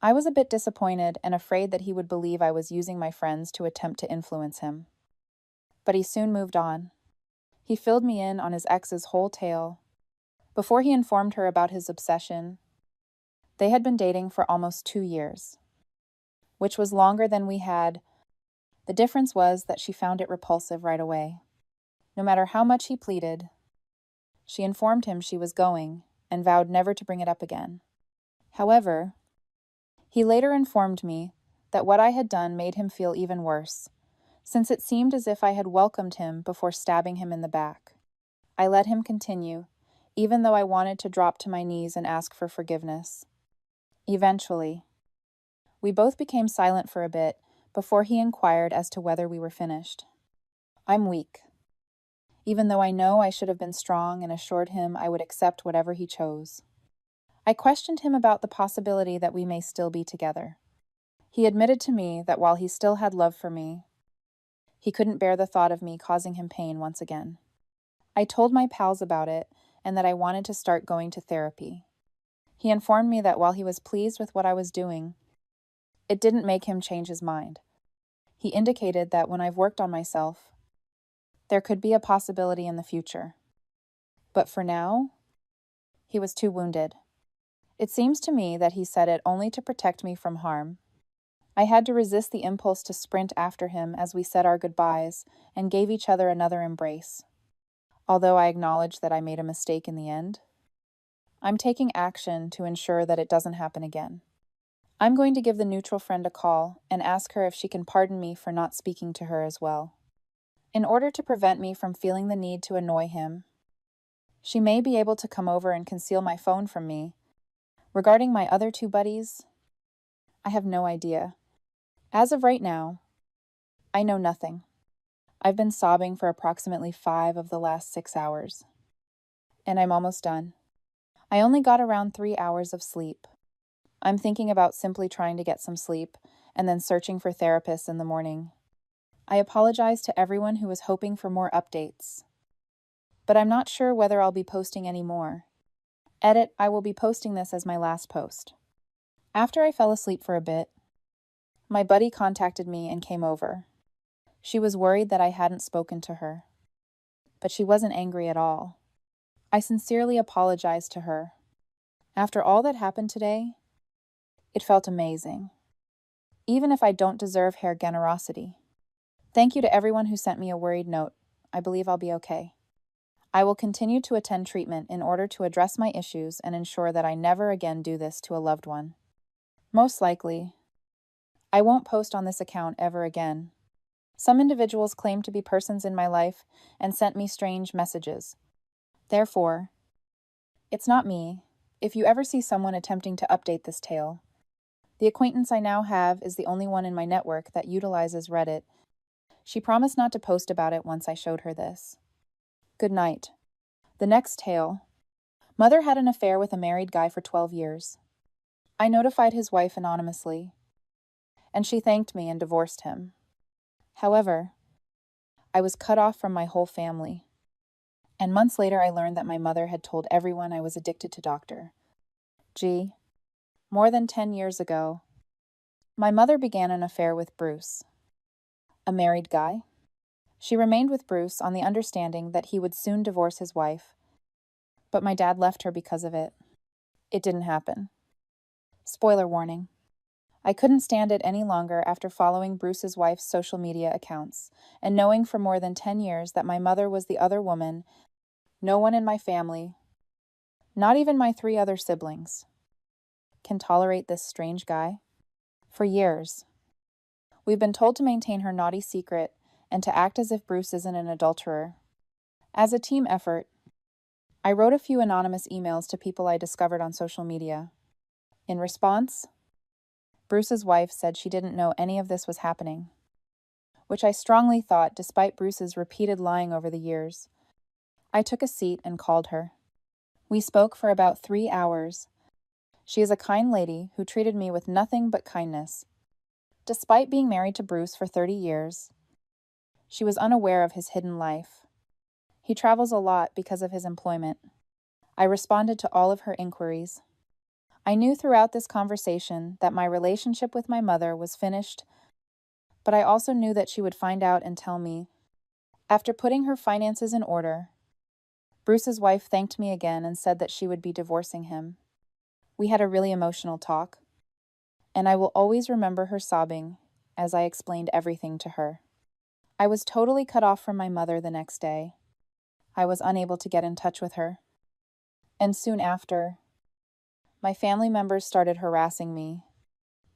S1: I was a bit disappointed and afraid that he would believe I was using my friends to attempt to influence him. But he soon moved on. He filled me in on his ex's whole tale. Before he informed her about his obsession, they had been dating for almost 2 years, which was longer than we had. The difference was that she found it repulsive right away. No matter how much he pleaded, she informed him she was going and vowed never to bring it up again. However, he later informed me that what I had done made him feel even worse, since it seemed as if I had welcomed him before stabbing him in the back. I let him continue, even though I wanted to drop to my knees and ask for forgiveness. Eventually, we both became silent for a bit before he inquired as to whether we were finished. I'm weak, even though I know I should have been strong and assured him I would accept whatever he chose. I questioned him about the possibility that we may still be together. He admitted to me that while he still had love for me, he couldn't bear the thought of me causing him pain once again. I told my pals about it and that I wanted to start going to therapy. He informed me that while he was pleased with what I was doing, it didn't make him change his mind. He indicated that when I've worked on myself, there could be a possibility in the future. But for now, he was too wounded. It seems to me that he said it only to protect me from harm. I had to resist the impulse to sprint after him as we said our goodbyes and gave each other another embrace. Although I acknowledge that I made a mistake in the end, I'm taking action to ensure that it doesn't happen again. I'm going to give the neutral friend a call and ask her if she can pardon me for not speaking to her as well. In order to prevent me from feeling the need to annoy him, she may be able to come over and conceal my phone from me. Regarding my other two buddies, I have no idea. As of right now, I know nothing. I've been sobbing for approximately 5 of the last 6 hours, and I'm almost done. I only got around 3 hours of sleep. I'm thinking about simply trying to get some sleep and then searching for therapists in the morning. I apologize to everyone who was hoping for more updates, but I'm not sure whether I'll be posting any more. Edit, I will be posting this as my last post. After I fell asleep for a bit, my buddy contacted me and came over. She was worried that I hadn't spoken to her, but she wasn't angry at all. I sincerely apologized to her. After all that happened today, it felt amazing, even if I don't deserve her generosity. Thank you to everyone who sent me a worried note. I believe I'll be okay. I will continue to attend treatment in order to address my issues and ensure that I never again do this to a loved one. Most likely, I won't post on this account ever again. Some individuals claim to be persons in my life and sent me strange messages. Therefore, it's not me, If you ever see someone attempting to update this tale, the acquaintance I now have is the only one in my network that utilizes Reddit. She promised not to post about it once I showed her this. Good night. The next tale. Mother had an affair with a married guy for 12 years. I notified his wife anonymously, and she thanked me and divorced him. However, I was cut off from my whole family. And months later, I learned that my mother had told everyone I was addicted to Dr. G. More than 10 years ago, my mother began an affair with Bruce, a married guy. She remained with Bruce on the understanding that he would soon divorce his wife, but my dad left her because of it. It didn't happen. Spoiler warning. I couldn't stand it any longer after following Bruce's wife's social media accounts and knowing for more than 10 years that my mother was the other woman. No one in my family, not even my 3 other siblings, can tolerate this strange guy. For years, we've been told to maintain her naughty secret and to act as if Bruce isn't an adulterer. As a team effort, I wrote a few anonymous emails to people I discovered on social media. In response, Bruce's wife said she didn't know any of this was happening, which I strongly thought despite Bruce's repeated lying over the years. I took a seat and called her. We spoke for about 3 hours. She is a kind lady who treated me with nothing but kindness. Despite being married to Bruce for 30 years, she was unaware of his hidden life. He travels a lot because of his employment. I responded to all of her inquiries. I knew throughout this conversation that my relationship with my mother was finished, but I also knew that she would find out and tell me. After putting her finances in order, Bruce's wife thanked me again and said that she would be divorcing him. We had a really emotional talk, and I will always remember her sobbing as I explained everything to her. I was totally cut off from my mother the next day. I was unable to get in touch with her. And soon after, my family members started harassing me.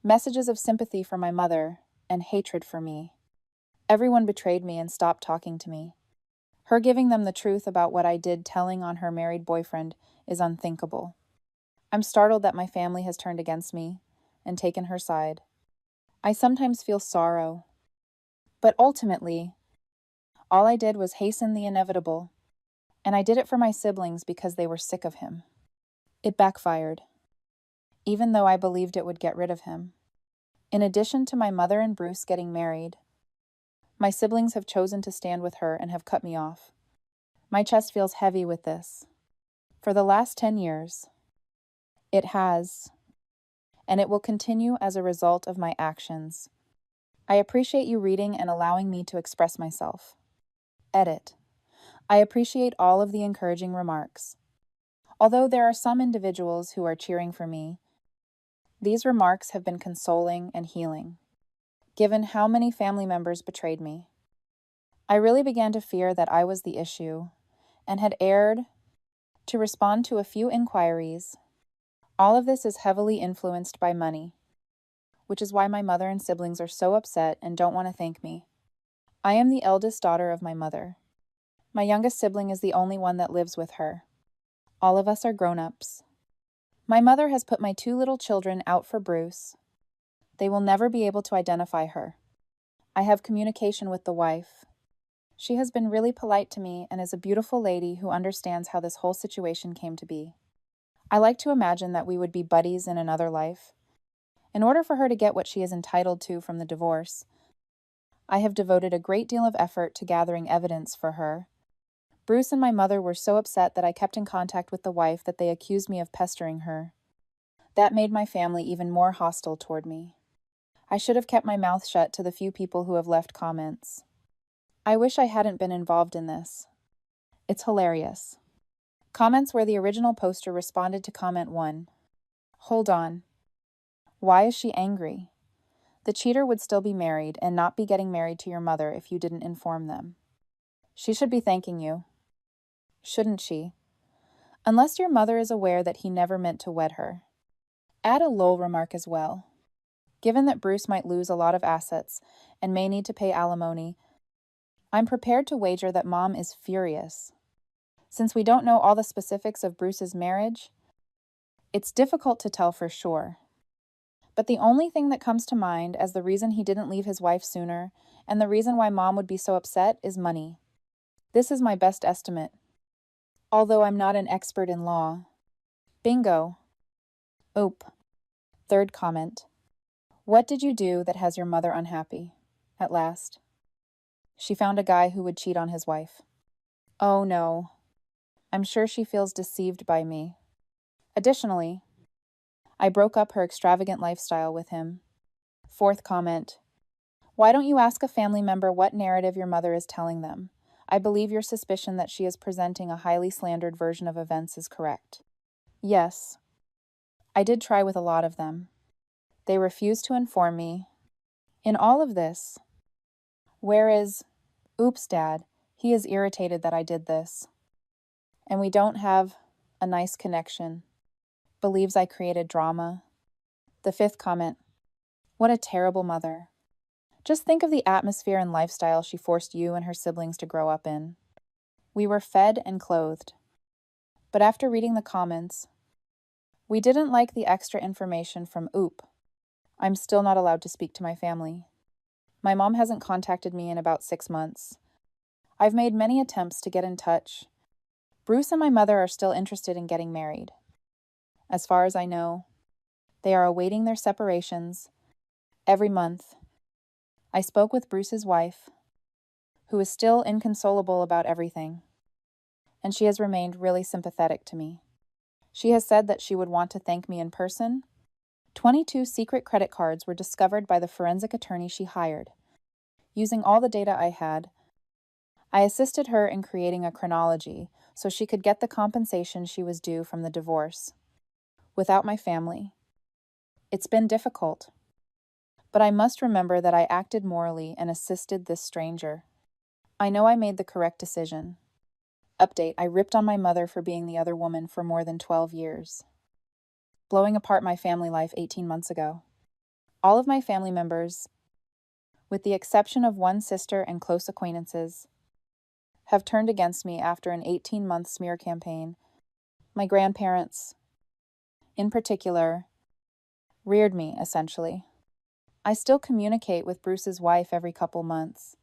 S1: Messages of sympathy for my mother and hatred for me. Everyone betrayed me and stopped talking to me. Her giving them the truth about what I did telling on her married boyfriend is unthinkable. I'm startled that my family has turned against me and taken her side. I sometimes feel sorrow. But ultimately, all I did was hasten the inevitable, and I did it for my siblings because they were sick of him. It backfired, even though I believed it would get rid of him. In addition to my mother and Bruce getting married, my siblings have chosen to stand with her and have cut me off. My chest feels heavy with this. For the last 10 years, it has, and it will continue as a result of my actions. I appreciate you reading and allowing me to express myself. Edit. I appreciate all of the encouraging remarks. Although there are some individuals who are cheering for me, these remarks have been consoling and healing, given how many family members betrayed me. I really began to fear that I was the issue and had erred to respond to a few inquiries. All of this is heavily influenced by money, which is why my mother and siblings are so upset and don't want to thank me. I am the eldest daughter of my mother. My youngest sibling is the only one that lives with her. All of us are grown-ups. My mother has put my 2 little children out for Bruce. They will never be able to identify her. I have communication with the wife. She has been really polite to me and is a beautiful lady who understands how this whole situation came to be. I like to imagine that we would be buddies in another life. In order for her to get what she is entitled to from the divorce, I have devoted a great deal of effort to gathering evidence for her. Bruce and my mother were so upset that I kept in contact with the wife that they accused me of pestering her. That made my family even more hostile toward me. I should have kept my mouth shut to the few people who have left comments. I wish I hadn't been involved in this. It's hilarious. Comments where the original poster responded to comment 1. Hold on. Why is she angry? The cheater would still be married and not be getting married to your mother if you didn't inform them. She should be thanking you. Shouldn't she? Unless your mother is aware that he never meant to wed her. Add a lol remark as well. Given that Bruce might lose a lot of assets and may need to pay alimony, I'm prepared to wager that Mom is furious. Since we don't know all the specifics of Bruce's marriage, It's difficult to tell for sure, but the only thing that comes to mind as the reason he didn't leave his wife sooner and the reason why mom would be so upset is money. This is my best estimate, although I'm not an expert in law. Bingo. Oop. Third comment. What did you do that has your mother unhappy? At last. She found a guy who would cheat on his wife. Oh no. I'm sure she feels deceived by me. Additionally, I broke up her extravagant lifestyle with him. Fourth comment. Why don't you ask a family member what narrative your mother is telling them? I believe your suspicion that she is presenting a highly slandered version of events is correct. Yes, I did try with a lot of them. They refused to inform me. In all of this, where is, oops, Dad, he is irritated that I did this. And we don't have a nice connection. Believes I created drama. The fifth comment. What a terrible mother. Just think of the atmosphere and lifestyle she forced you and her siblings to grow up in. We were fed and clothed. But after reading the comments, we didn't like the extra information from OOP. I'm still not allowed to speak to my family. My mom hasn't contacted me in about 6 months. I've made many attempts to get in touch. Bruce and my mother are still interested in getting married. As far as I know, they are awaiting their separations. Every month, I spoke with Bruce's wife, who is still inconsolable about everything, and she has remained really sympathetic to me. She has said that she would want to thank me in person. 22 secret credit cards were discovered by the forensic attorney she hired. Using all the data I had, I assisted her in creating a chronology so she could get the compensation she was due from the divorce. Without my family, it's been difficult. But I must remember that I acted morally and assisted this stranger. I know I made the correct decision. Update, I ripped on my mother for being the other woman for more than 12 years. Blowing apart my family life 18 months ago. All of my family members, with the exception of one sister and close acquaintances, have turned against me after an 18-month smear campaign. My grandparents, in particular, reared me, essentially. I still communicate with Bruce's wife every couple months.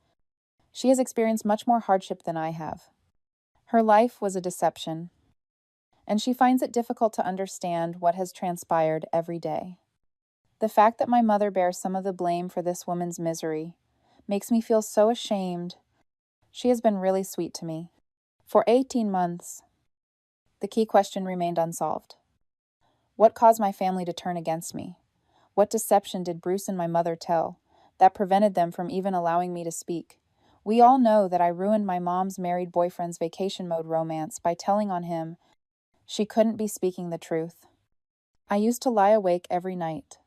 S1: She has experienced much more hardship than I have. Her life was a deception, and she finds it difficult to understand what has transpired every day. The fact that my mother bears some of the blame for this woman's misery makes me feel so ashamed. She has been really sweet to me. For 18 months, the key question remained unsolved. What caused my family to turn against me? What deception did Bruce and my mother tell that prevented them from even allowing me to speak? We all know that I ruined my mom's married boyfriend's vacation mode romance by telling on him she couldn't be speaking the truth. I used to lie awake every night,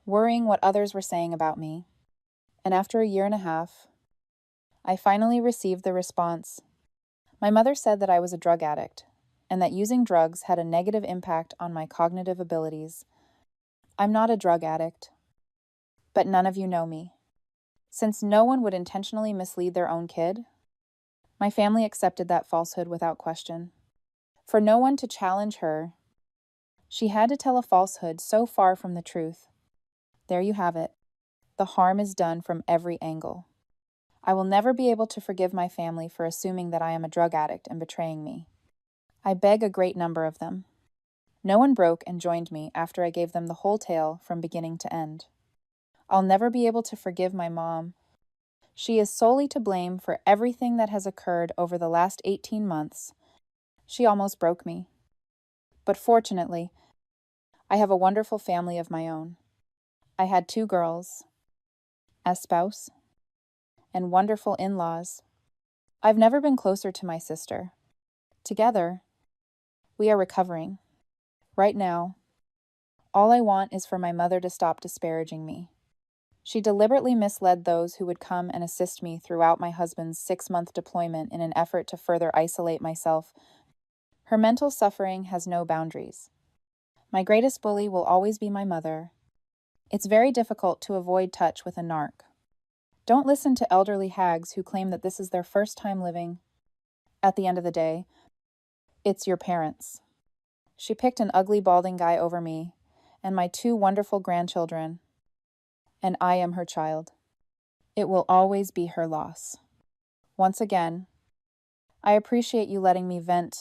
S1: worrying what others were saying about me. And after a year and a half, I finally received the response. My mother said that I was a drug addict and that using drugs had a negative impact on my cognitive abilities. I'm not a drug addict, but none of you know me. Since no one would intentionally mislead their own kid, my family accepted that falsehood without question. For no one to challenge her, she had to tell a falsehood so far from the truth. There you have it. The harm is done from every angle. I will never be able to forgive my family for assuming that I am a drug addict and betraying me. I beg a great number of them. No one broke and joined me after I gave them the whole tale from beginning to end. I'll never be able to forgive my mom. She is solely to blame for everything that has occurred over the last 18 months. She almost broke me. But fortunately, I have a wonderful family of my own. I had 2 girls, a spouse, and wonderful in-laws. I've never been closer to my sister. Together, we are recovering. Right now, all I want is for my mother to stop disparaging me. She deliberately misled those who would come and assist me throughout my husband's 6-month deployment in an effort to further isolate myself. Her mental suffering has no boundaries. My greatest bully will always be my mother. It's very difficult to avoid touch with a narc. Don't listen to elderly hags who claim that this is their first time living. At the end of the day, it's your parents. She picked an ugly balding guy over me and my two wonderful grandchildren, and I am her child. It will always be her loss. Once again, I appreciate you letting me vent